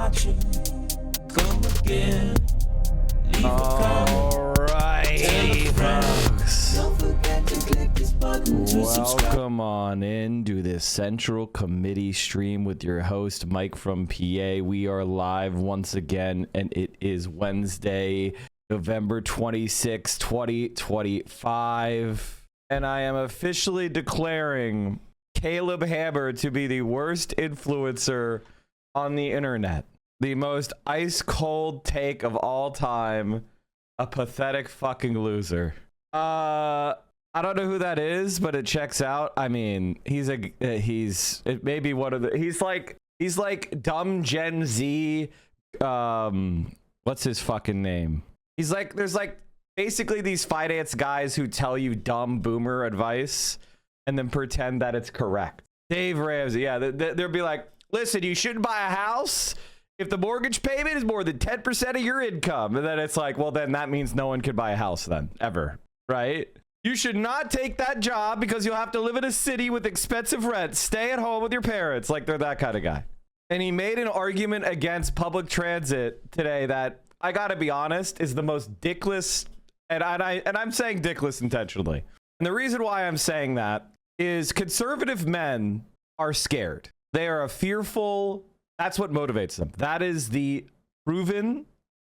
watching. Come again. Leave a comment. Alrighty, folks. Don't forget to click this button to subscribe. Welcome on into this Central Committee stream with your host, Mike from PA. We are live once again, and it is Wednesday, November 26, 2025. And I am officially declaring Caleb Hammer to be the worst influencer on the internet. The most ice-cold take of all time. A pathetic fucking loser. I don't know who that is, but it checks out. I mean, it may be one of the, he's like dumb Gen Z. What's his fucking name? He's like, there's like basically these finance guys who tell you dumb boomer advice and then pretend that it's correct. Dave Ramsey, yeah, they'll be like, listen, you shouldn't buy a house if the mortgage payment is more than 10% of your income. And then it's like, well, then that means no one could buy a house then, ever, right? You should not take that job because you'll have to live in a city with expensive rent. Stay at home with your parents. Like, they're that kind of guy. And he made an argument against public transit today that, I gotta be honest, is the most dickless, and I'm saying dickless intentionally. And the reason why I'm saying that is conservative men are scared. They are fearful. That's what motivates them. That is the proven,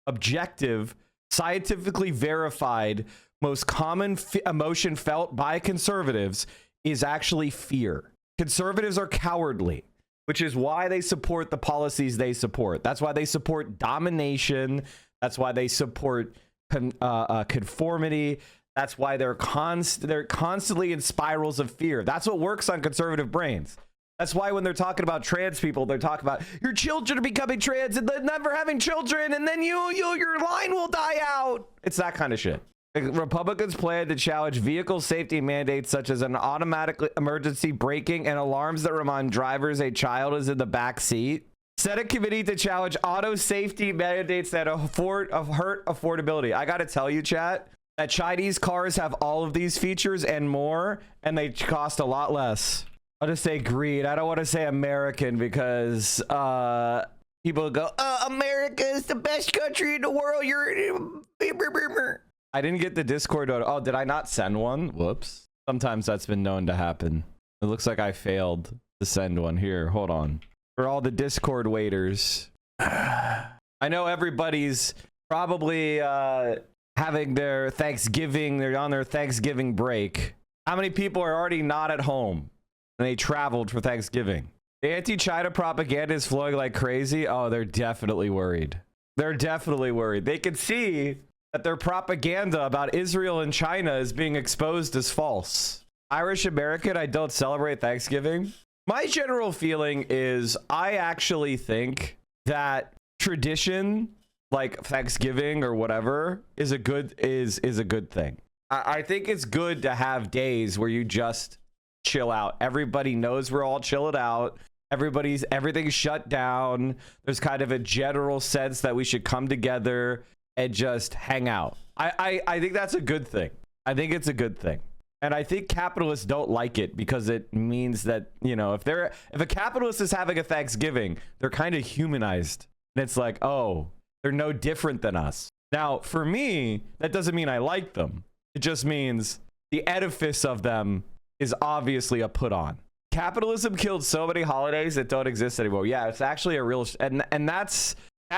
objective, scientifically verified, most common emotion felt by conservatives is actually fear. Conservatives are cowardly, which is why they support the policies they support. That's why they support domination. That's why they support conformity. That's why they're constantly in spirals of fear. That's what works on conservative brains. That's why when they're talking about trans people, they're talking about your children are becoming trans and then never having children, and then your line will die out. It's that kind of shit. Republicans plan to challenge vehicle safety mandates such as an automatic emergency braking and alarms that remind drivers a child is in the back seat. Senate committee to challenge auto safety mandates that hurt affordability. I got to tell you, chat, that Chinese cars have all of these features and more, and they cost a lot less. I'll just say greed. I don't want to say American because people go, America is the best country in the world. I didn't get the Discord. Oh, did I not send one? Whoops. Sometimes that's been known to happen. It looks like I failed to send one. Here, hold on. For all the Discord waiters. I know everybody's probably having their Thanksgiving. They're on their Thanksgiving break. How many people are already not at home? And they traveled for Thanksgiving. The anti-China propaganda is flowing like crazy. Oh, they're definitely worried. They're definitely worried. They can see that their propaganda about Israel and China is being exposed as false. Irish American, I don't celebrate Thanksgiving. My general feeling is I actually think that tradition, like Thanksgiving or whatever, is a good thing. I think it's good to have days where you just chill out. Everybody knows we're all chilled out. Everything's shut down. There's kind of a general sense that we should come together and just hang out. I think that's a good thing. I think it's a good thing. And I think capitalists don't like it because it means that, you know, if a capitalist is having a Thanksgiving, they're kind of humanized. And it's like, oh, they're no different than us. Now, for me, that doesn't mean I like them. It just means the edifice of them is obviously a put on. Capitalism killed so many holidays that don't exist anymore. Yeah, it's actually a real, and that's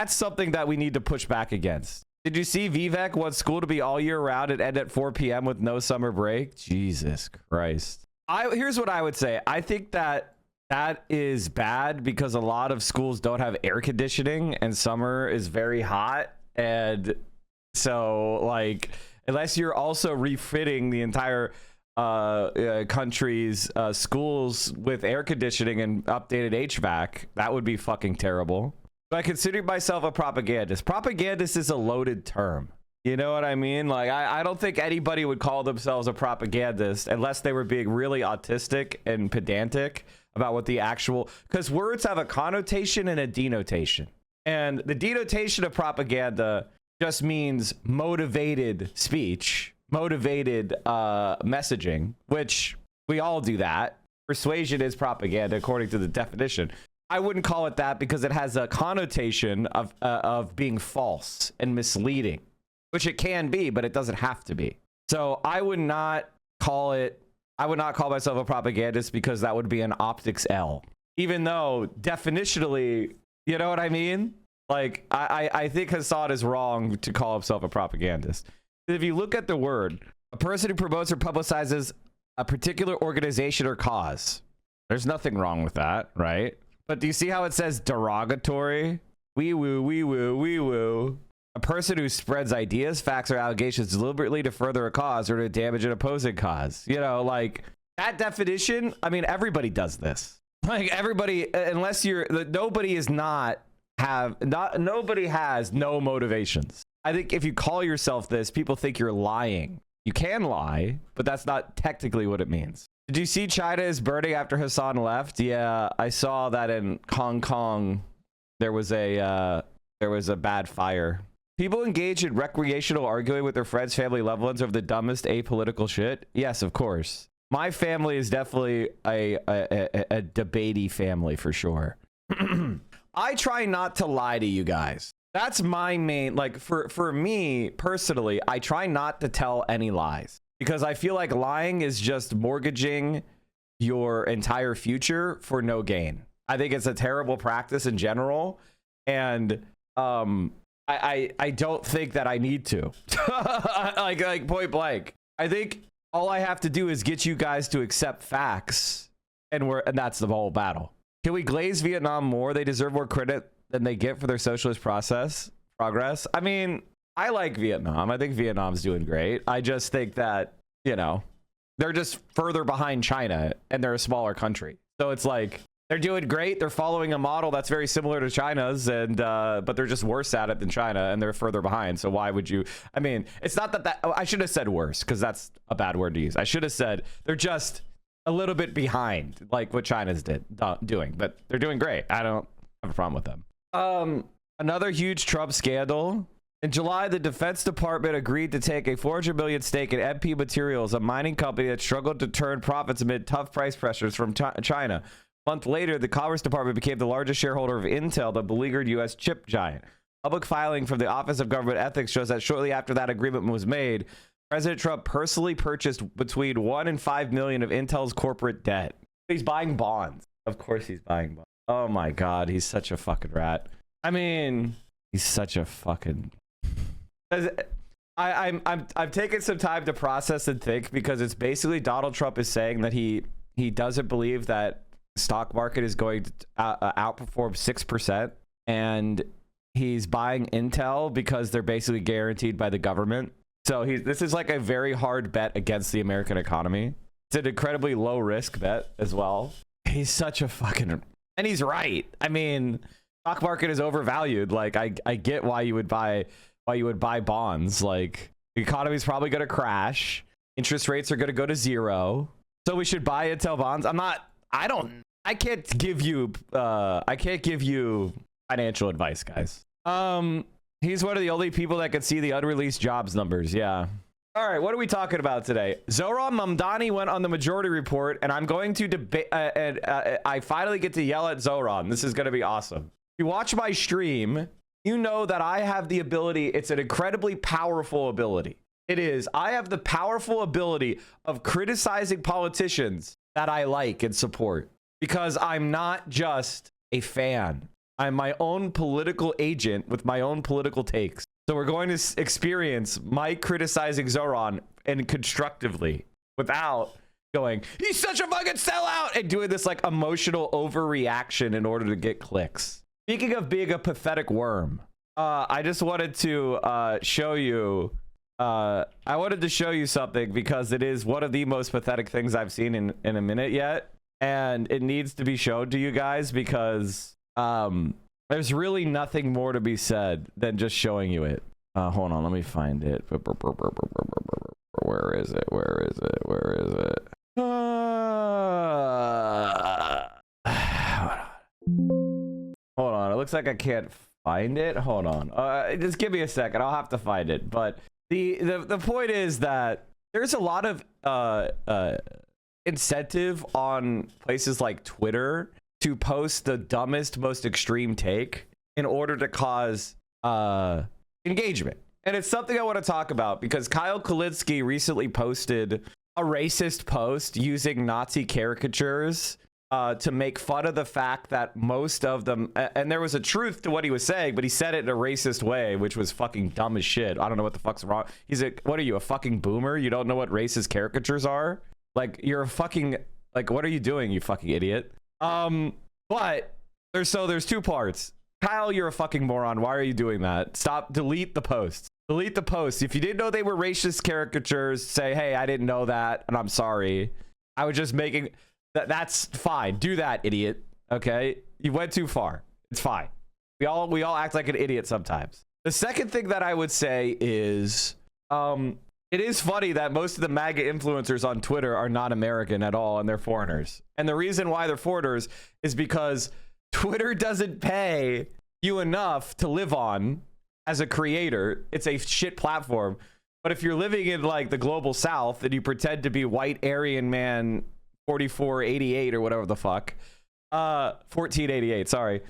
something that we need to push back against. Did you see Vivek wants school to be all year round and end at 4 p.m. with no summer break? Jesus Christ. Here's what I would say. I think that is bad because a lot of schools don't have air conditioning and summer is very hot. And so, like, unless you're also refitting the entire country's schools with air conditioning and updated HVAC, that would be fucking terrible. But I consider myself a propagandist. Propagandist is a loaded term. You know what I mean? Like, I don't think anybody would call themselves a propagandist unless they were being really autistic and pedantic about what the actual, because words have a connotation and a denotation. And the denotation of propaganda just means motivated speech, motivated messaging, which we all do that. Persuasion is propaganda according to the definition. I wouldn't call it that because it has a connotation of being false and misleading, which it can be, but it doesn't have to be. So I would not call myself a propagandist because that would be an optics L. Even though definitionally, you know what I mean? Like, I think Hassan is wrong to call himself a propagandist. If you look at the word, a person who promotes or publicizes a particular organization or cause, there's nothing wrong with that, right? But do you see how it says derogatory? Wee woo, wee woo, wee woo. A person who spreads ideas, facts, or allegations deliberately to further a cause or to damage an opposing cause. You know, like that definition, I mean, everybody does this. Like everybody, unless nobody has no motivations. I think if you call yourself this, people think you're lying. You can lie, but that's not technically what it means. Did you see China is burning after Hassan left? Yeah, I saw that in Hong Kong. There was a bad fire. People engage in recreational arguing with their friends, family, loved ones over the dumbest apolitical shit. Yes, of course. My family is definitely a debatey family for sure. I try not to lie to you guys. That's my main, like for me personally, I try not to tell any lies because I feel like lying is just mortgaging your entire future for no gain. I think it's a terrible practice in general. And I don't think that I need to. like point blank. I think all I have to do is get you guys to accept facts, and that's the whole battle. Can we glaze Vietnam more? They deserve more credit than they get for their socialist progress. I mean, I like Vietnam. I think Vietnam's doing great. I just think that, you know, they're just further behind China and they're a smaller country. So it's like they're doing great. They're following a model that's very similar to China's, and but they're just worse at it than China, and they're further behind. So why would you? I mean, it's not that I should have said worse because that's a bad word to use. I should have said they're just a little bit behind, like what China's doing, but they're doing great. I don't have a problem with them. Another huge Trump scandal. In July, the Defense Department agreed to take a $400 million stake in MP Materials, a mining company that struggled to turn profits amid tough price pressures from China. A month later, the Commerce Department became the largest shareholder of Intel, the beleaguered U.S. chip giant. Public filing from the Office of Government Ethics shows that shortly after that agreement was made, President Trump personally purchased between $1 and $5 million of Intel's corporate debt. He's buying bonds. Of course he's buying bonds. Oh my God, he's such a fucking rat. I mean, he's such a fucking... I'm taking some time to process and think, because it's basically Donald Trump is saying that he doesn't believe that the stock market is going to outperform 6%, and he's buying Intel because they're basically guaranteed by the government. So this is like a very hard bet against the American economy. It's an incredibly low risk bet as well. He's such a fucking... And he's right. I mean, stock market is overvalued. Like, I get why you would buy bonds. Like, the economy is probably going to crash. Interest rates are going to go to zero. So we should buy Intel bonds. I can't give you financial advice, guys. He's one of the only people that can see the unreleased jobs numbers. Yeah. All right, what are we talking about today? Zohran Mamdani went on the Majority Report, and I'm going to debate. I finally get to yell at Zohran. This is going to be awesome. If you watch my stream, you know that I have the ability. It's an incredibly powerful ability. It is. I have the powerful ability of criticizing politicians that I like and support, because I'm not just a fan. I'm my own political agent with my own political takes. So we're going to experience my criticizing Zohran and constructively, without going, he's such a fucking sellout, and doing this like emotional overreaction in order to get clicks. Speaking of being a pathetic worm, I just wanted to show you. I wanted to show you something, because it is one of the most pathetic things I've seen in a minute yet, and it needs to be shown to you guys, because there's really nothing more to be said than just showing you it. Hold on, let me find it. Where is it? Where is it? Where is it? Hold on, it looks like I can't find it. Hold on. Just give me a second. I'll have to find it. But the point is that there's a lot of incentive on places like Twitter to post the dumbest, most extreme take in order to cause engagement. And it's something I want to talk about because Kyle Kulinski recently posted a racist post using Nazi caricatures to make fun of the fact that most of them, and there was a truth to what he was saying, but he said it in a racist way, which was fucking dumb as shit. I don't know what the fuck's wrong. He's like, what are you, a fucking boomer? You don't know what racist caricatures are? Like, you're a fucking, like, what are you doing, you fucking idiot? But there's two parts. Kyle, you're a fucking moron. Why are you doing that? Stop, delete the posts. Delete the posts. If you didn't know they were racist caricatures, say, hey, I didn't know that, and I'm sorry. I was just making... That's fine. Do that, idiot. Okay? You went too far. It's fine. We all act like an idiot sometimes. The second thing that I would say is... it is funny that most of the MAGA influencers on Twitter are not American at all, and they're foreigners. And the reason why they're foreigners is because Twitter doesn't pay you enough to live on as a creator. It's a shit platform. But if you're living in like the global south and you pretend to be white Aryan man 4488 or whatever the fuck, 1488, sorry,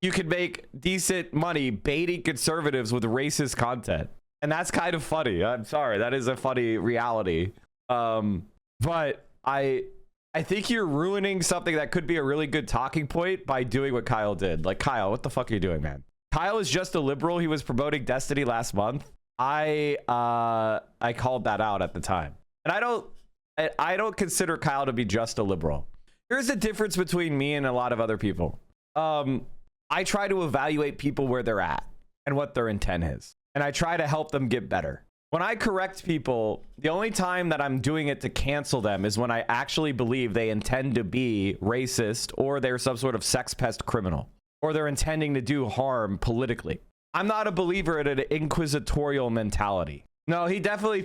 you could make decent money baiting conservatives with racist content. And that's kind of funny. I'm sorry, that is a funny reality. But I think you're ruining something that could be a really good talking point by doing what Kyle did. Like, Kyle, what the fuck are you doing, man? Kyle is just a liberal. He was promoting Destiny last month. I called that out at the time. And I don't consider Kyle to be just a liberal. Here's the difference between me and a lot of other people. I try to evaluate people where they're at and what their intent is. And I try to help them get better. When I correct people, the only time that I'm doing it to cancel them is when I actually believe they intend to be racist or they're some sort of sex pest criminal or they're intending to do harm politically. I'm not a believer in an inquisitorial mentality. No, he definitely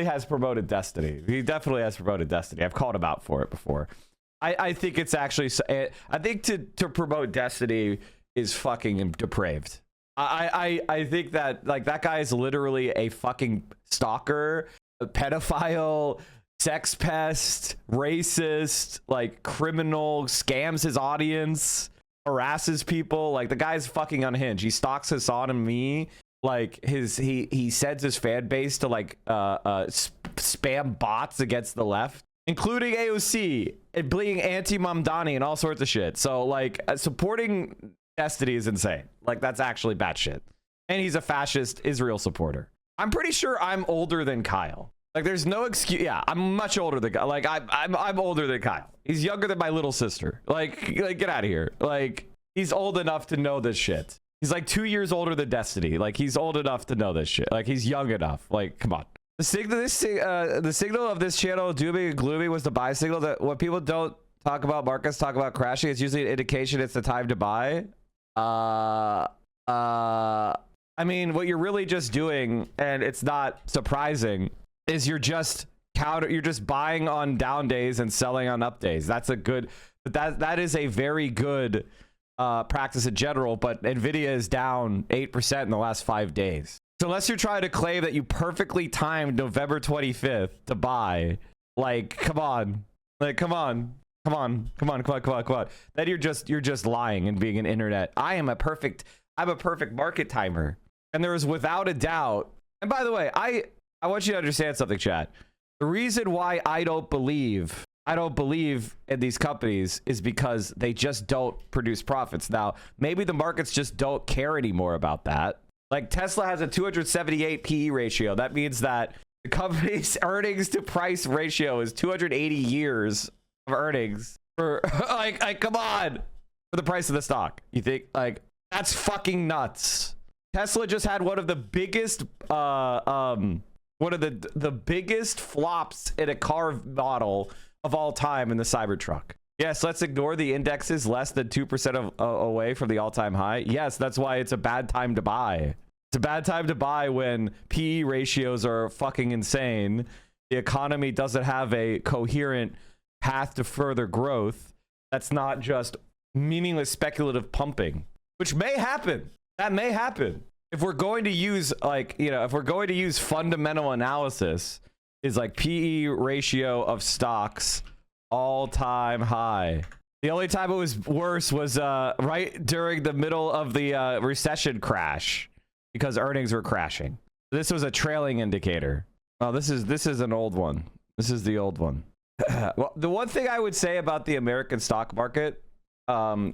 has promoted Destiny. He definitely has promoted Destiny. I've called him out for it before. I think it's actually, I think to promote Destiny is fucking depraved. I think that like that guy is literally a fucking stalker, a pedophile, sex pest, racist, like criminal, scams his audience, harasses people. Like the guy's fucking unhinged. He stalks Hassan and me. Like he sends his fan base to like spam bots against the left, including AOC and being anti-Mamdani and all sorts of shit. So like supporting Destiny is insane. Like that's actually batshit. And he's a fascist Israel supporter. I'm pretty sure I'm older than Kyle. Like there's no excuse. Yeah, I'm much older than Kyle. Like I'm older than Kyle. He's younger than my little sister. Like get out of here. Like he's old enough to know this shit. He's like 2 years older than Destiny. Like he's old enough to know this shit. Like he's young enough. Like come on. The signal of this channel, dooming and glooming, was the buy signal. That what people don't talk about, markets talk about crashing. It's usually an indication it's the time to buy. I mean, what you're really just doing, and it's not surprising, is you're just buying on down days and selling on up days. That's a good, but that is a very good practice in general. But Nvidia is down 8% in the last 5 days. So unless you're trying to claim that you perfectly timed November 25th to buy, like, come on. Then you're just lying and being an internet. I'm a perfect market timer. And there is without a doubt. And by the way, I want you to understand something, chat. The reason why I don't believe in these companies is because they just don't produce profits. Now, maybe the markets just don't care anymore about that. Like Tesla has a 278 PE ratio. That means that the company's earnings to price ratio is 280 years of earnings for like come on, for the price of the stock. You think like that's fucking nuts. Tesla just had one of the biggest the biggest flops in a car model of all time in the Cybertruck. Yes, let's ignore the indexes less than 2% away from the all-time high. Yes, that's why it's a bad time to buy. It's a bad time to buy when PE ratios are fucking insane. The economy doesn't have a coherent path to further growth. That's not just meaningless speculative pumping, which may happen. That may happen. If we're going to use fundamental analysis, is like PE ratio of stocks All-time high. The only time it was worse was right during the middle of the recession crash because earnings were crashing. This was a trailing indicator. Oh, this is an old one. This is the old one. Well, the one thing I would say about the American stock market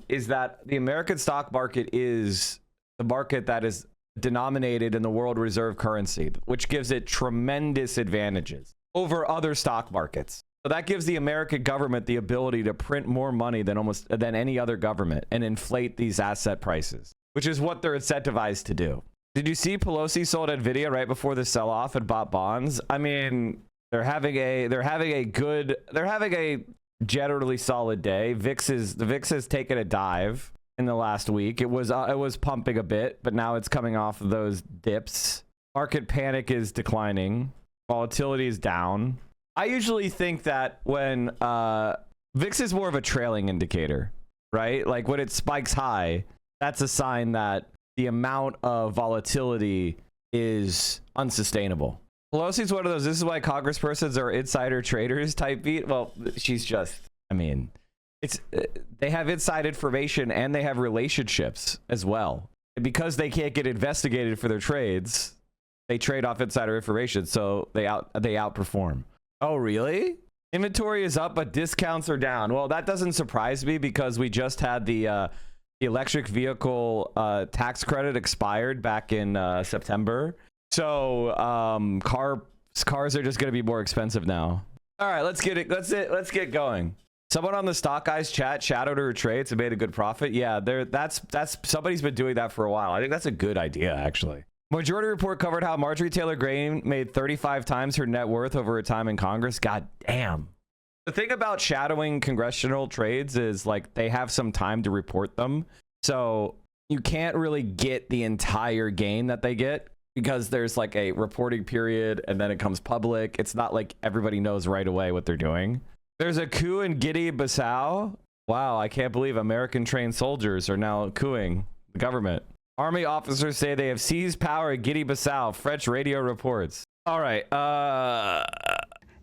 is that the American stock market is the market that is denominated in the world reserve currency, which gives it tremendous advantages over other stock markets. So that gives the American government the ability to print more money than any other government and inflate these asset prices, which is what they're incentivized to do. Did you see Pelosi sold Nvidia right before the sell-off and bought bonds? I mean, they're having a generally solid day. The VIX has taken a dive in the last week. It was pumping a bit, but now it's coming off of those dips. Market panic is declining. Volatility is down. I usually think that when VIX is more of a trailing indicator, right? Like when it spikes high, that's a sign that the amount of volatility is unsustainable. Pelosi's one of those, this is why congresspersons are insider traders type beat. Well, she's just, I mean, they have inside information and they have relationships as well. And because they can't get investigated for their trades, they trade off insider information, so they outperform. Oh, really? Inventory is up, but discounts are down. Well, that doesn't surprise me because we just had the electric vehicle tax credit expired back in September. So cars are just going to be more expensive now. All right, let's get going. Someone on the Stock Guys chat shadowed her trades and made a good profit. Yeah, that's somebody's been doing that for a while. I think that's a good idea, actually. Majority Report covered how Marjorie Taylor Greene made 35 times her net worth over her time in Congress. God damn. The thing about shadowing congressional trades is like they have some time to report them. So you can't really get the entire gain that they get because there's like a reporting period and then it comes public. It's not like everybody knows right away what they're doing. There's a coup in Guinea-Bissau. Wow, I can't believe American trained soldiers are now coupping the government. Army officers say they have seized power in Guinea-Bissau. French radio reports. All right.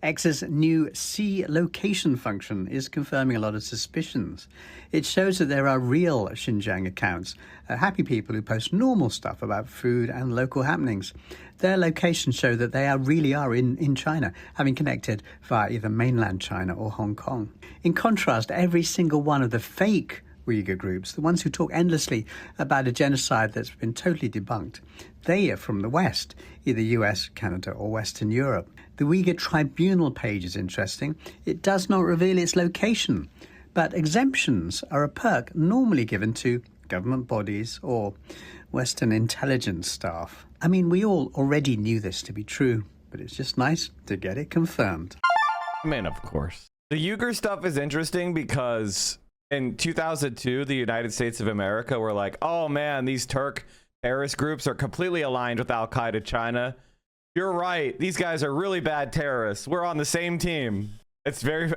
X's new see location function is confirming a lot of suspicions. It shows that there are real Xinjiang accounts, happy people who post normal stuff about food and local happenings. Their locations show that they really are in China, having connected via either mainland China or Hong Kong. In contrast, every single one of the fake Uyghur groups, the ones who talk endlessly about a genocide that's been totally debunked, they are from the West, either US, Canada or Western Europe. The Uyghur Tribunal page is interesting. It does not reveal its location, but exemptions are a perk normally given to government bodies or Western intelligence staff. I mean, we all already knew this to be true, but it's just nice to get it confirmed. I mean, of course. The Uyghur stuff is interesting because in 2002, the United States of America were like, oh man, these Turk terrorist groups are completely aligned with Al-Qaeda China. You're right. These guys are really bad terrorists. We're on the same team. It's very,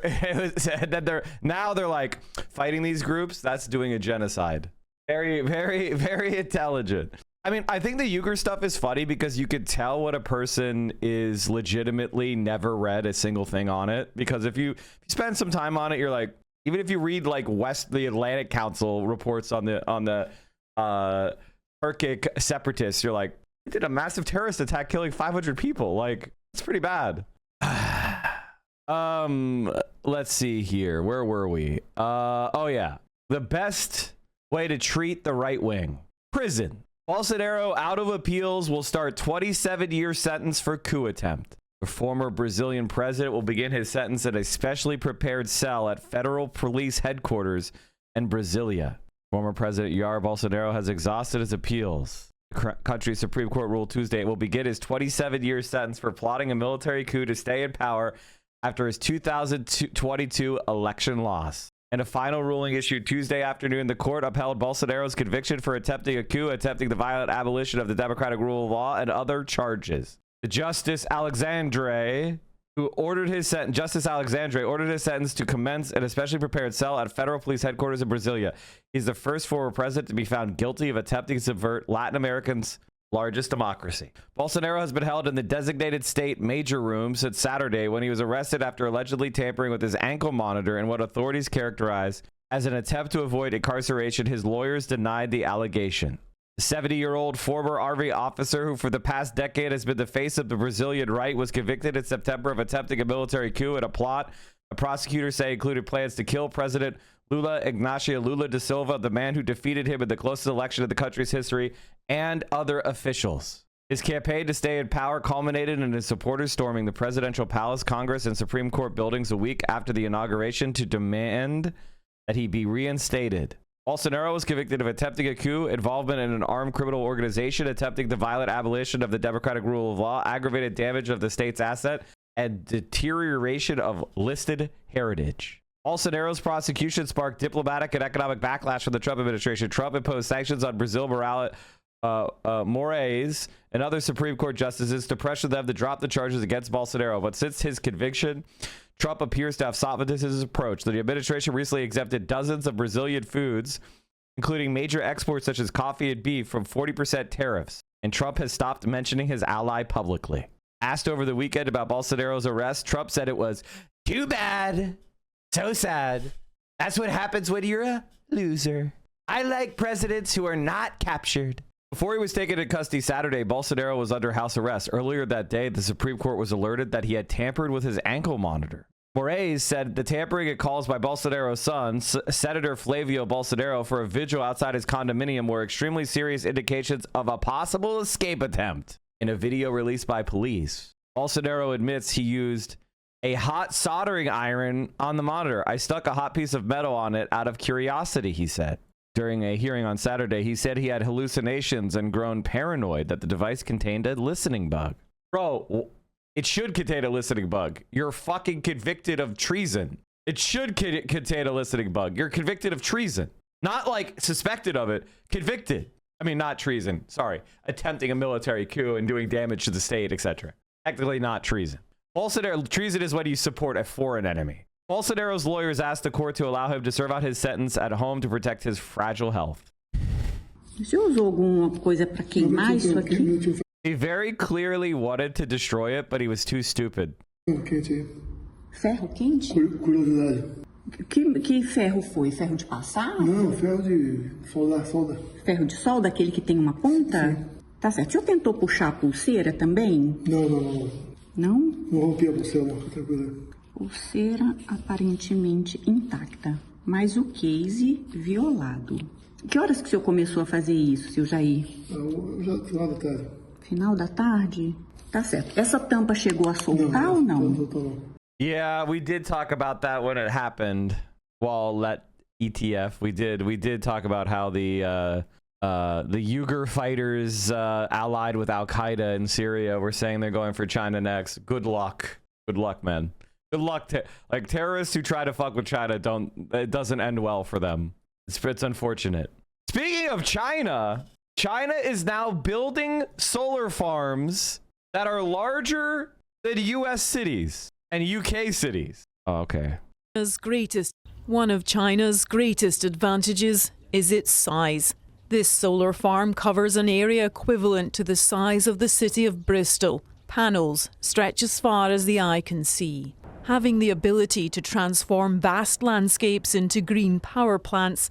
now they're like fighting these groups. That's doing a genocide. Very, very, very intelligent. I mean, I think the Uyghur stuff is funny because you could tell what a person is legitimately never read a single thing on it. Because if you spend some time on it, you're like, even if you read like the Atlantic Council reports on the Turkic separatists, you're like, they did a massive terrorist attack killing 500 people. Like, it's pretty bad. Let's see here. Where were we? Oh yeah. The best way to treat the right wing. Prison. Bolsonaro out of appeals will start 27-year sentence for coup attempt. The former Brazilian president will begin his sentence at a specially prepared cell at federal police headquarters in Brasilia. Former President Jair Bolsonaro has exhausted his appeals. The country's Supreme Court ruled Tuesday it will begin his 27-year sentence for plotting a military coup to stay in power after his 2022 election loss. In a final ruling issued Tuesday afternoon, the court upheld Bolsonaro's conviction for attempting a coup, attempting the violent abolition of the democratic rule of law, and other charges. Justice Alexandre ordered his sentence to commence an especially prepared cell at federal police headquarters in Brasilia. He's the first former president to be found guilty of attempting to subvert Latin America's largest democracy. Bolsonaro has been held in the designated state major room since Saturday when he was arrested after allegedly tampering with his ankle monitor in what authorities characterize as an attempt to avoid incarceration. His lawyers denied the allegation. The 70-year-old former Army officer who for the past decade has been the face of the Brazilian right was convicted in September of attempting a military coup in a plot the prosecutors say included plans to kill President Lula Ignacio Lula da Silva, the man who defeated him in the closest election in the country's history, and other officials. His campaign to stay in power culminated in his supporters storming the presidential palace, Congress, and Supreme Court buildings a week after the inauguration to demand that he be reinstated. Bolsonaro was convicted of attempting a coup, involvement in an armed criminal organization, attempting the violent abolition of the democratic rule of law, aggravated damage of the state's asset, and deterioration of listed heritage. Bolsonaro's prosecution sparked diplomatic and economic backlash from the Trump administration. Trump imposed sanctions on Brazil Moraes and other Supreme Court justices to pressure them to drop the charges against Bolsonaro. But since his conviction, Trump appears to have softened his approach. The administration recently exempted dozens of Brazilian foods, including major exports such as coffee and beef, from 40% tariffs. And Trump has stopped mentioning his ally publicly. Asked over the weekend about Bolsonaro's arrest, Trump said it was too bad. So sad. That's what happens when you're a loser. I like presidents who are not captured. Before he was taken into custody Saturday, Bolsonaro was under house arrest. Earlier that day, the Supreme Court was alerted that he had tampered with his ankle monitor. Moraes said the tampering it calls by Bolsonaro's son, Senator Flavio Bolsonaro, for a vigil outside his condominium were extremely serious indications of a possible escape attempt. In a video released by police, Bolsonaro admits he used a hot soldering iron on the monitor. I stuck a hot piece of metal on it out of curiosity, he said. During a hearing on Saturday, he said he had hallucinations and grown paranoid that the device contained a listening bug. Bro, it should contain a listening bug. You're fucking convicted of treason. It should contain a listening bug. You're convicted of treason. Not like suspected of it, convicted. I mean, not treason. Sorry. Attempting a military coup and doing damage to the state, etc. Technically not treason. Treason is when you support a foreign enemy. Bolsonaro's lawyers asked the court to allow him to serve out his sentence at home to protect his fragile health. Você usou alguma coisa para queimar isso aqui? He very clearly wanted to destroy it, but he was too stupid. Ferro quente? Curiosidade. Que ferro foi? Ferro de passar? Não, ferro de solda. Ferro de solda, aquele que tem uma ponta? Sim. Tá certo. O senhor tentou puxar a pulseira também? Não. Não? Não rompi a pulseira, não. Tranquilo. Pulseira aparentemente intacta, mas o case violado. Que horas que o senhor começou a fazer isso, seu Jair? Já final da tarde. Final da tarde? Tá certo. Essa tampa chegou a soltar ou não? Não. Yeah, we did talk about that when it happened. While at ETF, we did talk about how the Uyghur fighters allied with Al Qaeda in Syria were saying they're going for China next. Good luck, man. Good luck. Like terrorists who try to fuck with China it doesn't end well for them. It's unfortunate. Speaking of China, China is now building solar farms that are larger than US cities and UK cities. Oh, okay. One of China's greatest advantages is its size. This solar farm covers an area equivalent to the size of the city of Bristol. Panels stretch as far as the eye can see. Having the ability to transform vast landscapes into green power plants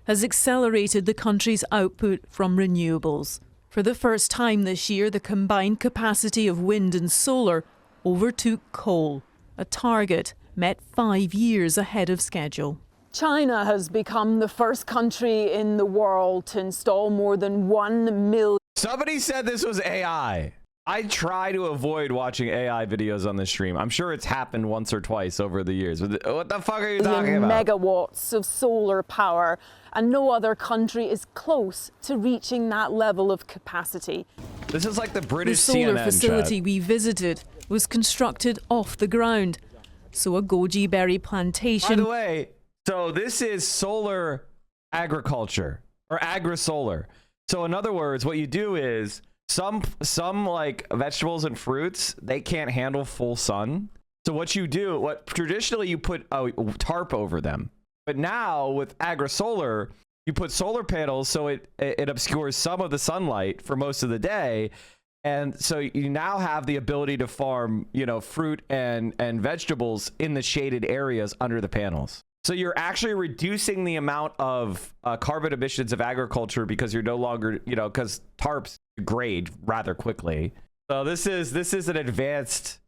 has accelerated the country's output from renewables. For the first time this year, the combined capacity of wind and solar overtook coal, a target met 5 years ahead of schedule. China has become the first country in the world to install more than 1 million. Somebody said this was AI. I try to avoid watching AI videos on the stream. I'm sure it's happened once or twice over the years. But what the fuck are you talking about? Megawatts of solar power, and no other country is close to reaching that level of capacity. This is like the British The solar CNN facility chat. we visited was constructed off the ground, so a goji berry plantation. By the way, so this is solar agriculture or agri-solar. So in other words, what you do is some like vegetables and fruits, they can't handle full sun. So what traditionally you put a tarp over them. But now with agri-solar, You put solar panels so it obscures some of the sunlight for most of the day. And so you now have the ability to farm, you know, fruit and vegetables in the shaded areas under the panels. So you're actually reducing the amount of carbon emissions of agriculture because you're no longer, you know, because tarps degrade rather quickly. So this is an advanced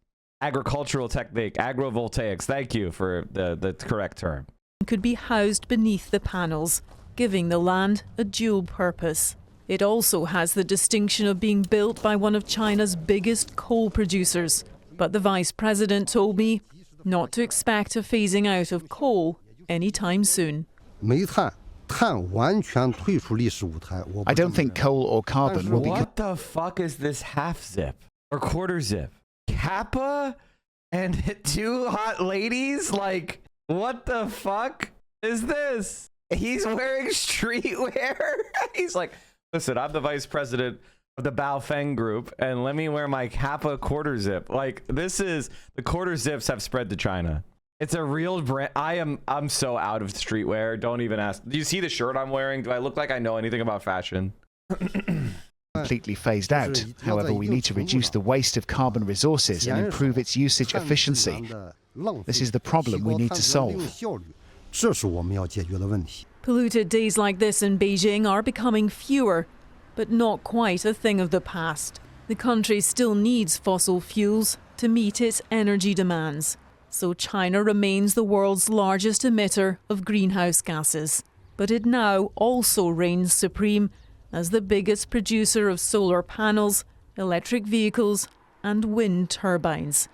agricultural technique, agrovoltaics. Thank you for the correct term. Could be housed beneath the panels, giving the land a dual purpose. It also has the distinction of being built by one of China's biggest coal producers. But the vice president told me not to expect a phasing out of coal anytime soon. I don't think coal or carbon will be... What the fuck is this half zip or quarter zip? Kappa and two hot ladies? Like, what the fuck is this? He's wearing streetwear. He's like, listen, I'm the vice president of the Baofeng group, and let me wear my Kappa quarter zip. Like, this is, the quarter zips have spread to China. It's a real brand. I'm so out of streetwear. Don't even ask. Do you see the shirt I'm wearing? Do I look like I know anything about fashion? Completely phased out. However, we need to reduce the waste of carbon resources and improve its usage efficiency. This is the problem we need to solve. Polluted days like this in Beijing are becoming fewer, but not quite a thing of the past. The country still needs fossil fuels to meet its energy demands. So China remains the world's largest emitter of greenhouse gases. But it now also reigns supreme as the biggest producer of solar panels, electric vehicles, and wind turbines.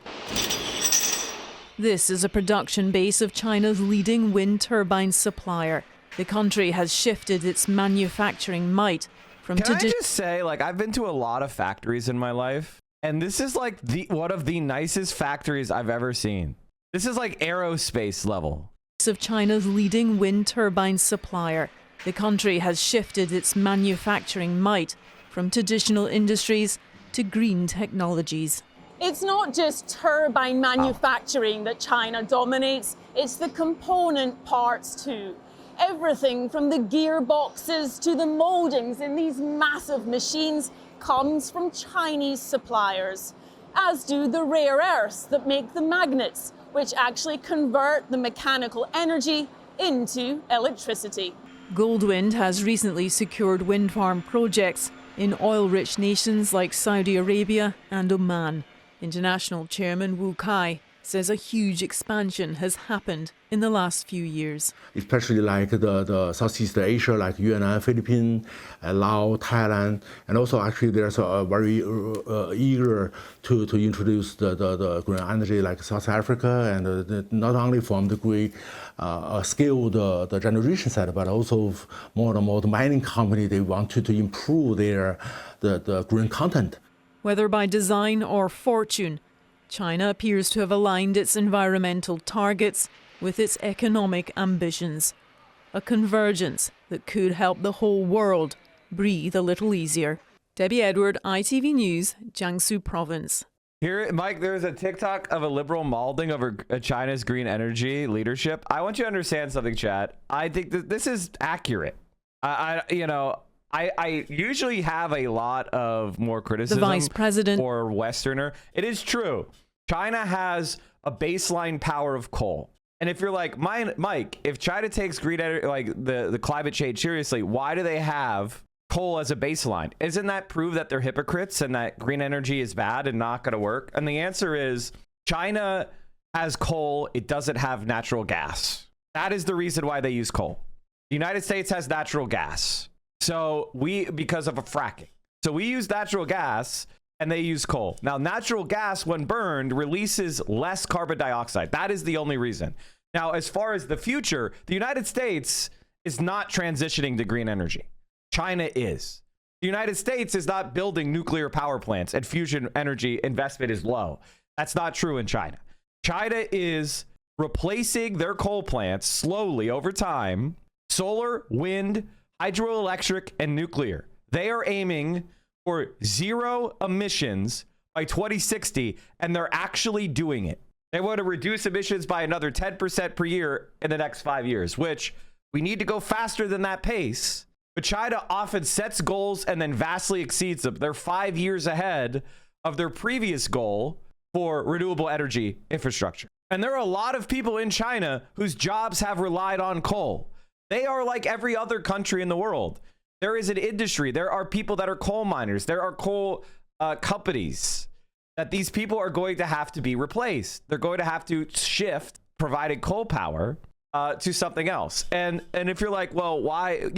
This is a production base of China's leading wind turbine supplier. The country has shifted its manufacturing might from... Can I just say, like, I've been to a lot of factories in my life, and this is like one of the nicest factories I've ever seen. This is like aerospace level. Of China's leading wind turbine supplier. The country has shifted its manufacturing might from traditional industries to green technologies. It's not just turbine manufacturing that China dominates, it's the component parts too. Everything from the gearboxes to the moldings in these massive machines comes from Chinese suppliers, as do the rare earths that make the magnets, which actually convert the mechanical energy into electricity. Goldwind has recently secured wind farm projects in oil-rich nations like Saudi Arabia and Oman. International Chairman Wu Kai says a huge expansion has happened in the last few years. Especially like the Southeast Asia, like Yunnan, Philippines, Laos, Thailand, and also actually there's a very eager to introduce the green energy like South Africa, and not only from the green scale the generation side, but also more and more the mining company, they want to improve their the green content. Whether by design or fortune, China appears to have aligned its environmental targets with its economic ambitions. A convergence that could help the whole world breathe a little easier. Debbie Edward, ITV News, Jiangsu Province. Here, Mike, there's a TikTok of a liberal mauling over China's green energy leadership. I want you to understand something, Chad. I think that this is accurate. I usually have a lot of more criticism the Vice President for Westerner. It is true. China has a baseline power of coal. And if you're like, Mike, if China takes green energy, like the climate change seriously, why do they have coal as a baseline? Isn't that prove that they're hypocrites and that green energy is bad and not going to work? And the answer is China has coal. It doesn't have natural gas. That is the reason why they use coal. The United States has natural gas. So because of a fracking. So we use natural gas and they use coal. Now, natural gas, when burned, releases less carbon dioxide. That is the only reason. Now, as far as the future, the United States is not transitioning to green energy. China is. The United States is not building nuclear power plants, and fusion energy investment is low. That's not true in China. China is replacing their coal plants slowly over time. Solar, wind, hydroelectric, and nuclear. They are aiming for zero emissions by 2060, and they're actually doing it. They want to reduce emissions by another 10% per year in the next 5 years, which We need to go faster than that pace. But China often sets goals and then vastly exceeds them. They're 5 years ahead of their previous goal for renewable energy infrastructure. And there are a lot of people in China whose jobs have relied on coal. They are like every other country in the world. There is an industry. There are people that are coal miners. There are coal companies that these people are going to have to be replaced. They're going to have to shift providing coal power to something else. And if you're like, well, why,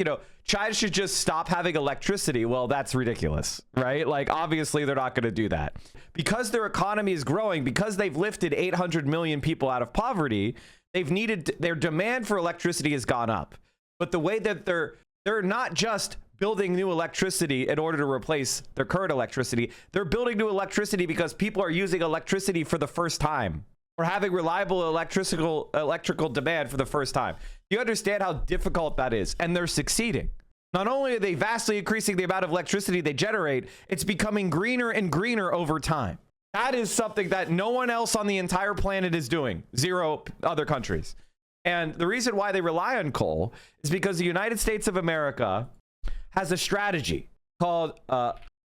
China should just stop having electricity. Well, that's ridiculous, right? Like, obviously they're not going to do that because their economy is growing, because they've lifted 800 million people out of poverty. Their demand for electricity has gone up, but the way that they're not just building new electricity in order to replace their current electricity. They're building new electricity because people are using electricity for the first time, or having reliable electrical demand for the first time. Do you understand how difficult that is? And they're succeeding. Not only are they vastly increasing the amount of electricity they generate, it's becoming greener and greener over time. That is something that no one else on the entire planet is doing. 0 other countries. And the reason why they rely on coal is because the United States of America has a strategy called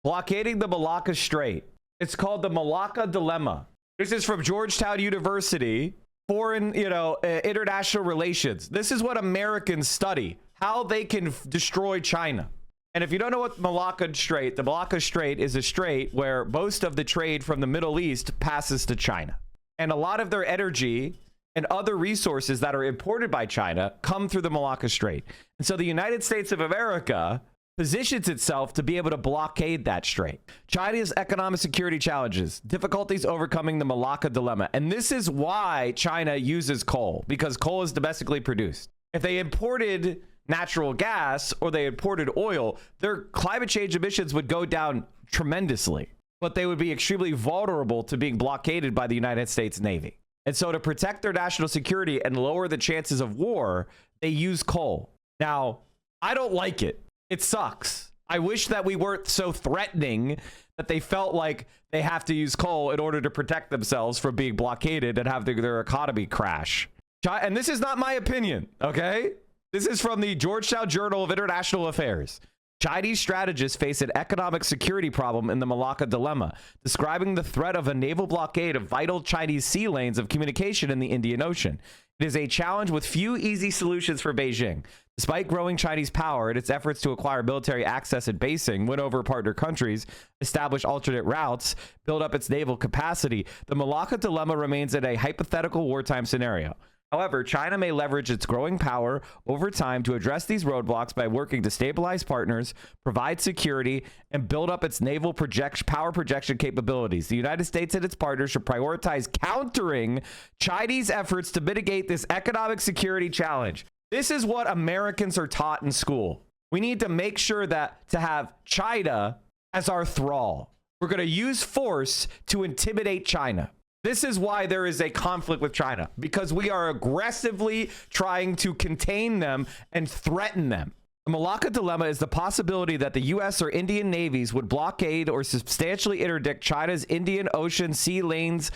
blockading the Malacca Strait. It's called the Malacca Dilemma. This is from Georgetown University, foreign, international relations. This is what Americans study, how they can destroy China. And if you don't know what Malacca Strait, the Malacca Strait is a strait where most of the trade from the Middle East passes to China. And a lot of their energy and other resources that are imported by China come through the Malacca Strait. And so the United States of America positions itself to be able to blockade that strait. China's economic security challenges, difficulties overcoming the Malacca Dilemma. And this is why China uses coal, because coal is domestically produced. If they imported natural gas or they imported oil, their climate change emissions would go down tremendously, but they would be extremely vulnerable to being blockaded by the United States Navy. And so to protect their national security and lower the chances of war, they use coal. Now, I don't like it. It sucks. I wish that we weren't so threatening that they felt like they have to use coal in order to protect themselves from being blockaded and have their economy crash. And this is not my opinion, okay? This is from the Georgetown Journal of International Affairs. Chinese strategists face an economic security problem in the Malacca Dilemma, describing the threat of a naval blockade of vital Chinese sea lanes of communication in the Indian Ocean. It is a challenge with few easy solutions for Beijing. Despite growing Chinese power and its efforts to acquire military access and basing, win over partner countries, establish alternate routes, build up its naval capacity, the Malacca Dilemma remains in a hypothetical wartime scenario. However, China may leverage its growing power over time to address these roadblocks by working to stabilize partners, provide security, and build up its naval power projection capabilities. The United States and its partners should prioritize countering Chinese efforts to mitigate this economic security challenge. This is what Americans are taught in school. We need to make sure that to have China as our thrall. We're going to use force to intimidate China. This is why there is a conflict with China, because we are aggressively trying to contain them and threaten them. The Malacca Dilemma is the possibility that the U.S. or Indian navies would blockade or substantially interdict China's Indian Ocean sea lanes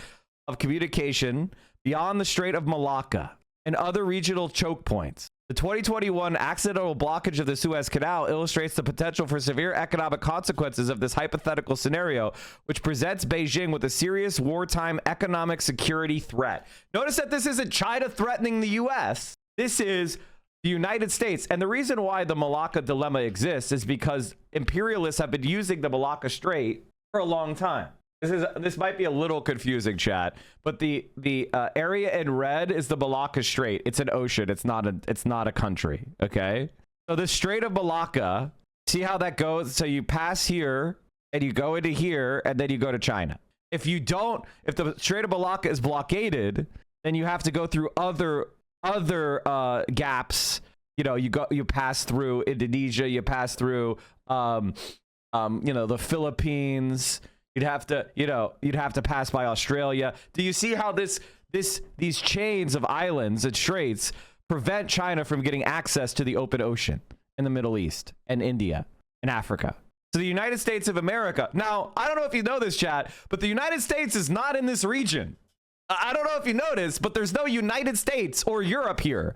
of communication beyond the Strait of Malacca and other regional choke points. The 2021 accidental blockage of the Suez Canal illustrates the potential for severe economic consequences of this hypothetical scenario, which presents Beijing with a serious wartime economic security threat. Notice that this isn't China threatening the U.S. This is the United States. And the reason why the Malacca Dilemma exists is because imperialists have been using the Malacca Strait for a long time. This might be a little confusing, chat, but the area in red is the Malacca Strait. It's an ocean. It's not a country. Okay. So the Strait of Malacca, see how that goes? So you pass here and you go into here and then you go to China. If the Strait of Malacca is blockaded, then you have to go through other gaps. You pass through Indonesia, you pass through the Philippines. You'd have to pass by Australia. Do you see how these chains of islands and straits prevent China from getting access to the open ocean in the Middle East and India and Africa? So the United States of America. Now, I don't know if you know this, chat, but the United States is not in this region. I don't know if you noticed, but there's no United States or Europe here.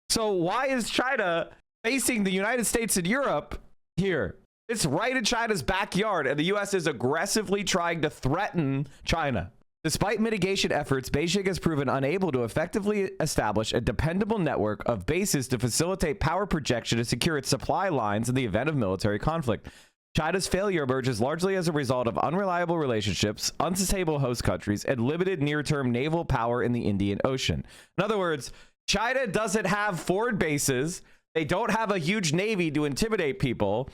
So why is China facing the United States and Europe here? It's right in China's backyard, and the U.S. is aggressively trying to threaten China. Despite mitigation efforts, Beijing has proven unable to effectively establish a dependable network of bases to facilitate power projection and secure its supply lines in the event of military conflict. China's failure emerges largely as a result of unreliable relationships, unstable host countries, and limited near-term naval power in the Indian Ocean. In other words, China doesn't have forward bases, they don't have a huge navy to intimidate people,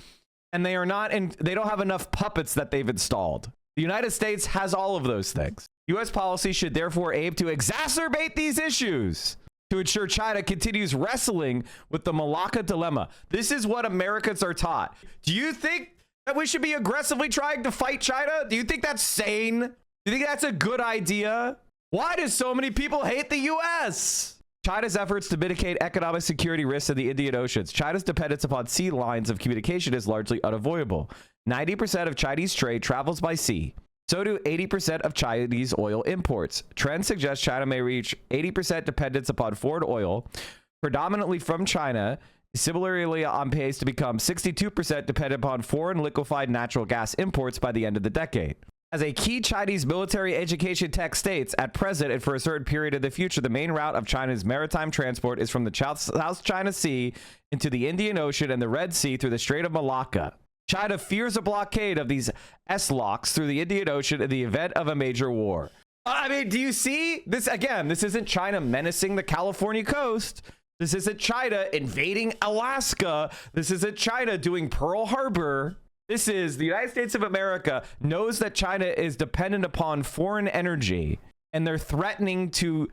and they don't have enough puppets that they've installed. The United States has all of those things. U.S. policy should therefore aim to exacerbate these issues to ensure China continues wrestling with the Malacca dilemma. This is what Americans are taught. Do you think that we should be aggressively trying to fight China? Do you think that's sane? Do you think that's a good idea? Why do so many people hate the U.S.? China's efforts to mitigate economic security risks in the Indian Oceans. China's dependence upon sea lines of communication is largely unavoidable. 90% of Chinese trade travels by sea. So do 80% of Chinese oil imports. Trends suggest China may reach 80% dependence upon foreign oil, predominantly from China, similarly on pace to become 62% dependent upon foreign liquefied natural gas imports by the end of the decade. As a key Chinese military education text states, at present and for a certain period in the future, the main route of China's maritime transport is from the South China Sea into the Indian Ocean and the Red Sea through the Strait of Malacca. China fears a blockade of these S-locks through the Indian Ocean in the event of a major war. I mean, do you see this? Again, this isn't China menacing the California coast. This isn't China invading Alaska. This isn't China doing Pearl Harbor. This is the United States of America knows that China is dependent upon foreign energy, and they're threatening to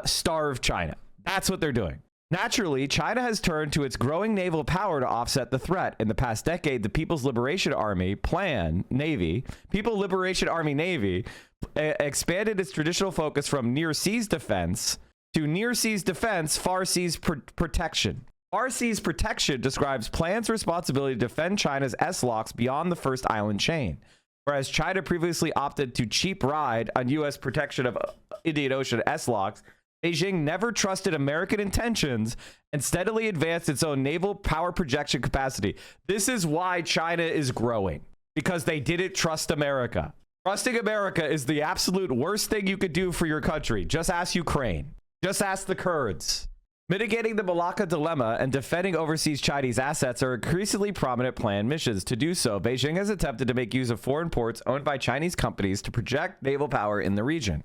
starve China. That's what they're doing. Naturally, China has turned to its growing naval power to offset the threat. In the past decade, the People's Liberation Army Navy expanded its traditional focus from near seas defense to near seas defense, far seas protection. Far seas protection describes plans' responsibility to defend China's S-locks beyond the first island chain. Whereas China previously opted to cheap ride on U.S. protection of Indian Ocean S-locks, Beijing never trusted American intentions and steadily advanced its own naval power projection capacity. This is why China is growing, because they didn't trust America. Trusting America is the absolute worst thing you could do for your country. Just ask Ukraine. Just ask the Kurds. Mitigating the Malacca dilemma and defending overseas Chinese assets are increasingly prominent planned missions. To do so, Beijing has attempted to make use of foreign ports owned by Chinese companies to project naval power in the region.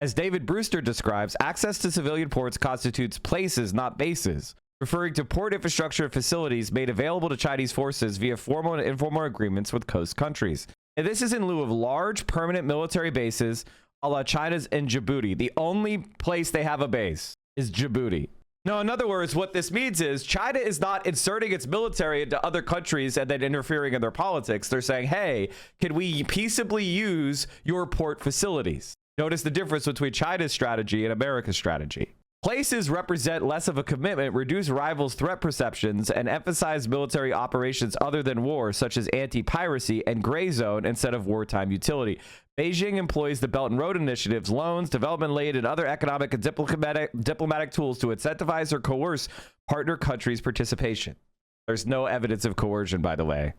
As David Brewster describes, access to civilian ports constitutes places, not bases, referring to port infrastructure and facilities made available to Chinese forces via formal and informal agreements with coast countries. And this is in lieu of large permanent military bases a la China's in Djibouti. The only place they have a base is Djibouti. Now, in other words, what this means is China is not inserting its military into other countries and then interfering in their politics. They're saying, hey, can we peaceably use your port facilities? Notice the difference between China's strategy and America's strategy. Places represent less of a commitment, reduce rivals' threat perceptions, and emphasize military operations other than war, such as anti-piracy and gray zone instead of wartime utility. Beijing employs the Belt and Road Initiatives, loans, development aid, and other economic and diplomatic tools to incentivize or coerce partner countries' participation. There's no evidence of coercion, by the way.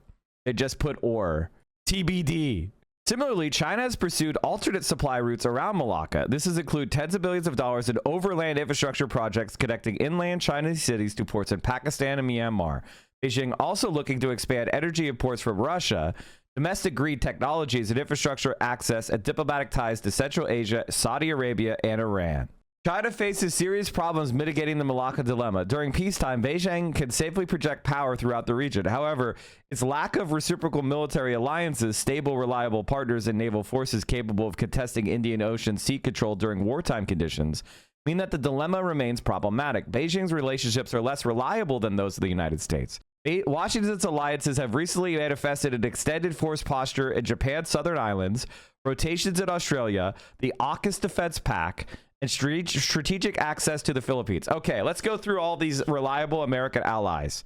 They just put or. TBD. Similarly, China has pursued alternate supply routes around Malacca. This has included tens of billions of dollars in overland infrastructure projects connecting inland Chinese cities to ports in Pakistan and Myanmar. Beijing also looking to expand energy imports from Russia, domestic green technologies and infrastructure access, and diplomatic ties to Central Asia, Saudi Arabia, and Iran. China faces serious problems mitigating the Malacca dilemma. During peacetime, Beijing can safely project power throughout the region. However, its lack of reciprocal military alliances, stable, reliable partners, and naval forces capable of contesting Indian Ocean sea control during wartime conditions mean that the dilemma remains problematic. Beijing's relationships are less reliable than those of the United States. Washington's alliances have recently manifested an extended force posture in Japan's southern islands, rotations in Australia, the AUKUS Defense Pact, and strategic access to the Philippines. Okay, let's go through all these reliable American allies.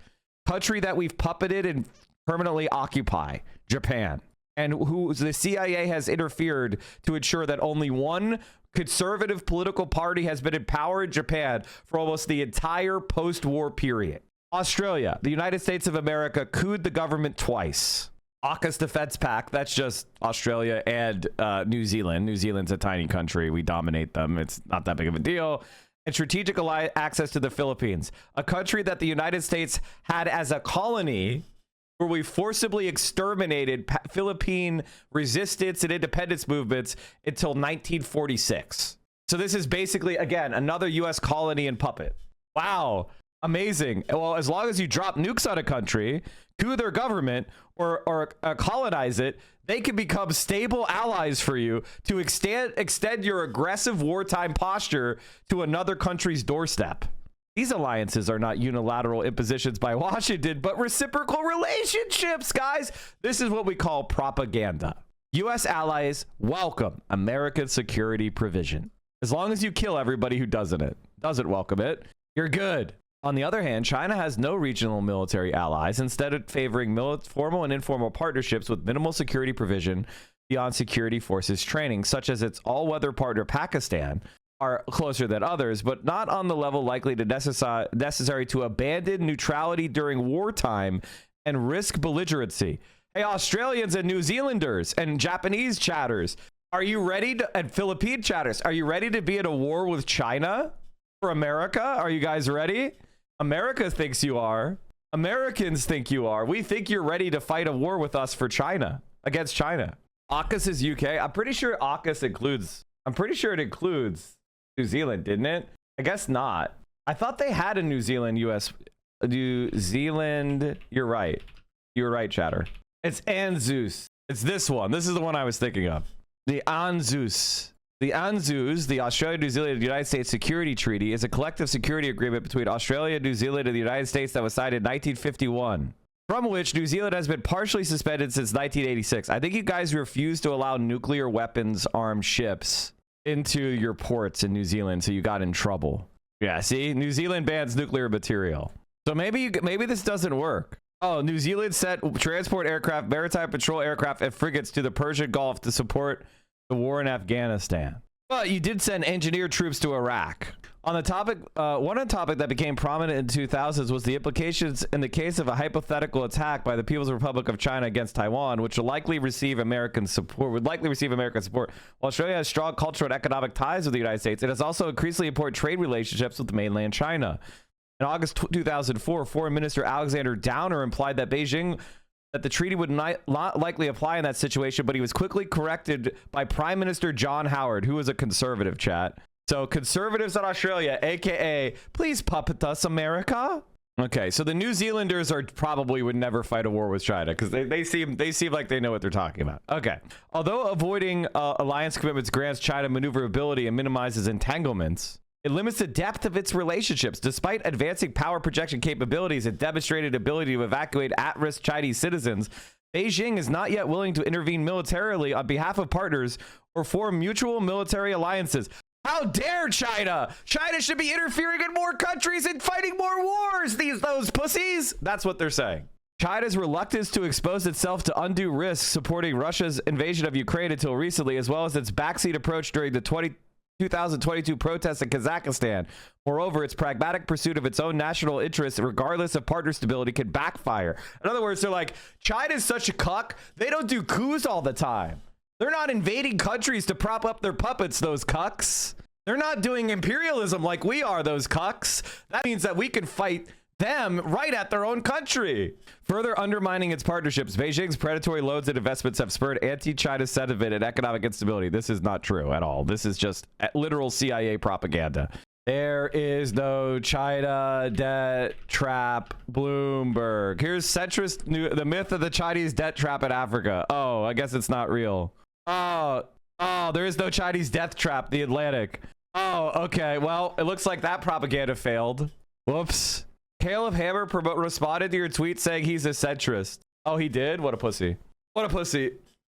Country that we've puppeted and permanently occupy, Japan, and who the CIA has interfered to ensure that only one conservative political party has been in power in Japan for almost the entire post-war period. Australia, the United States of America, couped the government twice. AUKUS defense pact, that's just Australia and New Zealand. New Zealand's a tiny country. We dominate them. It's not that big of a deal. And strategic access to the Philippines, a country that the United States had as a colony where we forcibly exterminated Philippine resistance and independence movements until 1946. So this is basically, again, another U.S. colony and puppet. Wow. Amazing. Well, as long as you drop nukes on a country, coup their government, or colonize it, they can become stable allies for you to extend your aggressive wartime posture to another country's doorstep. These alliances are not unilateral impositions by Washington, but reciprocal relationships, guys. This is what we call propaganda. U.S. allies welcome American security provision. As long as you kill everybody who doesn't welcome it, you're good. On the other hand, China has no regional military allies, instead of favoring formal and informal partnerships with minimal security provision beyond security forces training, such as its all-weather partner Pakistan, are closer than others, but not on the level likely to necessary to abandon neutrality during wartime and risk belligerency. Hey, Australians and New Zealanders and Japanese chatters, are you ready to, and Philippine chatters, are you ready to be at a war with China for America? Are you guys ready? America thinks you are. Americans think you are. We think you're ready to fight a war with us for China, against China. AUKUS is UK. I'm pretty sure AUKUS includes, it includes New Zealand, didn't it? I guess not. I thought they had a New Zealand, New Zealand. You're right. You're right, chatter. It's ANZUS. It's this one. This is the one I was thinking of. The ANZUS. The ANZUS, the Australia, New Zealand, and United States Security Treaty, is a collective security agreement between Australia, New Zealand, and the United States that was signed in 1951, from which New Zealand has been partially suspended since 1986. I think you guys refused to allow nuclear weapons armed ships into your ports in New Zealand, so you got in trouble. Yeah, see? New Zealand bans nuclear material. So maybe this doesn't work. Oh, New Zealand sent transport aircraft, maritime patrol aircraft, and frigates to the Persian Gulf to support the war in Afghanistan. But you did send engineered troops to Iraq. On the topic, one topic that became prominent in the 2000s was the implications in the case of a hypothetical attack by the People's Republic of China against Taiwan, which would likely receive American support. While Australia has strong cultural and economic ties with the United States, it has also increasingly important trade relationships with mainland China. In August 2004, Foreign Minister Alexander Downer implied that the treaty would not likely apply in that situation, but he was quickly corrected by Prime Minister John Howard, who was a conservative, chat. So conservatives in Australia, aka, please puppet us, America. Okay, so the New Zealanders probably would never fight a war with China because they seem like they know what they're talking about. Okay, although avoiding alliance commitments grants China maneuverability and minimizes entanglements, it limits the depth of its relationships. Despite advancing power projection capabilities and demonstrated ability to evacuate at-risk Chinese citizens, Beijing is not yet willing to intervene militarily on behalf of partners or form mutual military alliances. How dare China? China should be interfering in more countries and fighting more wars, those pussies. That's what they're saying. China's reluctance to expose itself to undue risk supporting Russia's invasion of Ukraine until recently, as well as its backseat approach during the 2022 protests in Kazakhstan. Moreover, its pragmatic pursuit of its own national interests, regardless of partner stability, can backfire. In other words, they're like, China's such a cuck. They don't do coups all the time. They're not invading countries to prop up their puppets, those cucks. They're not doing imperialism like we are, those cucks. That means that we can fight them right at their own country. Further undermining its partnerships, Beijing's predatory loans and investments have spurred anti-China sentiment and economic instability. This is not true at all. This is just literal CIA propaganda. There is no China debt trap. Bloomberg. Here's centrist the myth of the Chinese debt trap in Africa. Oh, I guess it's not real. Oh, there is no Chinese death trap. The Atlantic. Oh, okay. Well, it looks like that propaganda failed. Whoops. Caleb Hammer responded to your tweet saying he's a centrist. Oh, he did? What a pussy. What a pussy.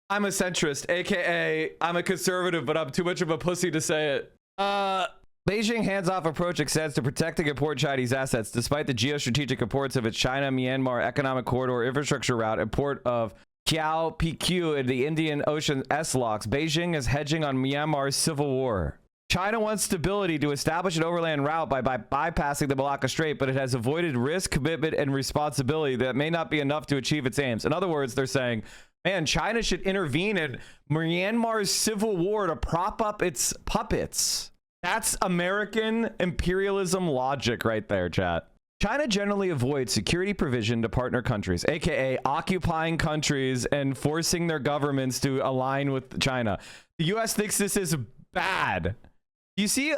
I'm a centrist, aka I'm a conservative, but I'm too much of a pussy to say it. Beijing hands-off approach extends to protecting important Chinese assets. Despite the geostrategic importance of its China-Myanmar economic corridor infrastructure route and port of Kiao PQ in the Indian Ocean S-locks, Beijing is hedging on Myanmar's civil war. China wants stability to establish an overland route by bypassing the Malacca Strait, but it has avoided risk, commitment, and responsibility that may not be enough to achieve its aims. In other words, they're saying, man, China should intervene in Myanmar's civil war to prop up its puppets. That's American imperialism logic right there, chat. China generally avoids security provision to partner countries, aka occupying countries and forcing their governments to align with China. The US thinks this is bad. You see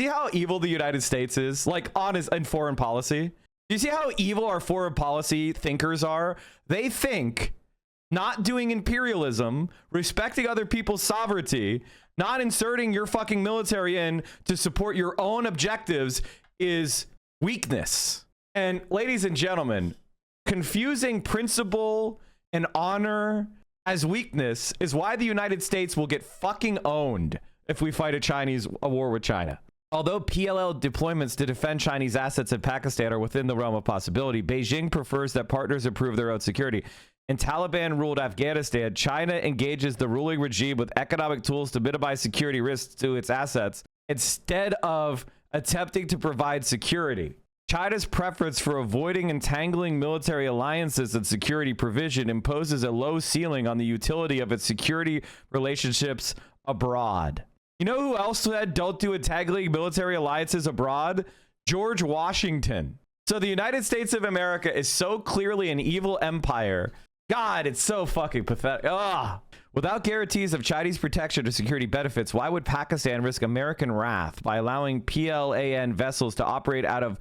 how evil the United States is, like honest in foreign policy? Do you see how evil our foreign policy thinkers are? They think not doing imperialism, respecting other people's sovereignty, not inserting your fucking military in to support your own objectives is weakness. And ladies and gentlemen, confusing principle and honor as weakness is why the United States will get fucking owned if we fight a war with China. Although PLL deployments to defend Chinese assets in Pakistan are within the realm of possibility, Beijing prefers that partners improve their own security. In Taliban-ruled Afghanistan, China engages the ruling regime with economic tools to minimize security risks to its assets instead of attempting to provide security. China's preference for avoiding entangling military alliances and security provision imposes a low ceiling on the utility of its security relationships abroad. You know who else said don't do entangling military alliances abroad? George Washington. So the United States of America is so clearly an evil empire. God, it's so fucking pathetic. Ugh. Without guarantees of Chinese protection or security benefits, why would Pakistan risk American wrath by allowing PLAN vessels to operate out of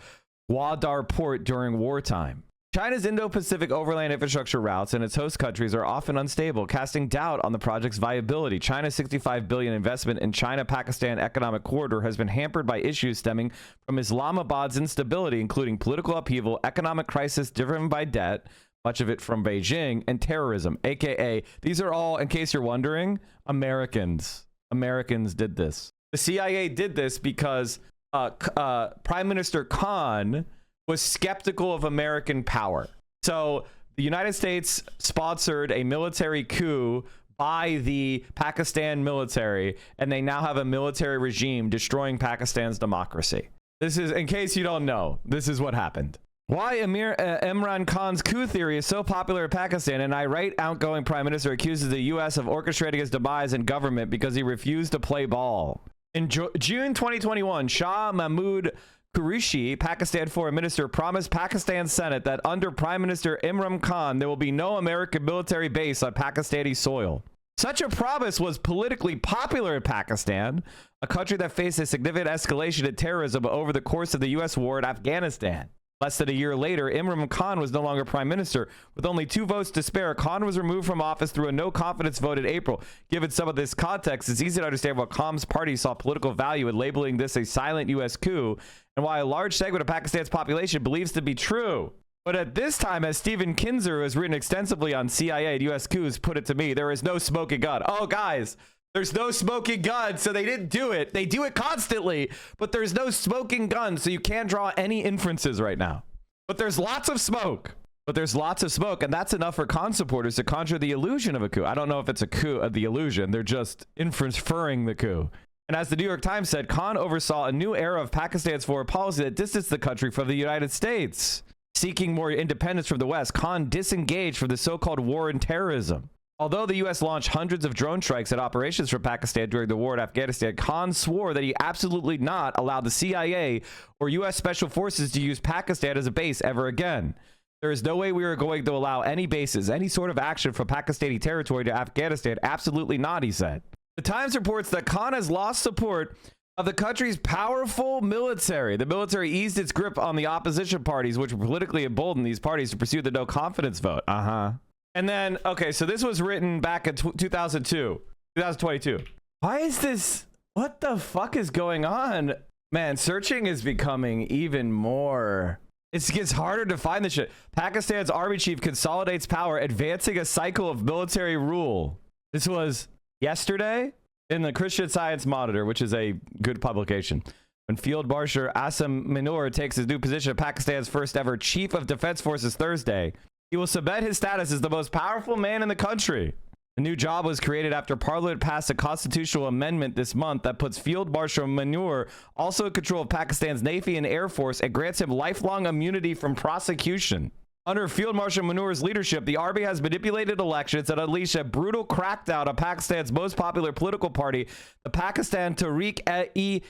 Gwadar port during wartime? China's Indo-Pacific overland infrastructure routes and its host countries are often unstable, casting doubt on the project's viability. China's $65 billion investment in China-Pakistan economic corridor has been hampered by issues stemming from Islamabad's instability, including political upheaval, economic crisis driven by debt, much of it from Beijing, and terrorism, aka these are all, in case you're wondering, Americans. Americans did this. The CIA did this because Prime Minister Khan was skeptical of American power. So the United States sponsored a military coup by the Pakistan military, and they now have a military regime destroying Pakistan's democracy. This is, in case you don't know, this is what happened. Why Imran Khan's coup theory is so popular in Pakistan. An irate outgoing prime minister accuses the U.S. of orchestrating his demise in government because he refused to play ball. In June 2021, Shah Mahmood Qureshi, Pakistan foreign minister, promised Pakistan Senate that under Prime Minister Imran Khan, there will be no American military base on Pakistani soil. Such a promise was politically popular in Pakistan, a country that faced a significant escalation in terrorism over the course of the U.S. war in Afghanistan. Less than a year later, Imran Khan was no longer prime minister. With only 2 votes to spare, Khan was removed from office through a no-confidence vote in April. Given some of this context, it's easy to understand why Khan's party saw political value in labeling this a silent U.S. coup, and why a large segment of Pakistan's population believes to be true. But at this time, as Stephen Kinzer, who has written extensively on CIA and U.S. coups, put it to me, there is no smoking gun. Oh, guys, there's no smoking gun, so they didn't do it. They do it constantly, but there's no smoking gun, so you can't draw any inferences right now. But there's lots of smoke. And that's enough for Khan supporters to conjure the illusion of a coup. I don't know if it's a coup, the illusion. They're just inferring the coup. And as the New York Times said, Khan oversaw a new era of Pakistan's foreign policy that distanced the country from the United States. Seeking more independence from the West, Khan disengaged from the so-called war on terrorism. Although the U.S. launched hundreds of drone strikes at operations from Pakistan during the war in Afghanistan, Khan swore that he absolutely not allowed the CIA or U.S. Special Forces to use Pakistan as a base ever again. There is no way we are going to allow any bases, any sort of action from Pakistani territory to Afghanistan. Absolutely not, he said. The Times reports that Khan has lost support of the country's powerful military. The military eased its grip on the opposition parties, which politically emboldened these parties to pursue the no confidence vote. And then, okay, so this was written back in 2022. Why is this? What the fuck is going on? Man, searching is becoming even more. It gets harder to find this shit. Pakistan's army chief consolidates power, advancing a cycle of military rule. This was yesterday in the Christian Science Monitor, which is a good publication. When Field Marshal Asim Munir takes his new position as Pakistan's first ever chief of defense forces Thursday, he will cement his status as the most powerful man in the country. The new job was created after Parliament passed a constitutional amendment this month that puts Field Marshal Manur also in control of Pakistan's Navy and Air Force and grants him lifelong immunity from prosecution. Under Field Marshal Manur's leadership, the army has manipulated elections and unleashed a brutal crackdown on Pakistan's most popular political party, the Pakistan Tehreek-e-Insaf,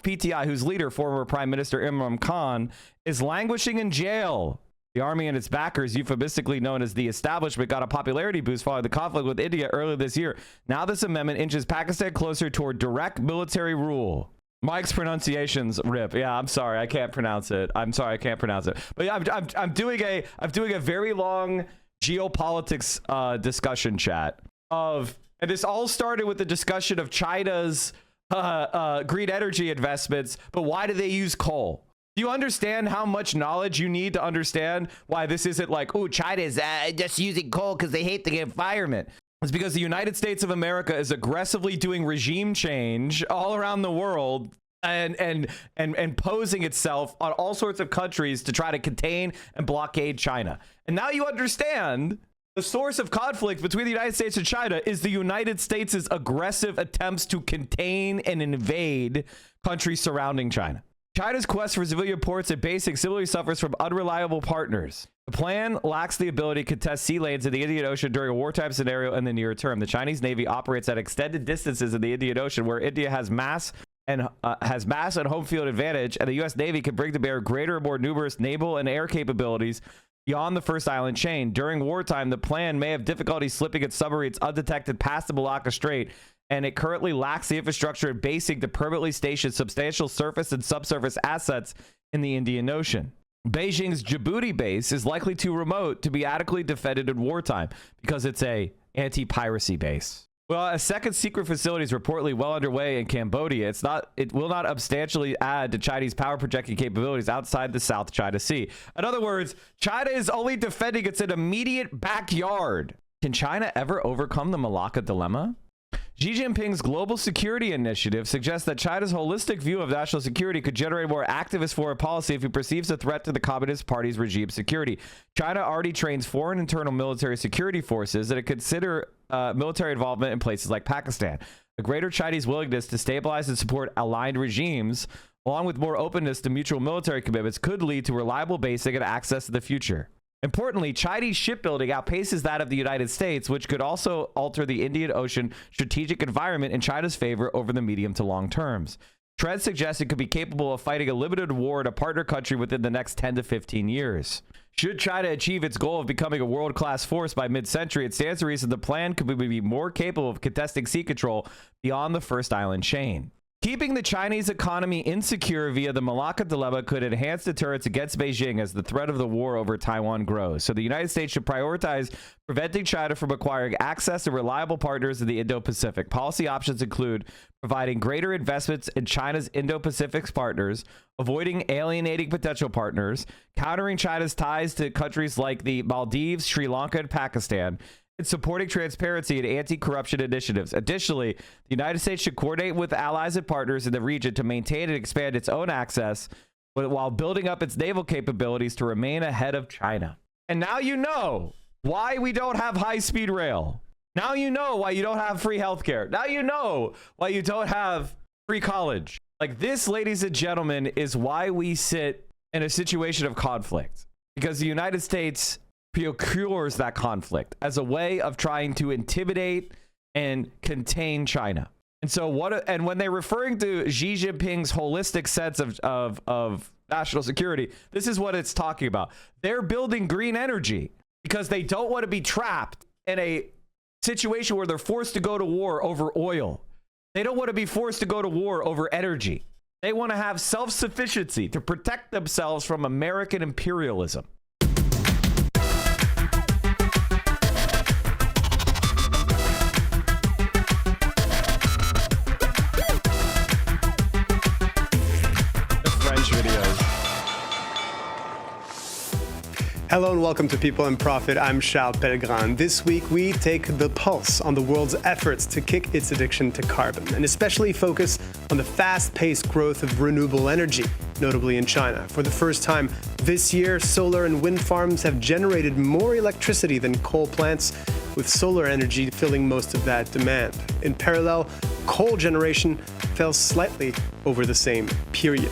PTI, whose leader, former Prime Minister Imran Khan, is languishing in jail. The army and its backers, euphemistically known as the establishment, got a popularity boost following the conflict with India earlier this year. Now this amendment inches Pakistan closer toward direct military rule. Mike's pronunciations rip. Yeah, I'm sorry, I can't pronounce it. But yeah, I'm doing a very long geopolitics discussion chat and this all started with the discussion of China's green energy investments. But why do they use coal? Do you understand how much knowledge you need to understand why this isn't like, oh, China's just using coal because they hate the environment? It's because the United States of America is aggressively doing regime change all around the world and posing itself on all sorts of countries to try to contain and blockade China. And now you understand the source of conflict between the United States and China is the United States' aggressive attempts to contain and invade countries surrounding China. China's quest for civilian ports and basing similarly suffers from unreliable partners. The plan lacks the ability to contest sea lanes in the Indian Ocean during a wartime scenario in the near term. The Chinese Navy operates at extended distances in the Indian Ocean, where India has mass and home field advantage, and the U.S. Navy can bring to bear greater and more numerous naval and air capabilities beyond the first island chain. During wartime, the plan may have difficulty slipping its submarines undetected past the Malacca Strait, and it currently lacks the infrastructure and basing to permanently station substantial surface and subsurface assets in the Indian Ocean. Beijing's Djibouti base is likely too remote to be adequately defended in wartime because it's a anti-piracy base. Well, a second secret facility is reportedly well underway in Cambodia. It will not substantially add to Chinese power projecting capabilities outside the South China Sea. In other words, China is only defending its immediate backyard. Can China ever overcome the Malacca dilemma? Xi Jinping's global security initiative suggests that China's holistic view of national security could generate more activist foreign policy if it perceives a threat to the Communist Party's regime security. China already trains foreign internal military security forces that it consider military involvement in places like Pakistan. A greater Chinese willingness to stabilize and support aligned regimes, along with more openness to mutual military commitments, could lead to reliable basing and access to the future. Importantly, Chinese shipbuilding outpaces that of the United States, which could also alter the Indian Ocean strategic environment in China's favor over the medium to long terms. Trends suggest it could be capable of fighting a limited war in a partner country within the next 10 to 15 years. Should China achieve its goal of becoming a world-class force by mid-century, it stands to reason the plan could be more capable of contesting sea control beyond the first island chain. Keeping the Chinese economy insecure via the Malacca dilemma could enhance deterrence against Beijing as the threat of the war over Taiwan grows. So the United States should prioritize preventing China from acquiring access to reliable partners in the Indo-Pacific. Policy options include providing greater investments in China's Indo-Pacific partners, avoiding alienating potential partners, countering China's ties to countries like the Maldives, Sri Lanka, and Pakistan, and supporting transparency and anti-corruption initiatives. Additionally, the United States should coordinate with allies and partners in the region to maintain and expand its own access while building up its naval capabilities to remain ahead of China. And now you know why we don't have high-speed rail. Now you know why you don't have free healthcare. Now you know why you don't have free college. Like this, ladies and gentlemen, is why we sit in a situation of conflict. Because the United States procures that conflict as a way of trying to intimidate and contain China. And so and when they're referring to Xi Jinping's holistic sense of national security, this is what it's talking about. They're building green energy because they don't want to be trapped in a situation where they're forced to go to war over oil. They don't want to be forced to go to war over energy. They want to have self-sufficiency to protect themselves from American imperialism. Hello and welcome to People and Profit. I'm Charles Pellegrin. This week we take the pulse on the world's efforts to kick its addiction to carbon, and especially focus on the fast-paced growth of renewable energy, notably in China. For the first time this year, solar and wind farms have generated more electricity than coal plants. with solar energy filling most of that demand. In parallel, coal generation fell slightly over the same period.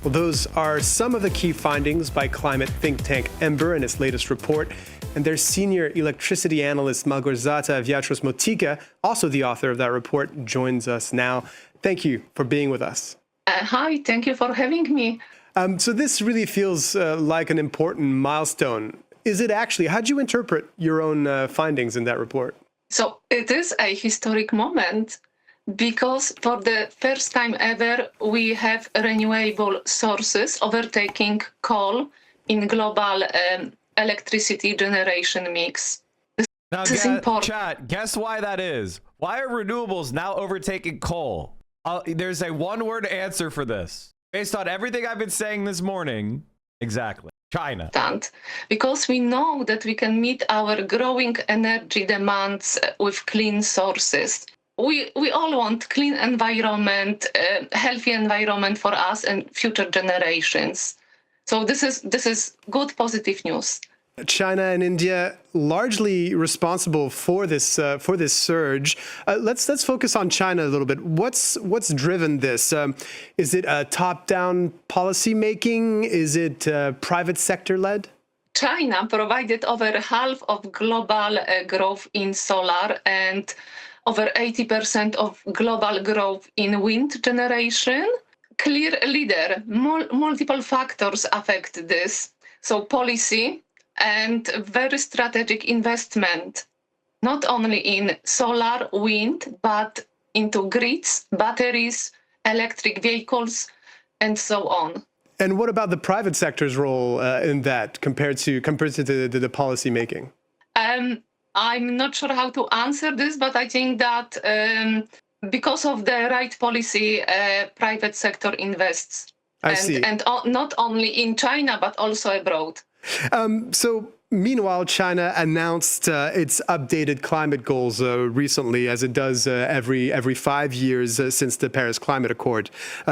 Well, those are some of the key findings by climate think tank Ember in its latest report. And their senior electricity analyst, Małgorzata Wiatros-Motyka, also the author of that report, joins us now. Thank you for being with us. Hi, thank you for having me. So this really feels like an important milestone. Is it actually? How do you interpret your own findings in that report? So it is a historic moment because for the first time ever, we have renewable sources overtaking coal in global electricity generation mix. This is important. Chat, guess why that is? Why are renewables now overtaking coal? There's a one-word answer for this. Based on everything I've been saying this morning, exactly. China. Because we know that we can meet our growing energy demands with clean sources. We all want clean environment, healthy environment for us and future generations. So this is good, positive news. China and India largely responsible for this surge. Let's focus on China a little bit. What's driven this? Is it top-down policy making? Is it private sector led? China provided over half of global growth in solar and over 80% of global growth in wind generation. Clear leader. Multiple factors affect this. So policy and very strategic investment, not only in solar, wind, but into grids, batteries, electric vehicles, and so on. And what about the private sector's role in that compared to the policy making? I'm not sure how to answer this, but I think that because of the right policy, private sector invests. And not only in China, but also abroad. So meanwhile, China announced its updated climate goals recently, as it does every 5 years since the Paris Climate Accord.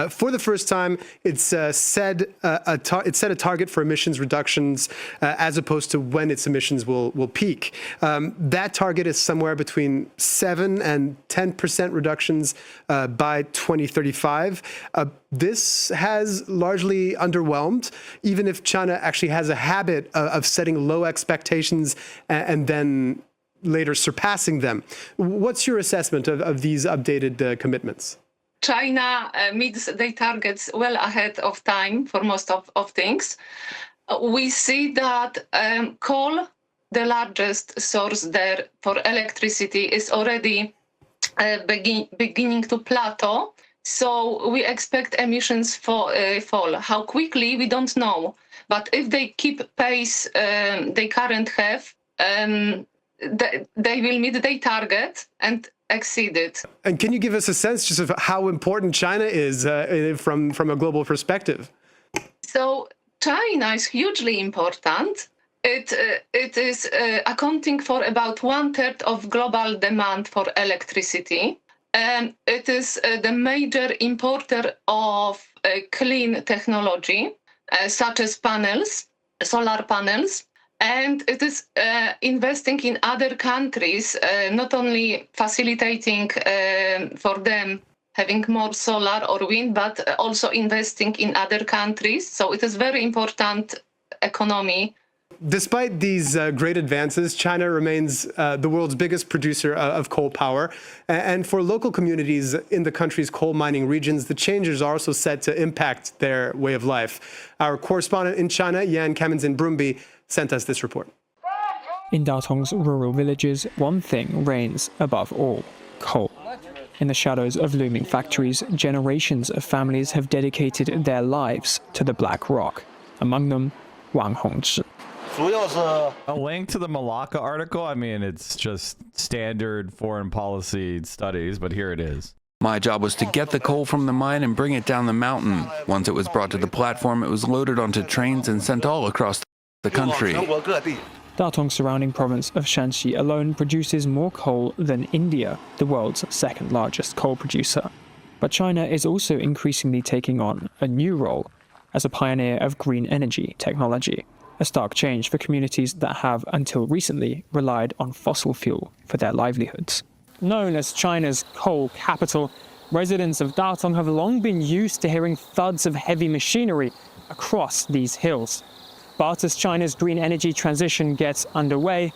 For the first time, it's set a target for emissions reductions as opposed to when its emissions will peak. That target is somewhere between 7 and 10% reductions by 2035. This has largely underwhelmed, even if China actually has a habit of setting low expectations and then later surpassing them. What's your assessment of these updated commitments? China meets their targets well ahead of time for most of things. We see that coal, the largest source there for electricity, is already beginning to plateau. So we expect emissions fall. How quickly, we don't know. But if they keep pace they currently have, they will meet their target and exceed it. And can you give us a sense just of how important China is from a global perspective? So China is hugely important. It is accounting for about 1/3 of global demand for electricity. It is the major importer of clean technology, such as solar panels, and it is investing in other countries, not only facilitating for them having more solar or wind, but also investing in other countries. So it is very important economy. Despite these great advances, China remains the world's biggest producer of coal power. And for local communities in the country's coal mining regions, the changes are also set to impact their way of life. Our correspondent in China, Yan Kamenzin Brumbi, sent us this report. In Datong's rural villages, one thing reigns above all: coal. In the shadows of looming factories, generations of families have dedicated their lives to the black rock. Among them, Wang Hongzhi. A link to the Malacca article. I mean, it's just standard foreign policy studies, but here it is. My job was to get the coal from the mine and bring it down the mountain. Once it was brought to the platform, it was loaded onto trains and sent all across the country. Datong's surrounding province of Shanxi alone produces more coal than India, the world's second largest coal producer. But China is also increasingly taking on a new role as a pioneer of green energy technology. a stark change for communities that have, until recently, relied on fossil fuel for their livelihoods. Known as China's coal capital, residents of Datong have long been used to hearing thuds of heavy machinery across these hills. But as China's green energy transition gets underway,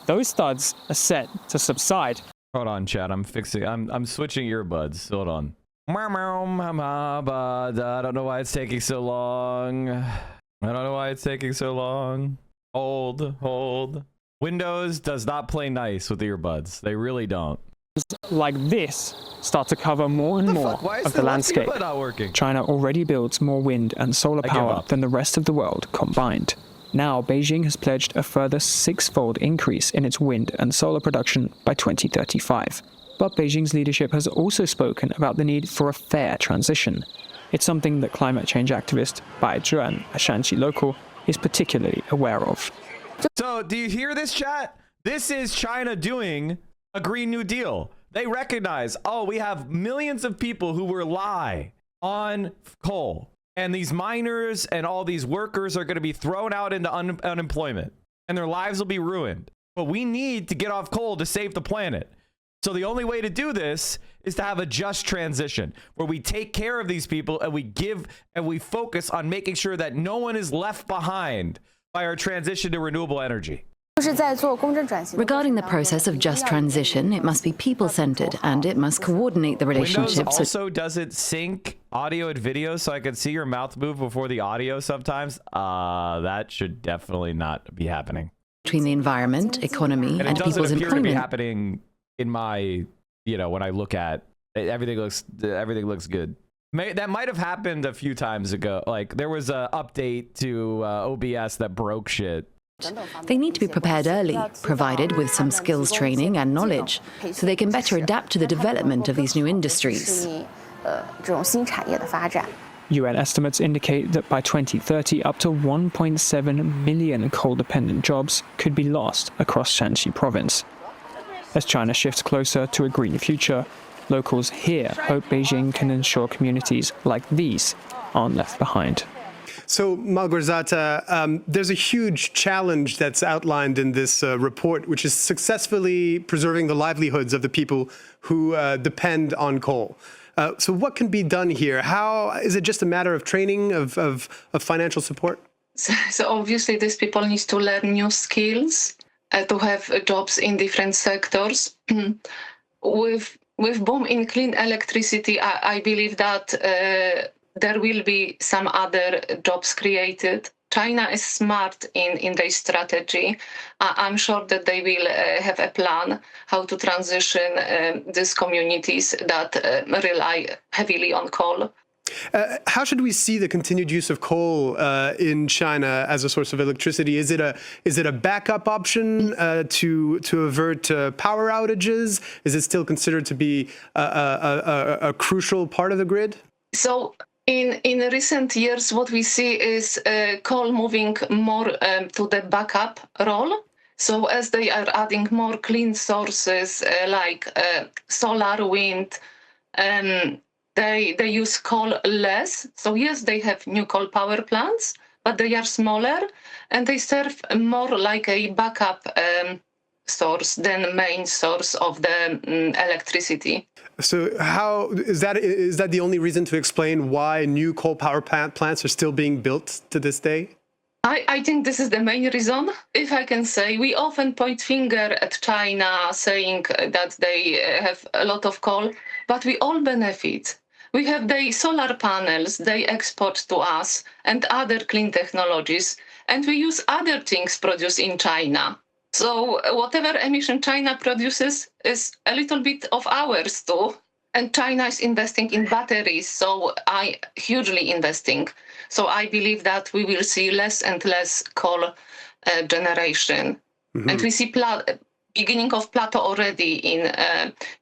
those thuds are set to subside. Hold on, chat. I'm switching earbuds. Hold on. I don't know why it's taking so long. I don't know why it's taking so long. Hold. Windows does not play nice with earbuds. They really don't. Like this start to cover more and more of the landscape. China already builds more wind and solar power than the rest of the world combined. Now, Beijing has pledged a further six-fold increase in its wind and solar production by 2035. But Beijing's leadership has also spoken about the need for a fair transition. It's something that climate change activist Bai Zhuan, a Shanxi local, is particularly aware of. So, do you hear this, chat? This is China doing a Green New Deal. They recognize, oh, we have millions of people who rely on coal. And these miners and all these workers are going to be thrown out into unemployment. And their lives will be ruined. But we need to get off coal to save the planet. So the only way to do this is to have a just transition where we take care of these people and we focus on making sure that no one is left behind by our transition to renewable energy. Regarding the process of just transition, it must be people-centered and it must coordinate the relationships. Windows also does it sync audio and video so I can see your mouth move before the audio sometimes? That should definitely not be happening. Between the environment, economy, and people's employment. It doesn't appear to be happening in my, when I look at it, everything looks good. That might have happened a few times ago. Like there was an update to OBS that broke shit. They need to be prepared early, provided with some skills training and knowledge, so they can better adapt to the development of these new industries. UN estimates indicate that by 2030, up to 1.7 million coal-dependent jobs could be lost across Shanxi province. As China shifts closer to a green future, locals here hope Beijing can ensure communities like these aren't left behind. So, Malgorzata, there's a huge challenge that's outlined in this report, which is successfully preserving the livelihoods of the people who depend on coal. So what can be done here? How is it just a matter of training, of financial support? So obviously these people need to learn new skills to have jobs in different sectors. With boom in clean electricity, I believe that there will be some other jobs created. China is smart in their strategy. I'm sure that they will have a plan how to transition these communities that rely heavily on coal. How should we see the continued use of coal in China as a source of electricity? Is it a backup option to avert power outages? Is it still considered to be a crucial part of the grid? So in recent years, what we see is coal moving more to the backup role. So as they are adding more clean sources like solar, wind, they use coal less. So yes, they have new coal power plants, but they are smaller and they serve more like a backup source than main source of the electricity. So how is that the only reason to explain why new coal power plants are still being built to this day? I think this is the main reason. If I can say, we often point finger at China saying that they have a lot of coal, but we all benefit. We have the solar panels they export to us and other clean technologies, and we use other things produced in China. So whatever emission China produces is a little bit of ours too. And China is investing in batteries, so hugely investing. So I believe that we will see less and less coal generation. Mm-hmm. And we see beginning of plateau already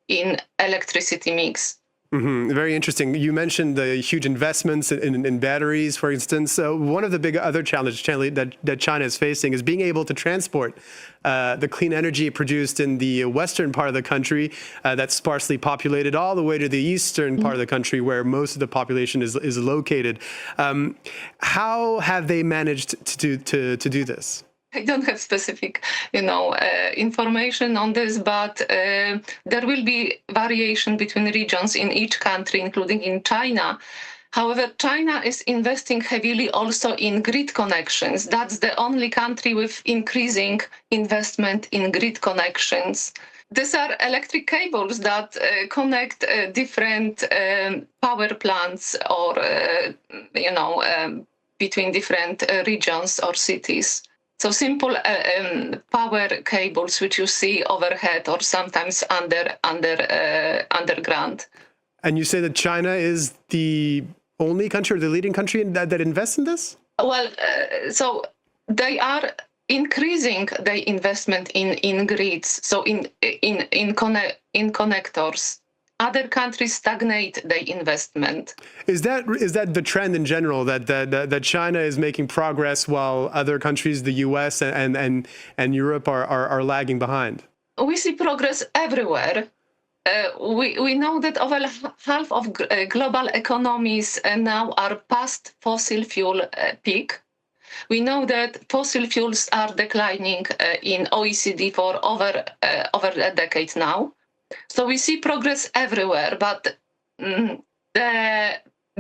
in electricity mix. Very interesting. You mentioned the huge investments in batteries, for instance. One of the big other challenges that China is facing is being able to transport the clean energy produced in the western part of the country that's sparsely populated all the way to the eastern part of the country where most of the population is located. How have they managed to do this? I don't have specific, information on this, but there will be variation between regions in each country, including in China. However, China is investing heavily also in grid connections. That's the only country with increasing investment in grid connections. These are electric cables that connect different power plants or, between different regions or cities. So simple power cables, which you see overhead or sometimes underground. And you say that China is the only country or the leading country that invests in this? Well, so they are increasing their investment in grids, so in connectors. Other countries stagnate their investment. Is that the trend in general, that China is making progress while other countries, the US and Europe, are lagging behind? We see progress everywhere. We know that over half of global economies now are past fossil fuel peak. We know that fossil fuels are declining in OECD for over a decade now. So we see progress everywhere, but the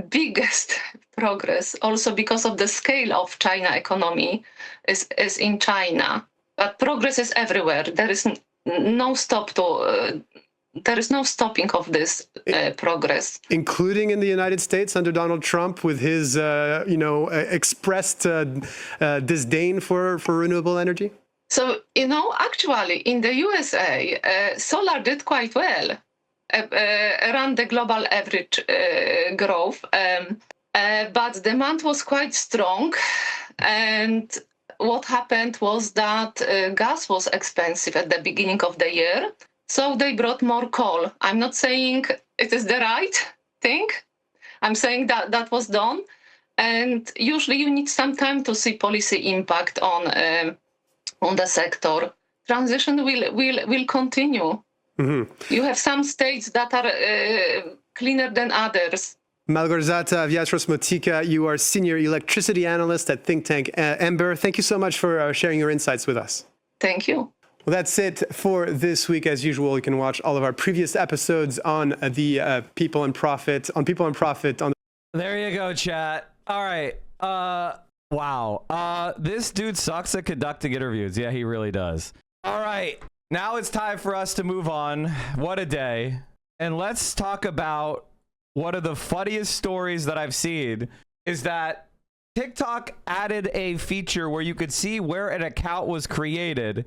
biggest progress, also because of the scale of China economy, is in China. But progress is everywhere. There is no stopping of this progress, including in the United States under Donald Trump, with his expressed disdain for renewable energy. So, actually, in the USA, solar did quite well around the global average growth, but demand was quite strong. And what happened was that gas was expensive at the beginning of the year, so they brought more coal. I'm not saying it is the right thing. I'm saying that was done. And usually you need some time to see policy impact on the sector. Transition will continue. You have some states that are cleaner than others. Malgorzata Wiatrowska, you are senior electricity analyst at think tank Ember. Thank you so much for sharing your insights with us. Thank you. Well, that's it for this week. As usual, you can watch all of our previous episodes on the People and Profit. There you go, chat. All right. Wow. This dude sucks at conducting interviews. Yeah, he really does. All right. Now it's time for us to move on. What a day. And let's talk about one of the funniest stories that I've seen is that TikTok added a feature where you could see where an account was created.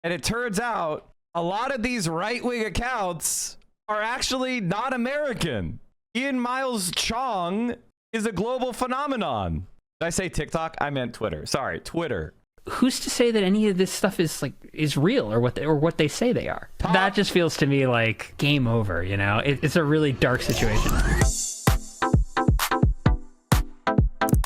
And it turns out a lot of these right-wing accounts are actually not American. Ian Miles Chong is a global phenomenon. Did I say TikTok? I meant Twitter. Sorry, Twitter. Who's to say that any of this stuff is real or what they say they are? That just feels to me like game over, It's a really dark situation.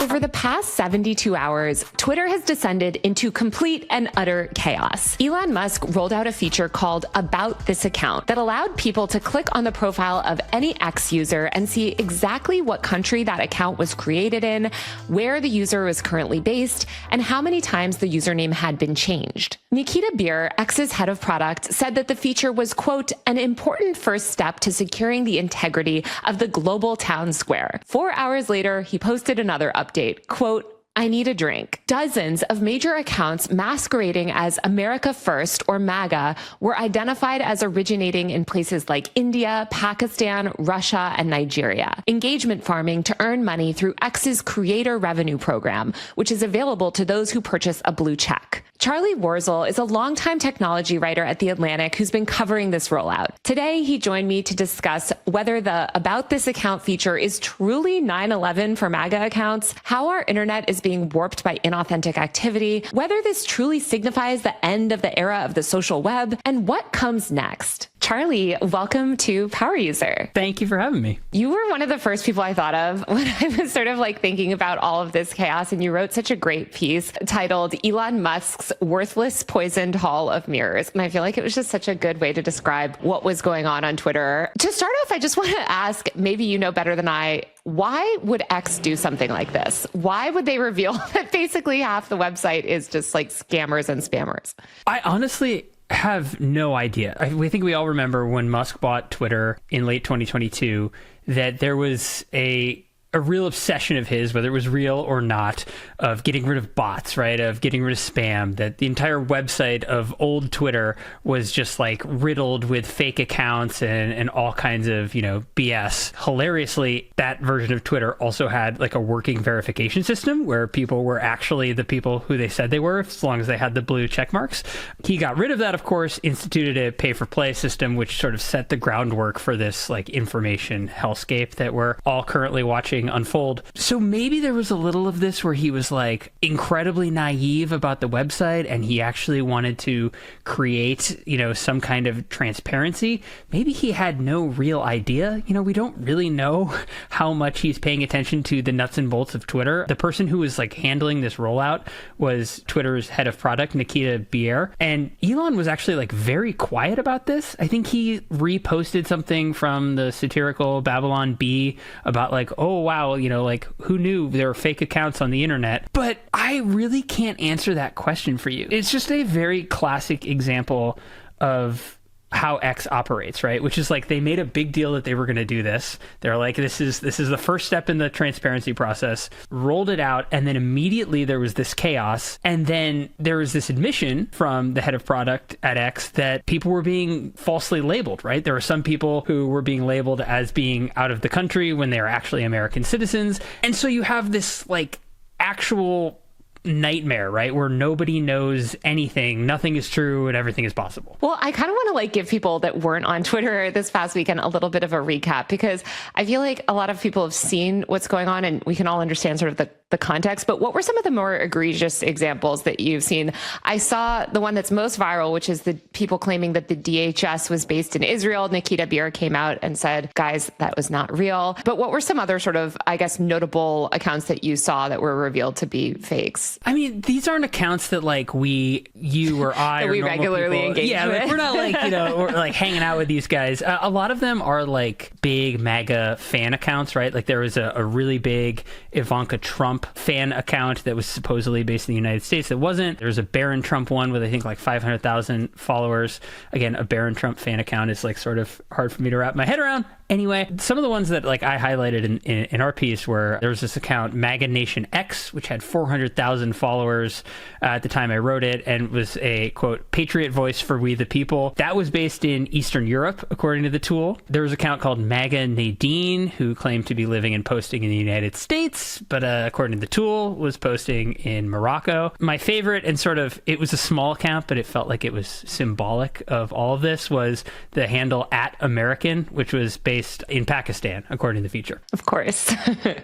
Over the past 72 hours, Twitter has descended into complete and utter chaos. Elon Musk rolled out a feature called About This Account that allowed people to click on the profile of any X user and see exactly what country that account was created in, where the user was currently based, and how many times the username had been changed. Nikita Beer, X's head of product, said that the feature was, quote, an important first step to securing the integrity of the global town square. 4 hours later, he posted another update. Quote, I need a drink. Dozens of major accounts masquerading as America First or MAGA were identified as originating in places like India, Pakistan, Russia, and Nigeria. Engagement farming to earn money through X's Creator Revenue Program, which is available to those who purchase a blue check. Charlie Warzel is a longtime technology writer at The Atlantic who's been covering this rollout. Today, he joined me to discuss whether the About This Account feature is truly 9/11 for MAGA accounts, how our internet is being warped by inauthentic activity, whether this truly signifies the end of the era of the social web, and what comes next. Charlie, welcome to Power User. Thank you for having me. You were one of the first people I thought of when I was sort of like thinking about all of this chaos, and you wrote such a great piece titled Elon Musk's Worthless Poisoned Hall of Mirrors. And I feel like it was just such a good way to describe what was going on Twitter. To start off, I just want to ask, maybe you know better than I, why would X do something like this? Why would they reveal that basically half the website is just like scammers and spammers? I honestly have no idea. We think we all remember when Musk bought Twitter in late 2022 that there was a real obsession of his, whether it was real or not, of getting rid of bots, right? Of getting rid of spam, that the entire website of old Twitter was just like riddled with fake accounts and all kinds of, BS. Hilariously, that version of Twitter also had like a working verification system where people were actually the people who they said they were, as long as they had the blue check marks. He got rid of that, of course, instituted a pay-for-play system, which sort of set the groundwork for this like information hellscape that we're all currently watching unfold. So maybe there was a little of this where he was like incredibly naive about the website and he actually wanted to create, some kind of transparency. Maybe he had no real idea. We don't really know how much he's paying attention to the nuts and bolts of Twitter. The person who was like handling this rollout was Twitter's head of product, Nikita Bier. And Elon was actually like very quiet about this. I think he reposted something from the satirical Babylon Bee about like, oh, wow, like who knew there were fake accounts on the internet? But I really can't answer that question for you. It's just a very classic example of how X operates, right? Which is like they made a big deal that they were going to do this. They're like, this is the first step in the transparency process, rolled it out, and then immediately there was this chaos. And then there was this admission from the head of product at X that people were being falsely labeled, right? There were some people who were being labeled as being out of the country when they are actually American citizens. And so you have this like actual nightmare, right? Where nobody knows anything, nothing is true, and everything is possible. Well, I kind of want to like give people that weren't on Twitter this past weekend a little bit of a recap, because I feel like a lot of people have seen what's going on and we can all understand sort of the context. But what were some of the more egregious examples that you've seen? I saw the one that's most viral, which is the people claiming that the DHS was based in Israel. Nikita Bier came out and said, guys, that was not real. But what were some other sort of, I guess, notable accounts that you saw that were revealed to be fakes? I mean, these aren't accounts that like you or I, that or we normal regularly people, engage with. Like, we're not like, we're like hanging out with these guys. A lot of them are like big MAGA fan accounts, right? Like there was a really big Ivanka Trump fan account that was supposedly based in the United States that wasn't. There's a Barron Trump one with I think like 500,000 followers. Again, a Barron Trump fan account is like sort of hard for me to wrap my head around. Anyway, some of the ones that like I highlighted in our piece were there was this account MAGA Nation X, which had 400,000 followers at the time I wrote it, and was a quote patriot voice for we the people. That was based in Eastern Europe, according to the tool. There was an account called MAGA Nadine, who claimed to be living and posting in the United States, but according to the tool, was posting in Morocco. My favorite, and sort of it was a small account, but it felt like it was symbolic of all of this, was the handle @American, which was based in Pakistan, according to the feature. Of course.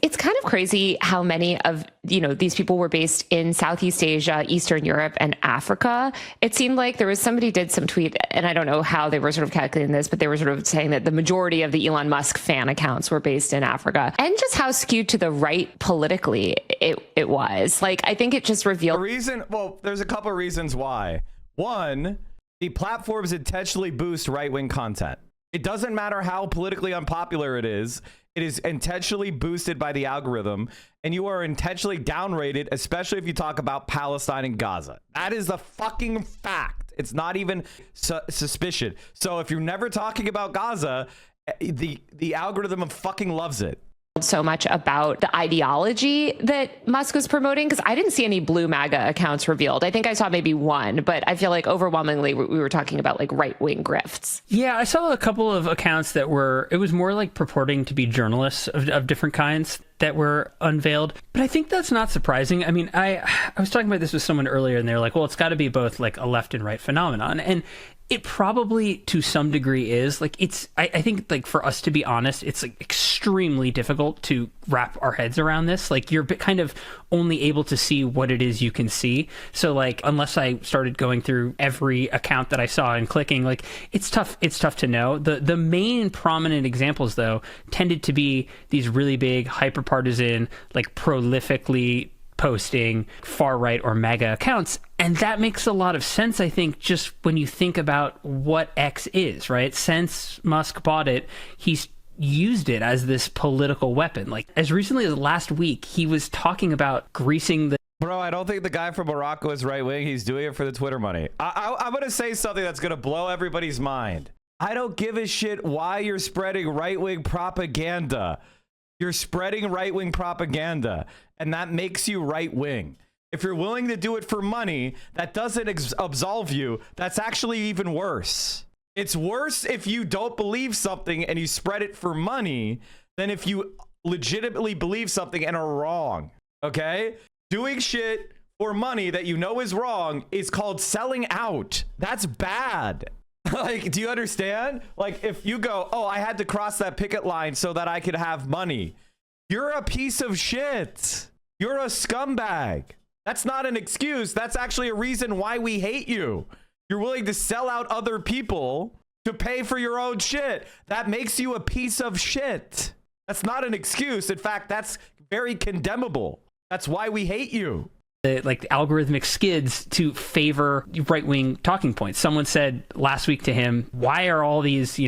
It's kind of crazy how many of, these people were based in Southeast Asia, Eastern Europe, and Africa. It seemed like there was somebody did some tweet, and I don't know how they were sort of calculating this, but they were sort of saying that the majority of the Elon Musk fan accounts were based in Africa, and just how skewed to the right politically it was. Like, I think it just revealed there's a couple of reasons why. One, the platforms intentionally boost right-wing content. It doesn't matter how politically unpopular it is intentionally boosted by the algorithm, and you are intentionally downrated, especially if you talk about Palestine and Gaza. That is a fucking fact. It's not even suspicion. So if you're never talking about Gaza, the algorithm fucking loves it. So much about the ideology that Musk was promoting, because I didn't see any blue MAGA accounts revealed. I think I saw maybe one, but I feel like overwhelmingly we were talking about like right-wing grifts. Yeah, I saw a couple of accounts that it was more like purporting to be journalists of different kinds that were unveiled. But I think that's not surprising. I mean, I was talking about this with someone earlier, and they were like, well, it's got to be both like a left and right phenomenon. And it probably to some degree is like, I think like for us to be honest, it's like extremely difficult to wrap our heads around this. Like, you're kind of only able to see what it is you can see. So like, unless I started going through every account that I saw and clicking, like, it's tough to know. The main prominent examples though tended to be these really big hyperpartisan, like prolifically posting far right or MAGA accounts. And that makes a lot of sense, I think, just when you think about what X is, right? Since Musk bought it, he's used it as this political weapon. Like, as recently as last week, he was talking about greasing the... Bro, I don't think the guy from Morocco is right-wing. He's doing it for the Twitter money. I'm going to say something that's going to blow everybody's mind. I don't give a shit why you're spreading right-wing propaganda. You're spreading right-wing propaganda, and that makes you right-wing. If you're willing to do it for money, that doesn't absolve you. That's actually even worse. It's worse if you don't believe something and you spread it for money than if you legitimately believe something and are wrong. Okay? Doing shit for money that you know is wrong is called selling out. That's bad. Like, do you understand? Like, if you go, oh, I had to cross that picket line so that I could have money. You're a piece of shit. You're a scumbag. That's not an excuse. That's actually a reason why we hate you. You're willing to sell out other people to pay for your own shit. That makes you a piece of shit. That's not an excuse. In fact, that's very condemnable. That's why we hate you. Like the algorithmic skids to favor right-wing talking points. Someone said last week to him, why are all these,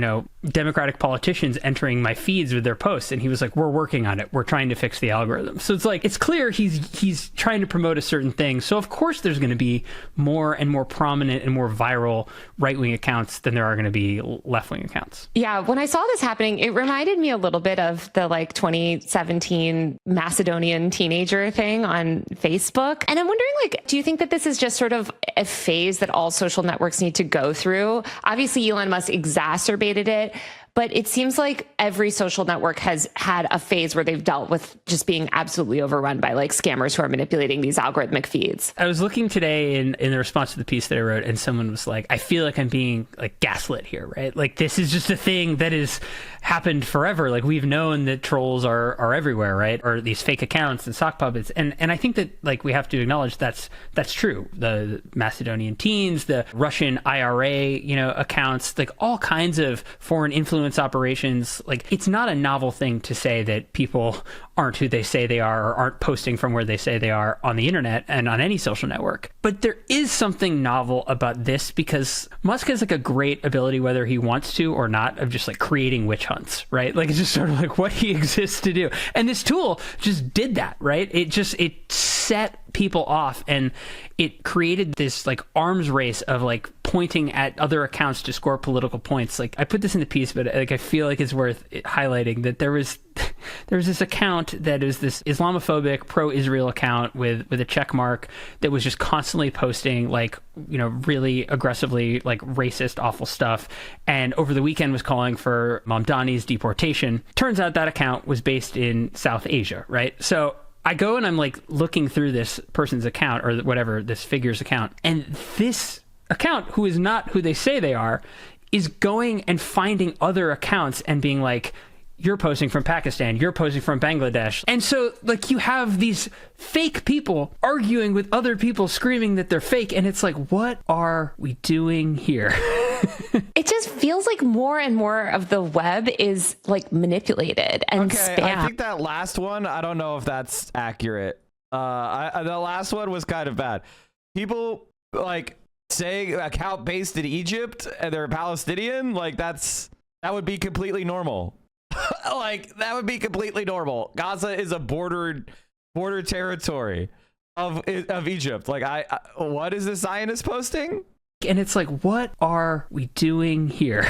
Democratic politicians entering my feeds with their posts? And he was like, we're working on it. We're trying to fix the algorithm. So it's like, it's clear he's trying to promote a certain thing. So of course there's going to be more and more prominent and more viral right-wing accounts than there are going to be left-wing accounts. Yeah, when I saw this happening, it reminded me a little bit of the 2017 Macedonian teenager thing on Facebook. And I'm wondering, do you think that this is just sort of a phase that all social networks need to go through? Obviously, Elon Musk exacerbated it, but it seems like every social network has had a phase where they've dealt with just being absolutely overrun by scammers who are manipulating these algorithmic feeds. I was looking today in the response to the piece that I wrote, and someone was like, I feel like I'm being gaslit here, right? Like, this is just a thing that has happened forever. Like, we've known that trolls are everywhere, right? Or these fake accounts and sock puppets. And I think that we have to acknowledge that's true. The Macedonian teens, the Russian IRA, accounts, all kinds of foreign influence operations. It's not a novel thing to say that people aren't who they say they are or aren't posting from where they say they are on the internet and on any social network. But there is something novel about this because Musk has a great ability, whether he wants to or not, of just creating witch hunts, right? It's just sort of what he exists to do. And this tool just did that, right? It set people off, and it created this arms race of pointing at other accounts to score political points. I put this in the piece, but I feel like it's worth highlighting that there was this account that is this Islamophobic pro-Israel account with a check mark that was just constantly posting really aggressively racist, awful stuff, and over the weekend was calling for Mamdani's deportation. Turns out that account was based in South Asia, right? So I go and I'm looking through this person's account or whatever, this figure's account, and this account, who is not who they say they are, is going and finding other accounts and being you're posting from Pakistan, you're posting from Bangladesh. And so you have these fake people arguing with other people screaming that they're fake. And it's what are we doing here? It just feels like more and more of the web is manipulated and spam. I think that last one, I don't know if that's accurate. The last one was kind of bad. People saying account based in Egypt and they're Palestinian, that would be completely normal. That would be completely normal. Gaza is a border territory of Egypt. What is the Zionist posting? And it's what are we doing here?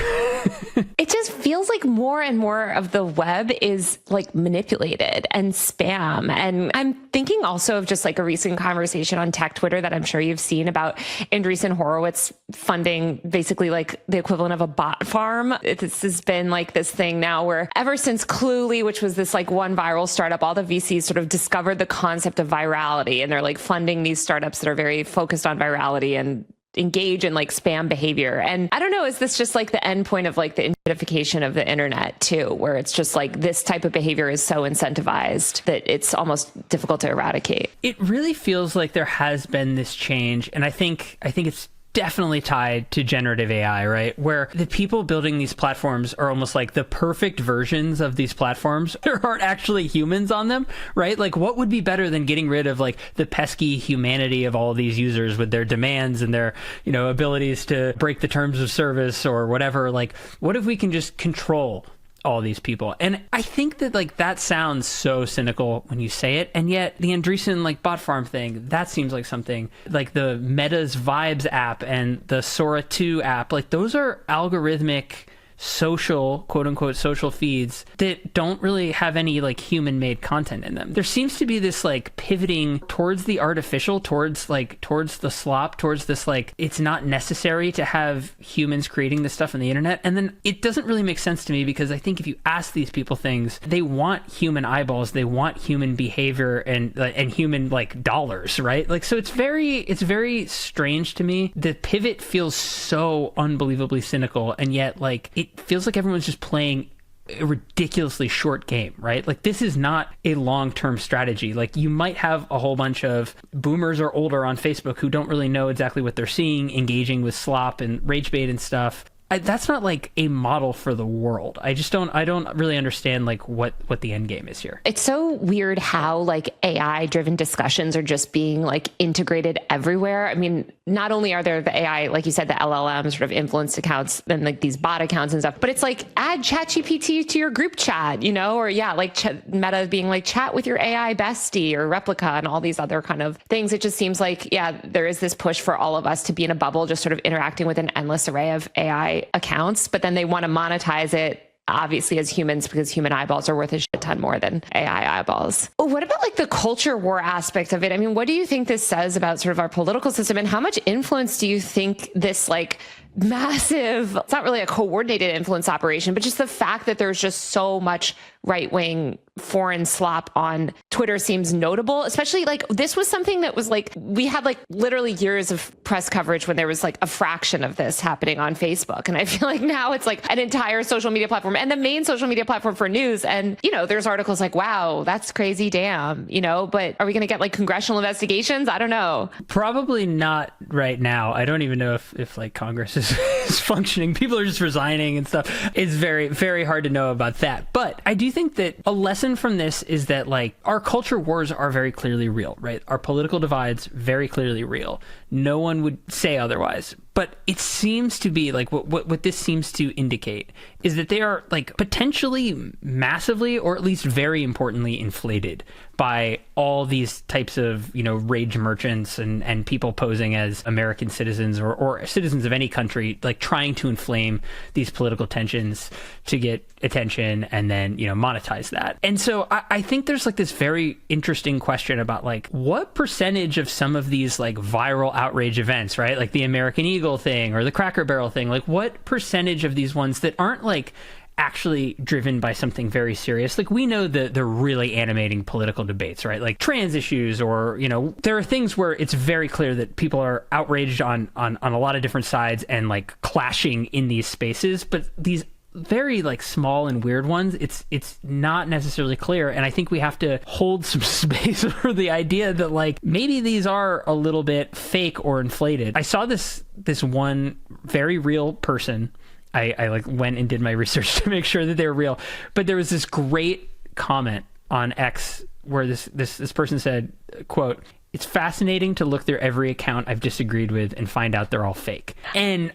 It just feels like more and more of the web is manipulated and spam. And I'm thinking also of just a recent conversation on tech Twitter that I'm sure you've seen about Andreessen Horowitz funding basically the equivalent of a bot farm. This has been this thing now where ever since Cluely, which was this one viral startup, all the VCs sort of discovered the concept of virality, and they're funding these startups that are very focused on virality and engage in like spam behavior. And I don't know, is this just like the end point of like the incentivization of the internet too, where it's just like this type of behavior is so incentivized that it's almost difficult to eradicate? It really feels like there has been this change, and I think it's definitely tied to generative AI, right? Where the people building these platforms are almost like the perfect versions of these platforms. There aren't actually humans on them, right? Like, what would be better than getting rid of like the pesky humanity of all of these users with their demands and their, you know, abilities to break the terms of service or whatever? Like, what if we can just control all these people? And I think that like that sounds so cynical when you say it, and yet the Andreessen like bot farm thing, that seems like something like the Meta's Vibes app and the Sora 2 app, like those are algorithmic social, quote unquote, social feeds that don't really have any like human made content in them. There seems to be this like pivoting towards the artificial, towards the slop, towards this like it's not necessary to have humans creating this stuff on the internet. And then it doesn't really make sense to me, because I think if you ask these people things, they want human eyeballs, they want human behavior and human like dollars, right? Like, so it's very strange to me. The pivot feels so unbelievably cynical, and yet like it feels like everyone's just playing a ridiculously short game, right? Like, this is not a long-term strategy. Like, you might have a whole bunch of boomers or older on Facebook who don't really know exactly what they're seeing, engaging with slop and rage bait and stuff. That's not like a model for the world. I don't really understand like what the end game is here. It's so weird how like AI driven discussions are just being like integrated everywhere. I mean, not only are there the AI, like you said, the LLM sort of influence accounts and like these bot accounts and stuff, but it's like add ChatGPT to your group chat, you know, or yeah, like Meta being like chat with your AI bestie or replica and all these other kind of things. It just seems like, yeah, there is this push for all of us to be in a bubble, just sort of interacting with an endless array of AI accounts, but then they want to monetize it obviously as humans, because human eyeballs are worth a shit ton more than AI eyeballs. What about like the culture war aspect of it? I mean, what do you think this says about sort of our political system, and how much influence do you think this like massive, it's not really a coordinated influence operation, but just the fact that there's just so much right-wing foreign slop on Twitter seems notable, especially like this was something that was like, we had like literally years of press coverage when there was like a fraction of this happening on Facebook. And I feel like now it's like an entire social media platform and the main social media platform for news. And, you know, there's articles like, wow, that's crazy, damn, you know, but are we going to get like congressional investigations? I don't know. Probably not right now. I don't even know if like Congress is functioning. People are just resigning and stuff. It's very, very hard to know about that. But I do think that a lesson from this is that like our culture wars are very clearly real, right? Our political divides very clearly real. No one would say otherwise. But it seems to be like what this seems to indicate is that they are like potentially massively, or at least very importantly, inflated by all these types of, you know, rage merchants and people posing as American citizens or citizens of any country, like trying to inflame these political tensions to get attention and then, you know, monetize that. And so I think there's like this very interesting question about like what percentage of some of these like viral outrage events, right? Like the American Eagle thing or the Cracker Barrel thing, like what percentage of these ones that aren't like actually driven by something very serious? Like we know that they're really animating political debates, right? Like trans issues, or, you know, there are things where it's very clear that people are outraged on a lot of different sides and like clashing in these spaces. But these very like small and weird ones, it's not necessarily clear. And I think we have to hold some space for the idea that like maybe these are a little bit fake or inflated. I saw this one very real person. I like went and did my research to make sure that they were real. But there was this great comment on X where this person said, quote, "It's fascinating to look through every account I've disagreed with and find out they're all fake." And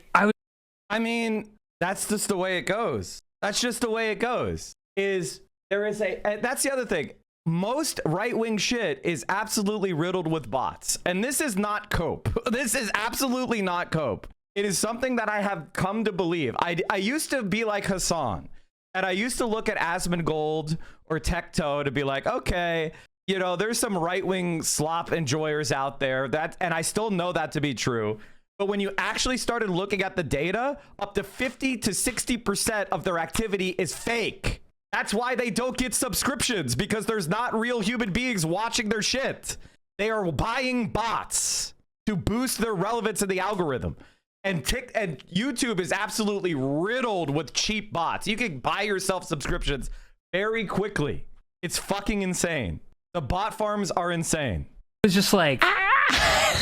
I mean, that's just the way it goes. That's just the way it goes. That's the other thing. Most right-wing shit is absolutely riddled with bots. And this is not cope. This is absolutely not cope. It is something that I have come to believe. I used to be like Hassan, and I used to look at Asmongold or Tecto to be like, okay, you know, there's some right-wing slop enjoyers out there, and I still know that to be true. But when you actually started looking at the data, up to 50 to 60% of their activity is fake. That's why they don't get subscriptions, because there's not real human beings watching their shit. They are buying bots. to boost their relevance in the algorithm. And YouTube is absolutely riddled with cheap bots. You can buy yourself subscriptions very quickly. It's fucking insane. The bot farms are insane. It's just like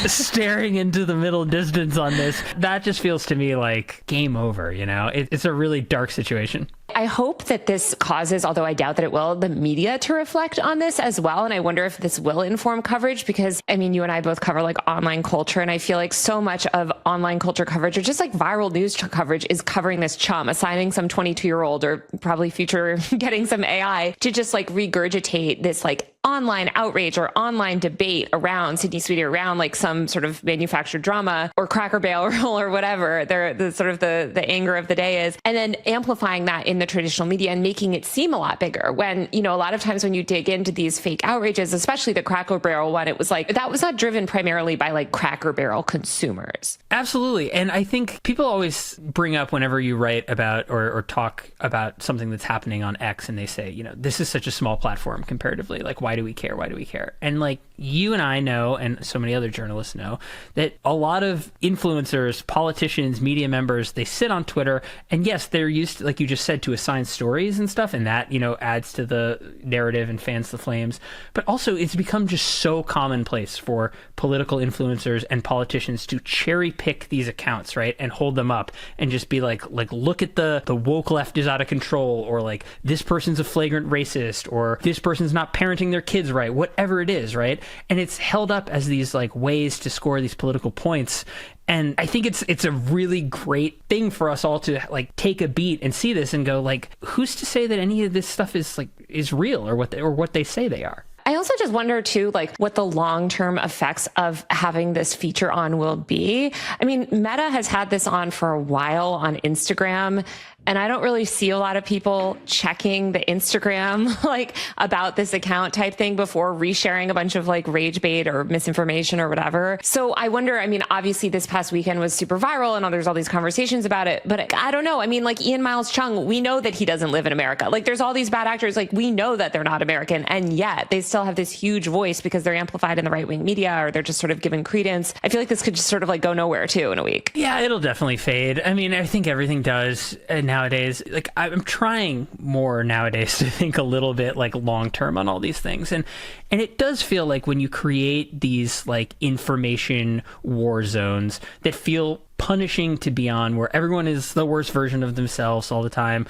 staring into the middle distance on this. That just feels to me like game over, you know? It's a really dark situation. I hope that this causes, although I doubt that it will, the media to reflect on this as well. And I wonder if this will inform coverage because, I mean, you and I both cover like online culture. And I feel like so much of online culture coverage or just like viral news coverage is covering this chum, assigning some 22-year-old or probably future getting some AI to just like regurgitate this like online outrage or online debate around Sydney Sweeney, around like some sort of manufactured drama or Cracker Barrel or whatever the sort of the anger of the day is, and then amplifying that in the traditional media and making it seem a lot bigger when, you know, a lot of times when you dig into these fake outrages, especially the Cracker Barrel one, it was like that was not driven primarily by like Cracker Barrel consumers. Absolutely. And I think people always bring up whenever you write about or talk about something that's happening on X and they say, you know, this is such a small platform comparatively. Like, why do we care? Why do we care? And like you and I know, and so many other journalists know, that a lot of influencers, politicians, media members, they sit on Twitter and yes, they're used to, like you just said, to assign stories and stuff. And that, you know, adds to the narrative and fans the flames. But also it's become just so commonplace for political influencers and politicians to cherry pick these accounts, right? And hold them up and just be like, look at the woke left is out of control, or like this person's a flagrant racist, or this person's not parenting their kids right, whatever it is, right? And it's held up as these like ways to score these political points. And I think it's a really great thing for us all to like take a beat and see this and go like, who's to say that any of this stuff is real or what they say they are? I also just wonder too, like what the long-term effects of having this feature on will be. I mean, Meta has had this on for a while on Instagram, and I don't really see a lot of people checking the Instagram like about this account type thing before resharing a bunch of like rage bait or misinformation or whatever. So I wonder, I mean, obviously this past weekend was super viral and there's all these conversations about it, but I don't know. I mean, like Ian Miles Chung, we know that he doesn't live in America. Like there's all these bad actors, like we know that they're not American, and yet they still have this huge voice because they're amplified in the right-wing media or they're just sort of given credence. I feel like this could just sort of like go nowhere too in a week. Yeah, it'll definitely fade. I mean, I think everything does nowadays. Like I'm trying more nowadays to think a little bit like long-term on all these things. And it does feel like when you create these like information war zones that feel punishing to be on, where everyone is the worst version of themselves all the time,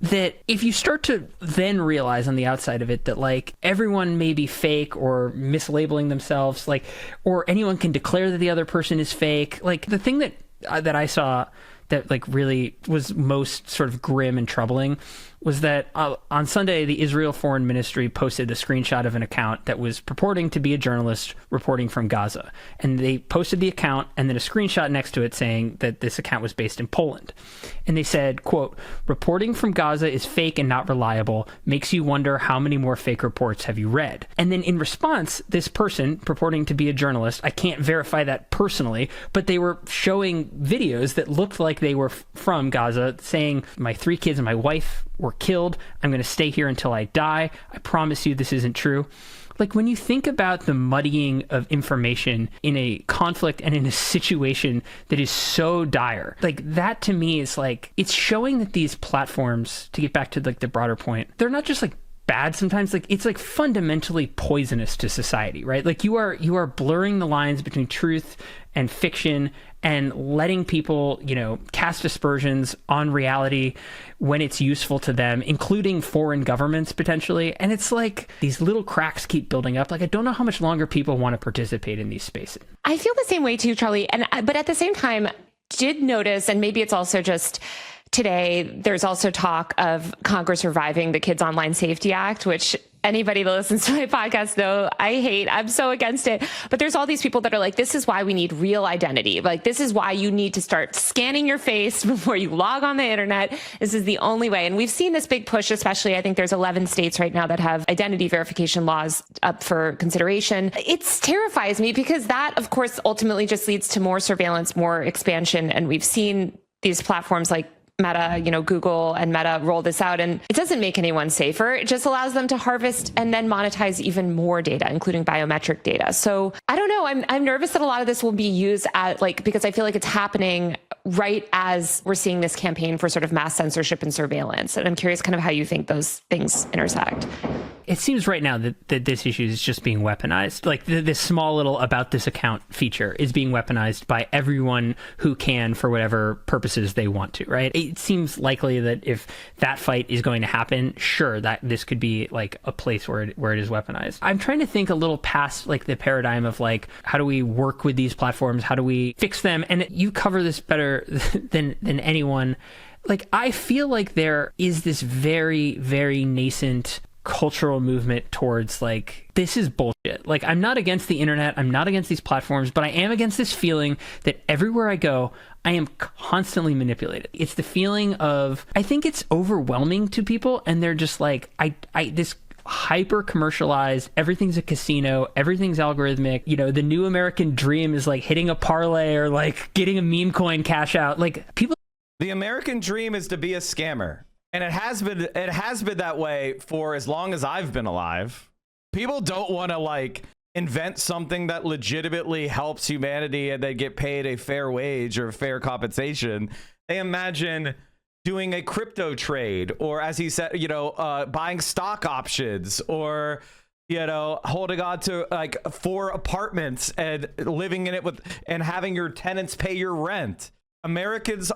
that if you start to then realize on the outside of it that like everyone may be fake or mislabeling themselves, like, or anyone can declare that the other person is fake. Like the thing that I saw that like really was most sort of grim and troubling was that on Sunday, the Israel Foreign Ministry posted a screenshot of an account that was purporting to be a journalist reporting from Gaza. And they posted the account and then a screenshot next to it saying that this account was based in Poland. And they said, quote, "Reporting from Gaza is fake and not reliable. Makes you wonder how many more fake reports have you read?" And then in response, this person purporting to be a journalist, I can't verify that personally, but they were showing videos that looked like they were from Gaza saying, "My 3 kids and my wife were killed. I'm going to stay here until I die. I promise you this isn't true." Like when you think about the muddying of information in a conflict and in a situation that is so dire, like that to me is like, it's showing that these platforms, to get back to like the broader point, they're not just like bad sometimes, like it's like fundamentally poisonous to society, right? Like you are blurring the lines between truth and fiction and letting people, you know, cast aspersions on reality when it's useful to them, including foreign governments potentially. And it's like these little cracks keep building up. Like I don't know how much longer people want to participate in these spaces. I feel the same way too, Charlie. But at the same time, did notice, and maybe it's also just today, there's also talk of Congress reviving the Kids Online Safety Act, which anybody that listens to my podcast know I hate. I'm so against it. But there's all these people that are like, this is why we need real identity. Like, this is why you need to start scanning your face before you log on the internet. This is the only way. And we've seen this big push, especially, I think there's 11 states right now that have identity verification laws up for consideration. It terrifies me because that, of course, ultimately just leads to more surveillance, more expansion. And we've seen these platforms like Meta, Google and Meta roll this out, and it doesn't make anyone safer. It just allows them to harvest and then monetize even more data, including biometric data. So I don't know. I'm nervous that a lot of this will be used because I feel like it's happening right as we're seeing this campaign for sort of mass censorship and surveillance. And I'm curious kind of how you think those things intersect. It seems right now that this issue is just being weaponized. Like this small little about this account feature is being weaponized by everyone who can for whatever purposes they want to, right? It seems likely that if that fight is going to happen, sure, that this could be like a place where it is weaponized. I'm trying to think a little past like the paradigm of like, how do we work with these platforms? How do we fix them? And you cover this better than anyone. Like, I feel like there is this very, very nascent cultural movement towards like, this is bullshit. Like, I'm not against the internet, I'm not against these platforms, but I am against this feeling that everywhere I go, I am constantly manipulated. It's the feeling of, I think it's overwhelming to people, and they're just like, this hyper commercialized, everything's a casino, everything's algorithmic, the new American dream is like hitting a parlay or like getting a meme coin cash out. Like, people, the American dream is to be a scammer. And it has been that way for as long as I've been alive. People don't want to like invent something that legitimately helps humanity and they get paid a fair wage or fair compensation. They imagine doing a crypto trade, or as he said, buying stock options, or holding on to like 4 apartments and living in it and having your tenants pay your rent. Americans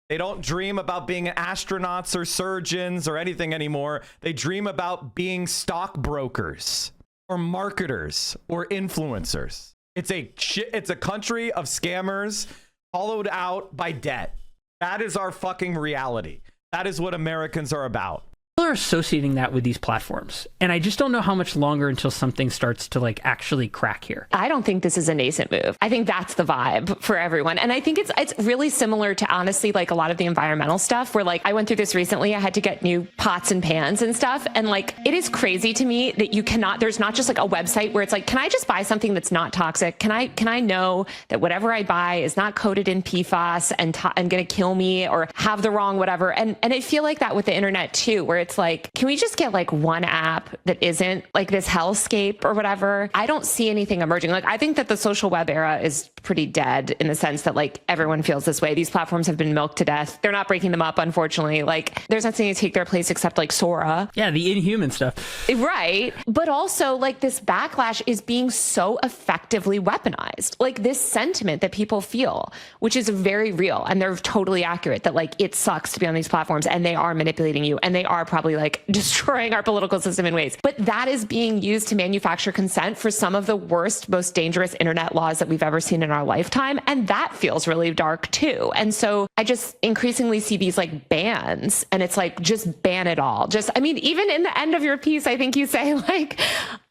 they don't dream about being astronauts or surgeons or anything anymore. They dream about being stockbrokers or marketers or influencers. It's a country of scammers hollowed out by debt. That is our fucking reality. That is what Americans are about. People are associating that with these platforms, and I just don't know how much longer until something starts to like actually crack here. I don't think this is a nascent move. I think that's the vibe for everyone, and I think it's really similar to, honestly, like a lot of the environmental stuff where like I went through this recently. I had to get new pots and pans and stuff, and like it is crazy to me that there's not just like a website where it's like, can I just buy something that's not toxic? Can I know that whatever I buy is not coated in PFAS and gonna kill me or have the wrong whatever? And I feel like that with the internet too, where it's like, can we just get like one app that isn't like this hellscape or whatever? I don't see anything emerging. Like, I think that the social web era is pretty dead in the sense that like everyone feels this way. These platforms have been milked to death. They're not breaking them up, unfortunately. Like, there's nothing to take their place except like Sora. Yeah, the inhuman stuff. Right. But also like this backlash is being so effectively weaponized. Like this sentiment that people feel, which is very real, and they're totally accurate, that like it sucks to be on these platforms and they are manipulating you and they are probably like destroying our political system in ways. But that is being used to manufacture consent for some of the worst, most dangerous internet laws that we've ever seen in our lifetime. And that feels really dark too. And so I just increasingly see these like bans, and it's like, just ban it all. Even in the end of your piece, I think you say like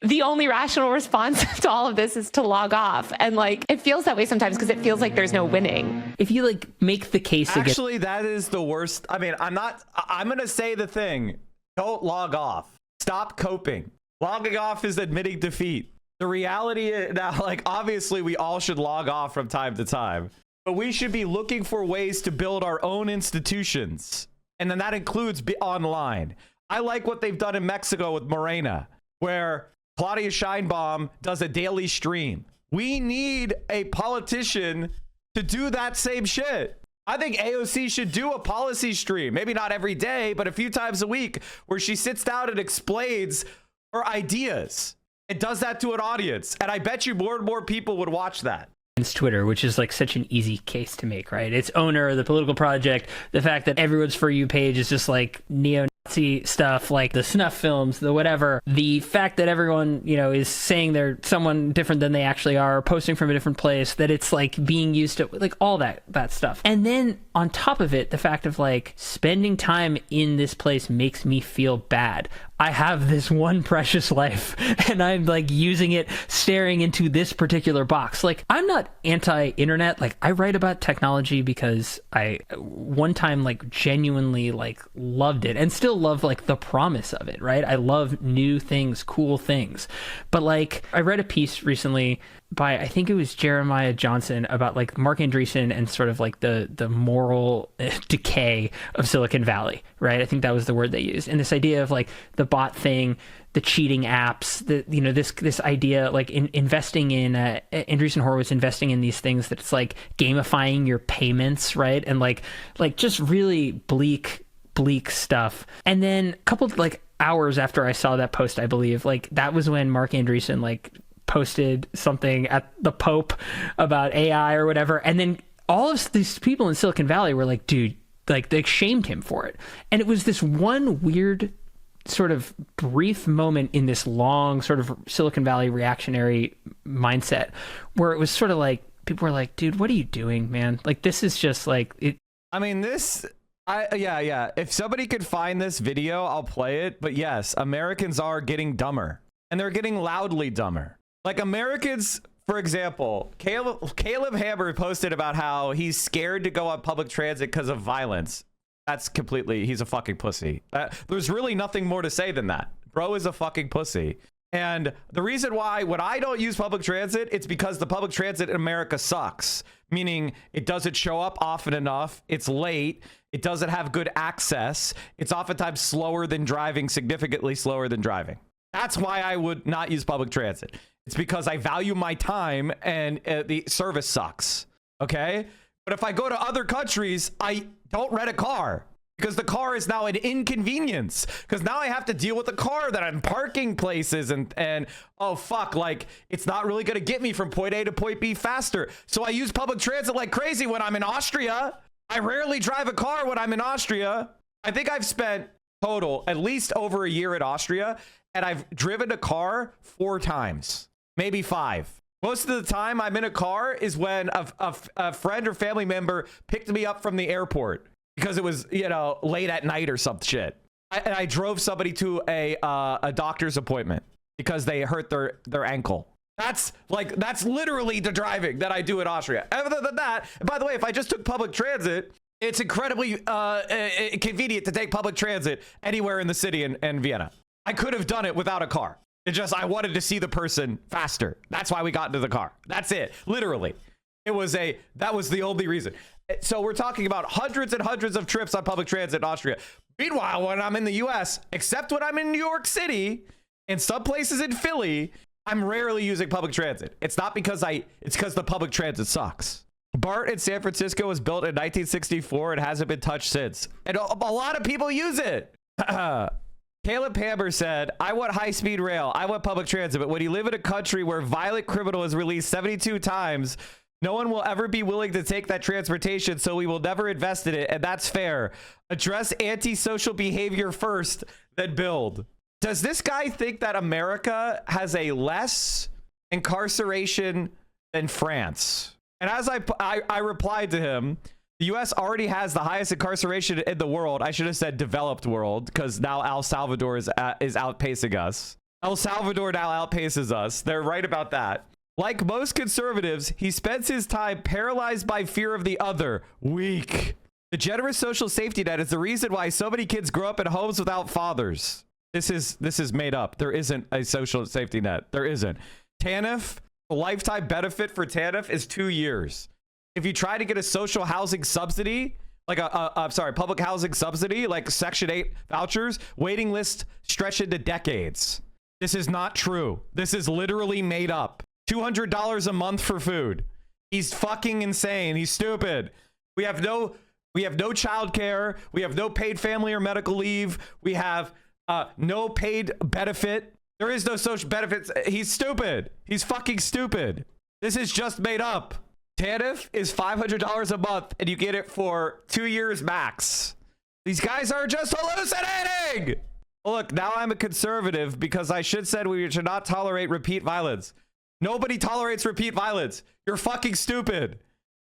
the only rational response to all of this is to log off. And like, it feels that way sometimes because it feels like there's no winning. If you like make the case against... Actually, that is the worst. I'm going to say the thing. Don't log off. Stop coping. Logging off is admitting defeat. The reality is now, like, obviously we all should log off from time to time, but we should be looking for ways to build our own institutions. And then that includes online. I like what they've done in Mexico with Morena, where Claudia Sheinbaum does a daily stream. We need a politician to do that same shit. I think AOC should do a policy stream, maybe not every day, but a few times a week, where she sits down and explains her ideas and does that to an audience. And I bet you more and more people would watch that. Twitter, which is like such an easy case to make, right? It's owner, the political project, the fact that everyone's For You page is just like neo-Nazi stuff, like the snuff films, the whatever. The fact that everyone, is saying they're someone different than they actually are, posting from a different place, that it's like being used to like all that stuff. And then on top of it, the fact of like spending time in this place makes me feel bad. I have this one precious life and I'm like using it, staring into this particular box. Like, I'm not anti-internet. Like, I write about technology because I one time like genuinely like loved it and still love like the promise of it, right? I love new things, cool things. But like, I read a piece recently by, I think it was Jeremiah Johnson, about like Mark Andreessen and sort of like the moral decay of Silicon Valley, right? I think that was the word they used. And this idea of like the bot thing, the cheating apps, this idea like investing in Andreessen Horowitz investing in these things that's like gamifying your payments, right? And like just really bleak stuff. And then a couple like hours after I saw that post, I believe, like that was when Mark Andreessen like posted something at the Pope about AI or whatever. And then all of these people in Silicon Valley were like, dude, like they shamed him for it. And it was this one weird sort of brief moment in this long sort of Silicon Valley reactionary mindset where it was sort of like, people were like, dude, what are you doing, man? Like, this is just like it. I mean, yeah. If somebody could find this video, I'll play it. But yes, Americans are getting dumber, and they're getting loudly dumber. Like Americans, for example, Caleb Hammer posted about how he's scared to go on public transit because of violence. That's completely, he's a fucking pussy. There's really nothing more to say than that. Bro is a fucking pussy. And the reason why when I don't use public transit, it's because the public transit in America sucks. Meaning it doesn't show up often enough. It's late. It doesn't have good access. It's oftentimes slower than driving, significantly slower than driving. That's why I would not use public transit. It's because I value my time and the service sucks. Okay? But if I go to other countries, I don't rent a car because the car is now an inconvenience, because now I have to deal with the car that I'm parking places and oh fuck, like it's not really going to get me from point A to point B faster. So I use public transit like crazy when I'm in Austria. I rarely drive a car when I'm in Austria. I think I've spent total at least over a year at Austria, and I've driven a car 4 times, maybe 5. Most of the time I'm in a car is when a friend or family member picked me up from the airport because it was, you know, late at night or some shit. And I drove somebody to a doctor's appointment because they hurt their ankle. That's literally the driving that I do in Austria. Other than that, by the way, if I just took public transit, it's incredibly convenient to take public transit anywhere in the city in Vienna. I could have done it without a car. It just, I wanted to see the person faster. That's why we got into the car. That's it. Literally. That was the only reason. So we're talking about hundreds and hundreds of trips on public transit in Austria. Meanwhile, when I'm in the US, except when I'm in New York City and some places in Philly, I'm rarely using public transit. It's not because it's because the public transit sucks. BART in San Francisco was built in 1964 and hasn't been touched since. And a lot of people use it. Caleb Hammer said, I want high-speed rail. I want public transit. But when you live in a country where violent criminal is released 72 times, no one will ever be willing to take that transportation, so we will never invest in it. And that's fair. Address antisocial behavior first, then build. Does this guy think that America has a less incarceration than France? And as I replied to him, the U.S. already has the highest incarceration in the world. I should have said developed world, because now El Salvador is outpacing us. El Salvador now outpaces us. They're right about that. Like most conservatives, he spends his time paralyzed by fear of the other. Weak. The generous social safety net is the reason why so many kids grow up in homes without fathers. This is made up. There isn't a social safety net. There isn't. TANF, the lifetime benefit for TANF is 2 years. If you try to get a social housing subsidy, like public housing subsidy, like Section 8 vouchers, waiting lists stretch into decades. This is not true. This is literally made up. $200 a month for food. He's fucking insane. He's stupid. We have no childcare. We have no paid family or medical leave. We have no paid benefit. There is no social benefits. He's stupid. He's fucking stupid. This is just made up. TANF is $500 a month, and you get it for 2 years max. These guys are just hallucinating. Look, now I'm a conservative because I said we should not tolerate repeat violence. Nobody tolerates repeat violence. You're fucking stupid.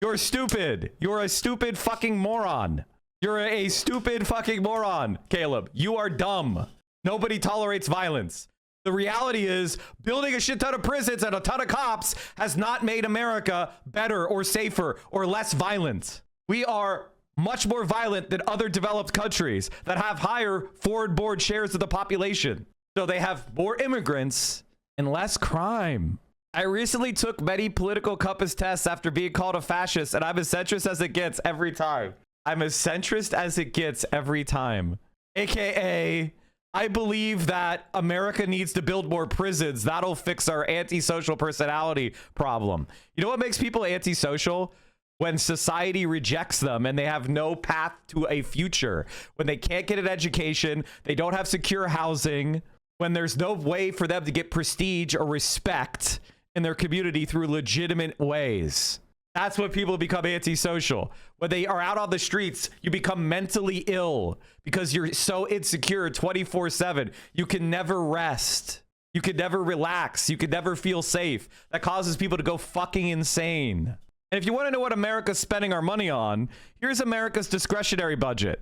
You're stupid. You're a stupid fucking moron. You're a stupid fucking moron, Caleb. You are dumb. Nobody tolerates violence. The reality is building a shit ton of prisons and a ton of cops has not made America better or safer or less violent. We are much more violent than other developed countries that have higher foreign-born shares of the population. So they have more immigrants and less crime. I recently took many political compass tests after being called a fascist, and I'm as centrist as it gets every time. I'm as centrist as it gets every time. AKA, I believe that America needs to build more prisons. That'll fix our antisocial personality problem. You know what makes people antisocial? When society rejects them and they have no path to a future. When they can't get an education, they don't have secure housing, when there's no way for them to get prestige or respect in their community through legitimate ways. That's when people become antisocial. When they are out on the streets, you become mentally ill because you're so insecure 24/7. You can never rest. You can never relax. You can never feel safe. That causes people to go fucking insane. And if you want to know what America's spending our money on, here's America's discretionary budget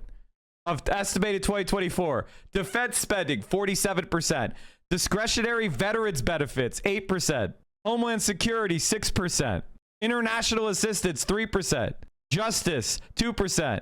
of estimated 2024. Defense spending, 47%. Discretionary veterans benefits, 8%. Homeland Security, 6%. International assistance, 3%. Justice, 2%.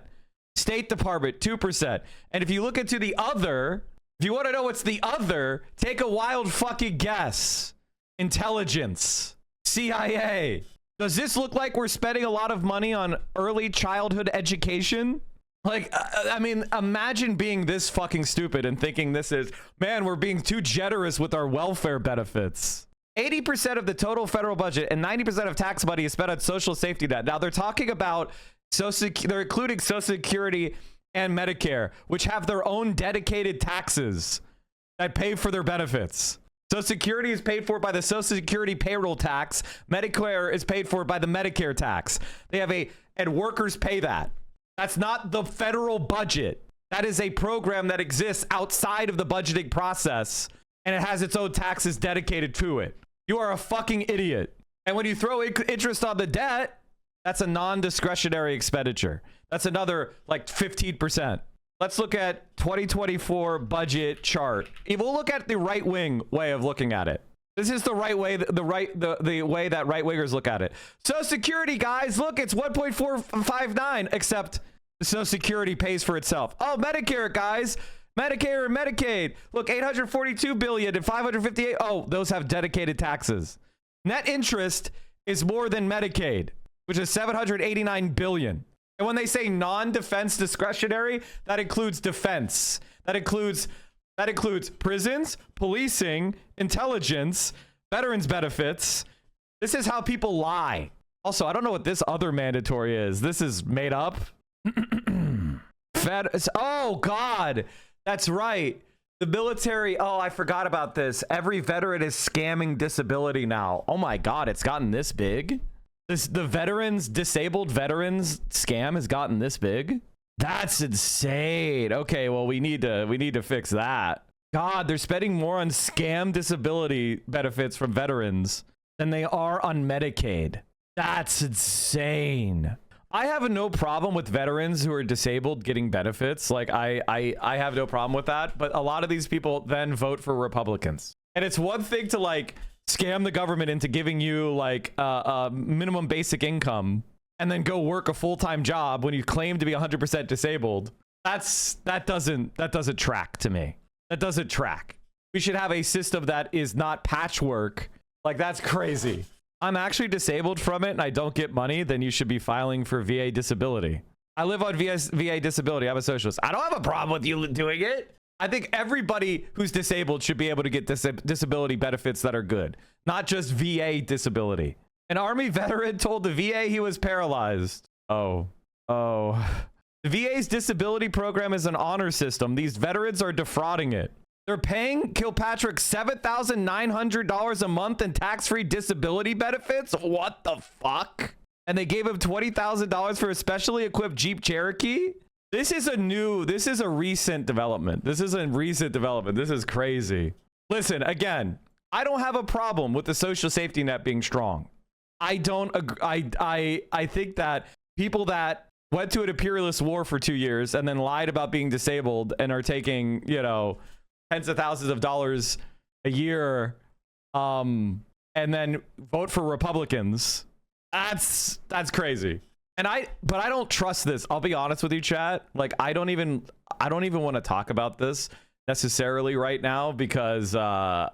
State Department, 2%. And if you look into the other, if you want to know what's the other, take a wild fucking guess. Intelligence. CIA. Does this look like we're spending a lot of money on early childhood education? Like, I mean, imagine being this fucking stupid and thinking this is, man, we're being too generous with our welfare benefits. 80% of the total federal budget and 90% of tax money is spent on social safety net. Now they're talking about they're including Social Security and Medicare, which have their own dedicated taxes that pay for their benefits. Social Security is paid for by the Social Security payroll tax. Medicare is paid for by the Medicare tax. They have and workers pay that. That's not the federal budget. That is a program that exists outside of the budgeting process, and it has its own taxes dedicated to it. You are a fucking idiot. And when you throw interest on the debt, that's a non-discretionary expenditure. That's another like 15%. Let's look at 2024 budget chart. We'll look at the right-wing way of looking at it. This is the right way, the way that right-wingers look at it. Social Security, guys, look, it's 1.459, except Social Security pays for itself. Oh, Medicare, guys. Medicare and Medicaid. Look, 842 billion and 558. Oh, those have dedicated taxes. Net interest is more than Medicaid, which is 789 billion. And when they say non-defense discretionary, that includes defense. That includes prisons, policing, intelligence, veterans benefits. This is how people lie. Also, I don't know what this other mandatory is. This is made up. Oh, God. That's right. The military. Oh, I forgot about this. Every veteran is scamming disability now. Oh, my God. It's gotten this big. The disabled veterans scam has gotten this big. That's insane. Okay, well, we need to fix that. God, they're spending more on scam disability benefits from veterans than they are on Medicaid. That's insane. I have no problem with veterans who are disabled getting benefits. Like I have no problem with that. But a lot of these people then vote for Republicans. And it's one thing to like scam the government into giving you like a minimum basic income and then go work a full-time job when you claim to be 100% disabled. That doesn't track to me. That doesn't track. We should have a system that is not patchwork. Like, that's crazy. I'm actually disabled from it and I don't get money, then you should be filing for VA disability. I live on VA disability. I'm a socialist. I don't have a problem with you doing it. I think everybody who's disabled should be able to get disability benefits that are good, not just VA disability. An Army veteran told the VA he was paralyzed. Oh. The VA's disability program is an honor system. These veterans are defrauding it. They're paying Kilpatrick $7,900 a month in tax-free disability benefits? What the fuck? And they gave him $20,000 for a specially equipped Jeep Cherokee? This is a recent development. This is crazy. Listen, again, I don't have a problem with the social safety net being strong. I don't agree. I think that people that went to an imperialist war for 2 years and then lied about being disabled and are taking, tens of thousands of dollars a year, and then vote for Republicans. That's crazy. But I don't trust this. I'll be honest with you, chat. Like, I don't even want to talk about this necessarily right now because, God,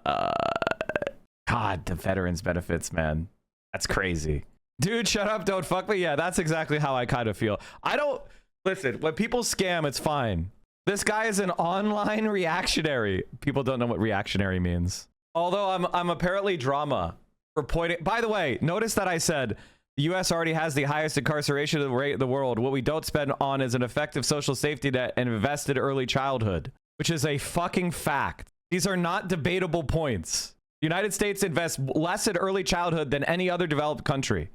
God, the veterans benefits, man. That's crazy. Dude, shut up, don't fuck me. Yeah, that's exactly how I kind of feel. I don't... Listen, when people scam, it's fine. This guy is an online reactionary. People don't know what reactionary means. Although I'm apparently drama for pointing... By the way, notice that I said the U.S. already has the highest incarceration rate in the world. What we don't spend on is an effective social safety net and invested early childhood, which is a fucking fact. These are not debatable points. The United States invests less in early childhood than any other developed country.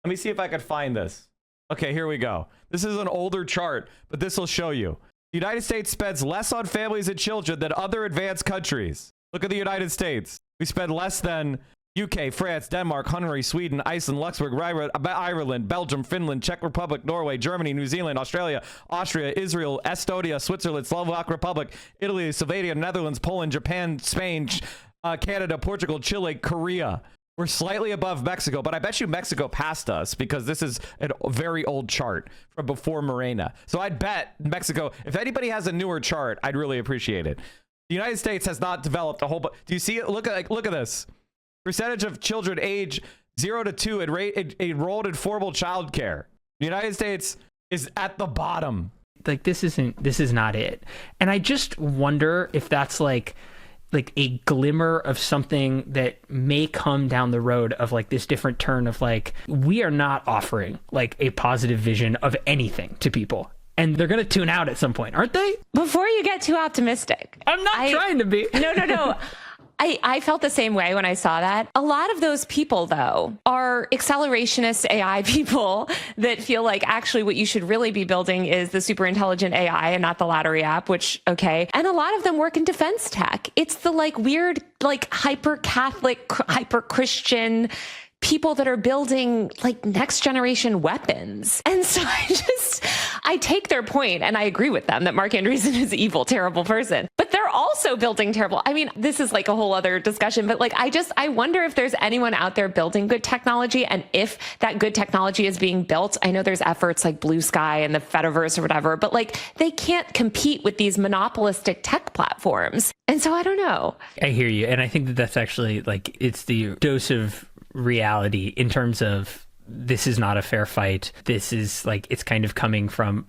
Let me see if I could find this. Okay, here we go. This is an older chart, but this will show you. The United States spends less on families and children than other advanced countries. Look at the United States. We spend less than UK, France, Denmark, Hungary, Sweden, Iceland, Luxembourg, Ireland, Belgium, Finland, Czech Republic, Norway, Germany, New Zealand, Australia, Austria, Israel, Estonia, Switzerland, Slovak Republic, Italy, Slovenia, Netherlands, Poland, Japan, Spain, Canada, Portugal, Chile, Korea. We're slightly above Mexico, but I bet you Mexico passed us because this is a very old chart from before Morena. So I'd bet Mexico, if anybody has a newer chart, I'd really appreciate it. The United States has not developed a whole bunch. Do you see it? Look at this. Percentage of children age 0 to 2 enrolled in formal childcare. The United States is at the bottom. Like, this is not it. And I just wonder if that's like a glimmer of something that may come down the road of like this different turn of like, we are not offering like a positive vision of anything to people. And they're going to tune out at some point, aren't they? Before you get too optimistic. I'm not trying to be. No. I felt the same way when I saw that. A lot of those people, though, are accelerationist AI people that feel like actually what you should really be building is the super intelligent AI and not the lottery app, which, okay. And a lot of them work in defense tech. It's the like weird, like hyper-Catholic, hyper-Christian people that are building like next generation weapons. And so I take their point and I agree with them that Mark Andreessen is an evil, terrible person, but they're also building terrible. I mean, this is like a whole other discussion, but like, I wonder if there's anyone out there building good technology, and if that good technology is being built. I know there's efforts like Blue Sky and the Fediverse or whatever, but like they can't compete with these monopolistic tech platforms. And so I don't know. I hear you. And I think that that's actually like, it's the dose of reality in terms of this is not a fair fight. This is like, it's kind of coming from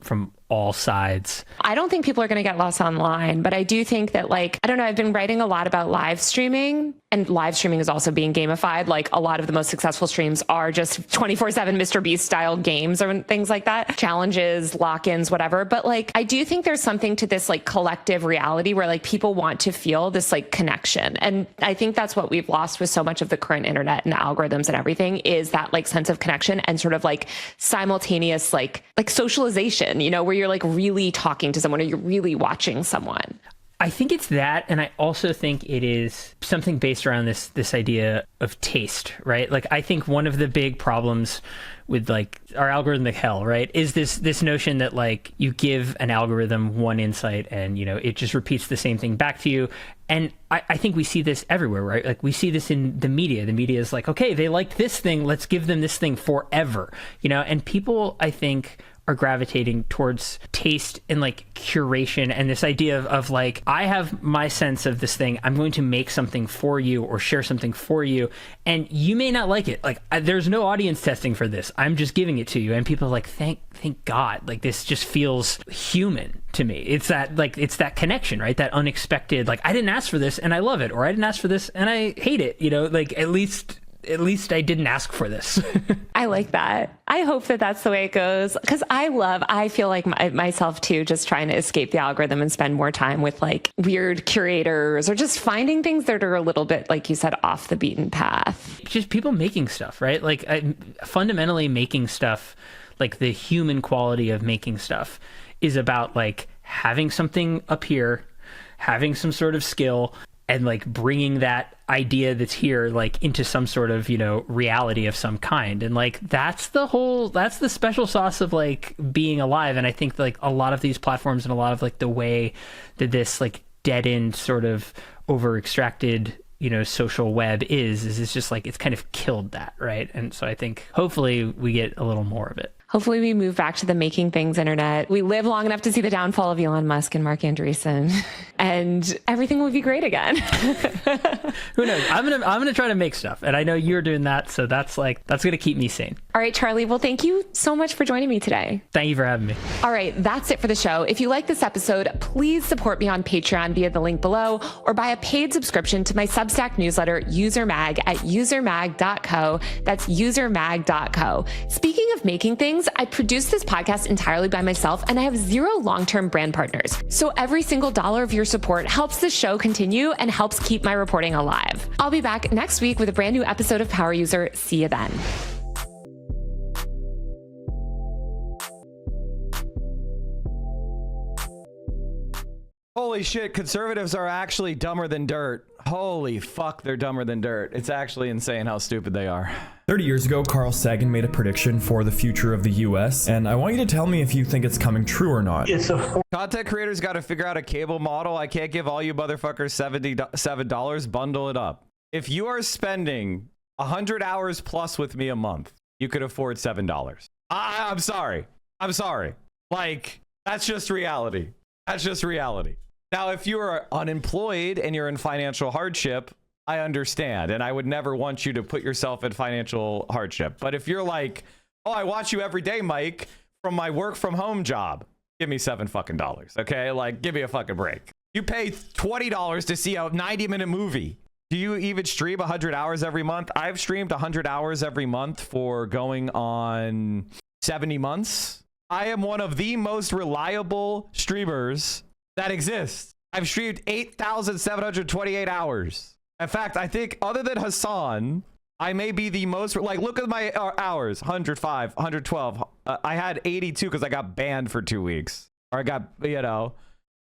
all sides. I don't think people are going to get lost online, but I do think that like, I don't know, I've been writing a lot about live streaming, and live streaming is also being gamified. Like a lot of the most successful streams are just 24/7 Mr. Beast style games or things like that, challenges, lock-ins, whatever. But like, I do think there's something to this like collective reality where like people want to feel this like connection. And I think that's what we've lost with so much of the current internet and algorithms and everything, is that like sense of connection and sort of like simultaneous like socialization, you know, where you're like really talking to someone or you're really watching someone. I think it's that, and I also think it is something based around this idea of taste, right? Like, I think one of the big problems with like our algorithmic hell, right, is this notion that like you give an algorithm one insight and, you know, it just repeats the same thing back to you. And I think we see this everywhere, right? Like we see this in the media. The media is like, okay, they liked this thing, let's give them this thing forever, you know? And people, I think, are gravitating towards taste and like curation and this idea of like, I have my sense of this thing, I'm going to make something for you or share something for you, and you may not like it. Like there's no audience testing for this, I'm just giving it to you, and people are like, thank God, like this just feels human to me. It's that connection, right? That unexpected, like, I didn't ask for this and I love it, or I didn't ask for this and I hate it, you know, like at least I didn't ask for this. I like that. I hope that that's the way it goes, because I feel like myself too, just trying to escape the algorithm and spend more time with like weird curators or just finding things that are a little bit, like you said, off the beaten path. Just people making stuff, right? Like fundamentally making stuff, like the human quality of making stuff is about like having something appear, having some sort of skill, and like bringing that idea that's here like into some sort of, you know, reality of some kind. And like that's the special sauce of like being alive. And I think like a lot of these platforms and a lot of like the way that this like dead end sort of over extracted, you know, social web is it's just like it's kind of killed that, right? And so I think hopefully we get a little more of it. Hopefully we move back to the making things internet. We live long enough to see the downfall of Elon Musk and Mark Andreessen, and everything will be great again. Who knows? I'm gonna try to make stuff, and I know you're doing that, so that's gonna keep me sane. All right, Charlie. Well, thank you so much for joining me today. Thank you for having me. All right, that's it for the show. If you like this episode, please support me on Patreon via the link below, or buy a paid subscription to my Substack newsletter, UserMag, at usermag.co. That's usermag.co. Speaking of making things, I produce this podcast entirely by myself, and I have 0 long-term brand partners. So every single dollar of your support helps the show continue and helps keep my reporting alive. I'll be back next week with a brand new episode of Power User. See you then. Holy shit, conservatives are actually dumber than dirt. Holy fuck, they're dumber than dirt. It's actually insane how stupid they are. 30 years ago, Carl Sagan made a prediction for the future of the US, and I want you to tell me if you think it's coming true or not. Content creators got to figure out a cable model. I can't give all you motherfuckers $77. Bundle it up. If you are spending 100 hours plus with me a month, you could afford $7. I'm sorry. I'm sorry. Like, that's just reality. That's just reality. Now, if you are unemployed and you're in financial hardship, I understand. And I would never want you to put yourself in financial hardship. But if you're like, oh, I watch you every day, Mike, from my work from home job, give me $7 fucking dollars. Okay. Like, give me a fucking break. You pay $20 to see a 90-minute movie. Do you even stream 100 hours every month? I've streamed 100 hours every month for going on 70 months. I am one of the most reliable streamers that exists. I've streamed 8,728 hours. In fact, I think other than Hassan, I may be the most, like, look at my hours, 105, 112. I had 82 because I got banned for 2 weeks. Or I got, you know,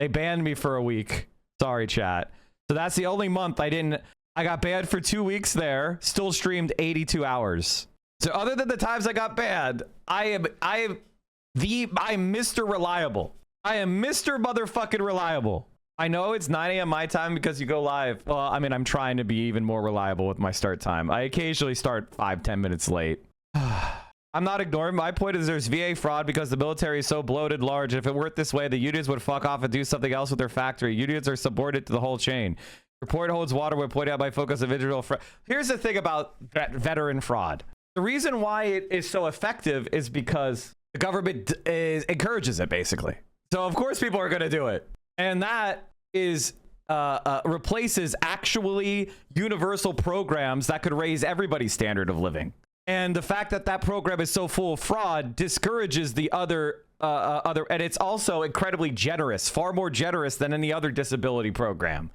they banned me for a week. Sorry, chat. So that's the only month I got banned for 2 weeks there, still streamed 82 hours. So other than the times I got banned, I'm Mr. Reliable. I am Mr. motherfucking reliable. I know it's 9 a.m. my time because you go live. Well, I mean, I'm trying to be even more reliable with my start time. I occasionally start 5-10 minutes late. I'm not ignoring. My point is there's VA fraud because the military is so bloated large. If it weren't this way, the unions would fuck off and do something else with their factory. Unions are subordinate to the whole chain. Report holds water when pointed out by focus of individual fraud. Here's the thing about veteran fraud. The reason why it is so effective is because the government encourages it, basically. So of course people are going to do it. And that is replaces actually universal programs that could raise everybody's standard of living. And the fact that that program is so full of fraud discourages the other, and it's also incredibly generous, far more generous than any other disability program.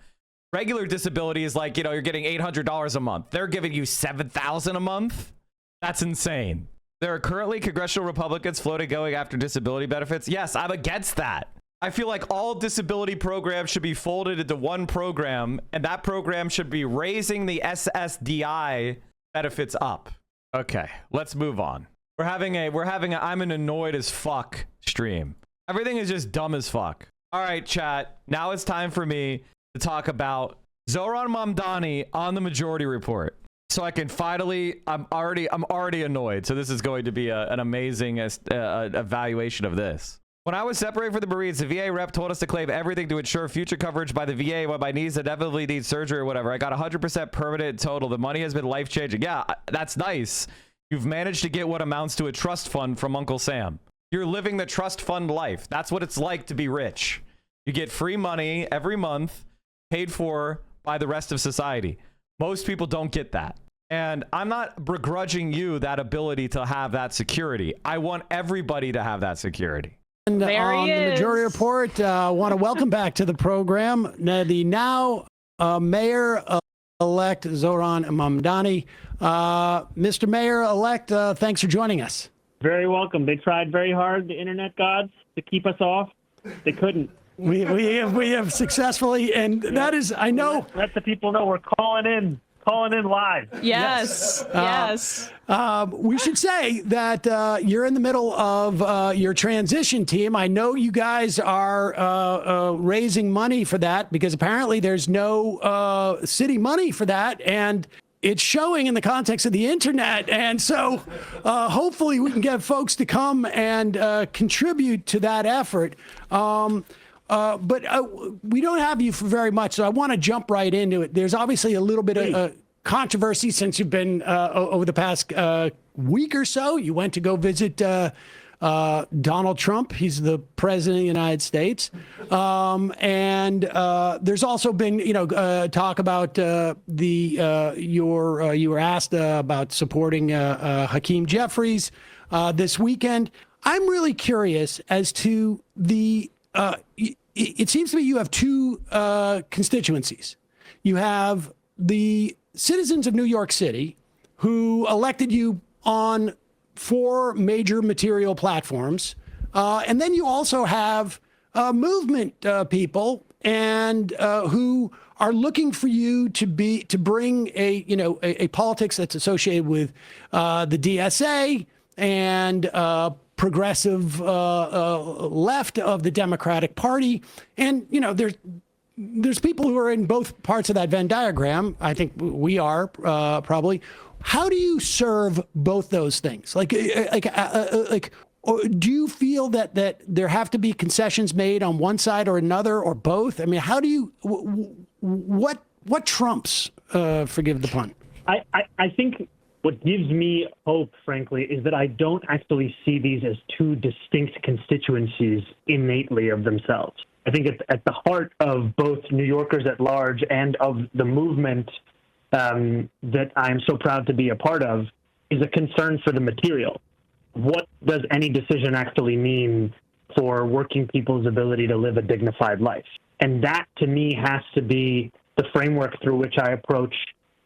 Regular disability is like, you know, you're getting $800 a month. They're giving you $7,000 a month. That's insane. There are currently congressional Republicans floating going after disability benefits. Yes, I'm against that. I feel like all disability programs should be folded into one program, and that program should be raising the SSDI benefits up. Okay, let's move on. We're having a I'm an annoyed as fuck stream. Everything is just dumb as fuck. All right, chat. Now it's time for me to talk about Zohran Mamdani on the Majority Report. So I can finally, I'm already annoyed. So this is going to be an amazing evaluation of this. When I was separated from the Marines, the VA rep told us to claim everything to ensure future coverage by the VA when my knees inevitably need surgery or whatever. I got 100% permanent total. The money has been life-changing. Yeah, that's nice. You've managed to get what amounts to a trust fund from Uncle Sam. You're living the trust fund life. That's what it's like to be rich. You get free money every month paid for by the rest of society. Most people don't get that. And I'm not begrudging you that ability to have that security. I want everybody to have that security. And on the Majority Report, want to welcome back to the program the now Mayor-elect Zohran Mamdani. Mr. Mayor-elect, thanks for joining us. Very welcome. They tried very hard, the internet gods, to keep us off. They couldn't. We have successfully, and that is, I know. Let the people know we're calling in live. Yes. We should say that you're in the middle of your transition team. I know you guys are raising money for that because apparently there's no city money for that. And it's showing in the context of the internet. And so hopefully we can get folks to come and contribute to that effort. But we don't have you for very much, so I want to jump right into it. There's obviously a little bit of controversy since you've been over the past week or so. You went to go visit Donald Trump. He's the president of the United States. And there's also been, talk about you were asked about supporting Hakeem Jeffries this weekend. I'm really curious as to it seems to me you have two constituencies. You have the citizens of New York City who elected you on 4 major material platforms. And then you also have movement people and who are looking for you to bring a politics that's associated with the DSA and progressive left of the Democratic Party. And, there's people who are in both parts of that Venn diagram. I think we are probably. How do you serve both those things? Or do you feel that there have to be concessions made on one side or another or both? I mean, how do you, what trumps, forgive the pun? I think what gives me hope, frankly, is that I don't actually see these as two distinct constituencies innately of themselves. I think at the heart of both New Yorkers at large and of the movement that I'm so proud to be a part of is a concern for the material. What does any decision actually mean for working people's ability to live a dignified life? And that, to me, has to be the framework through which I approach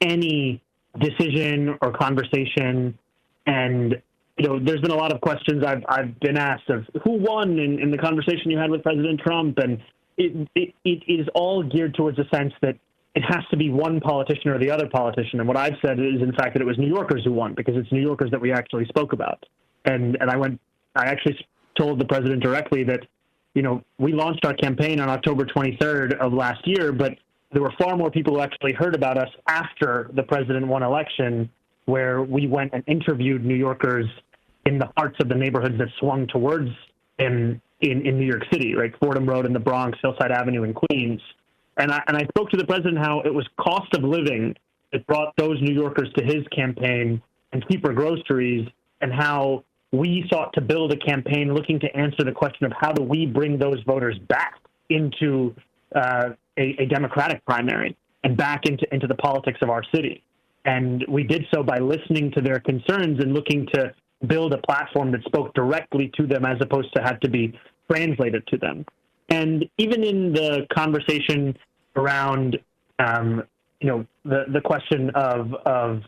any decision or conversation. And there's been a lot of questions I've been asked of who won in the conversation you had with President Trump, and it is all geared towards a sense that it has to be one politician or the other politician. And what I've said is, in fact, that it was New Yorkers who won, because it's New Yorkers that we actually spoke about. And I actually told the president directly that, we launched our campaign on October 23rd of last year, but there were far more people who actually heard about us after the president won election, where we went and interviewed New Yorkers in the hearts of the neighborhoods that swung towards in New York City, right? Fordham Road in the Bronx, Hillside Avenue in Queens. And I spoke to the president how it was cost of living that brought those New Yorkers to his campaign and cheaper groceries, and how we sought to build a campaign looking to answer the question of how do we bring those voters back into a Democratic primary and back into the politics of our city. And we did so by listening to their concerns and looking to build a platform that spoke directly to them as opposed to have to be translated to them. And even in the conversation around, the question of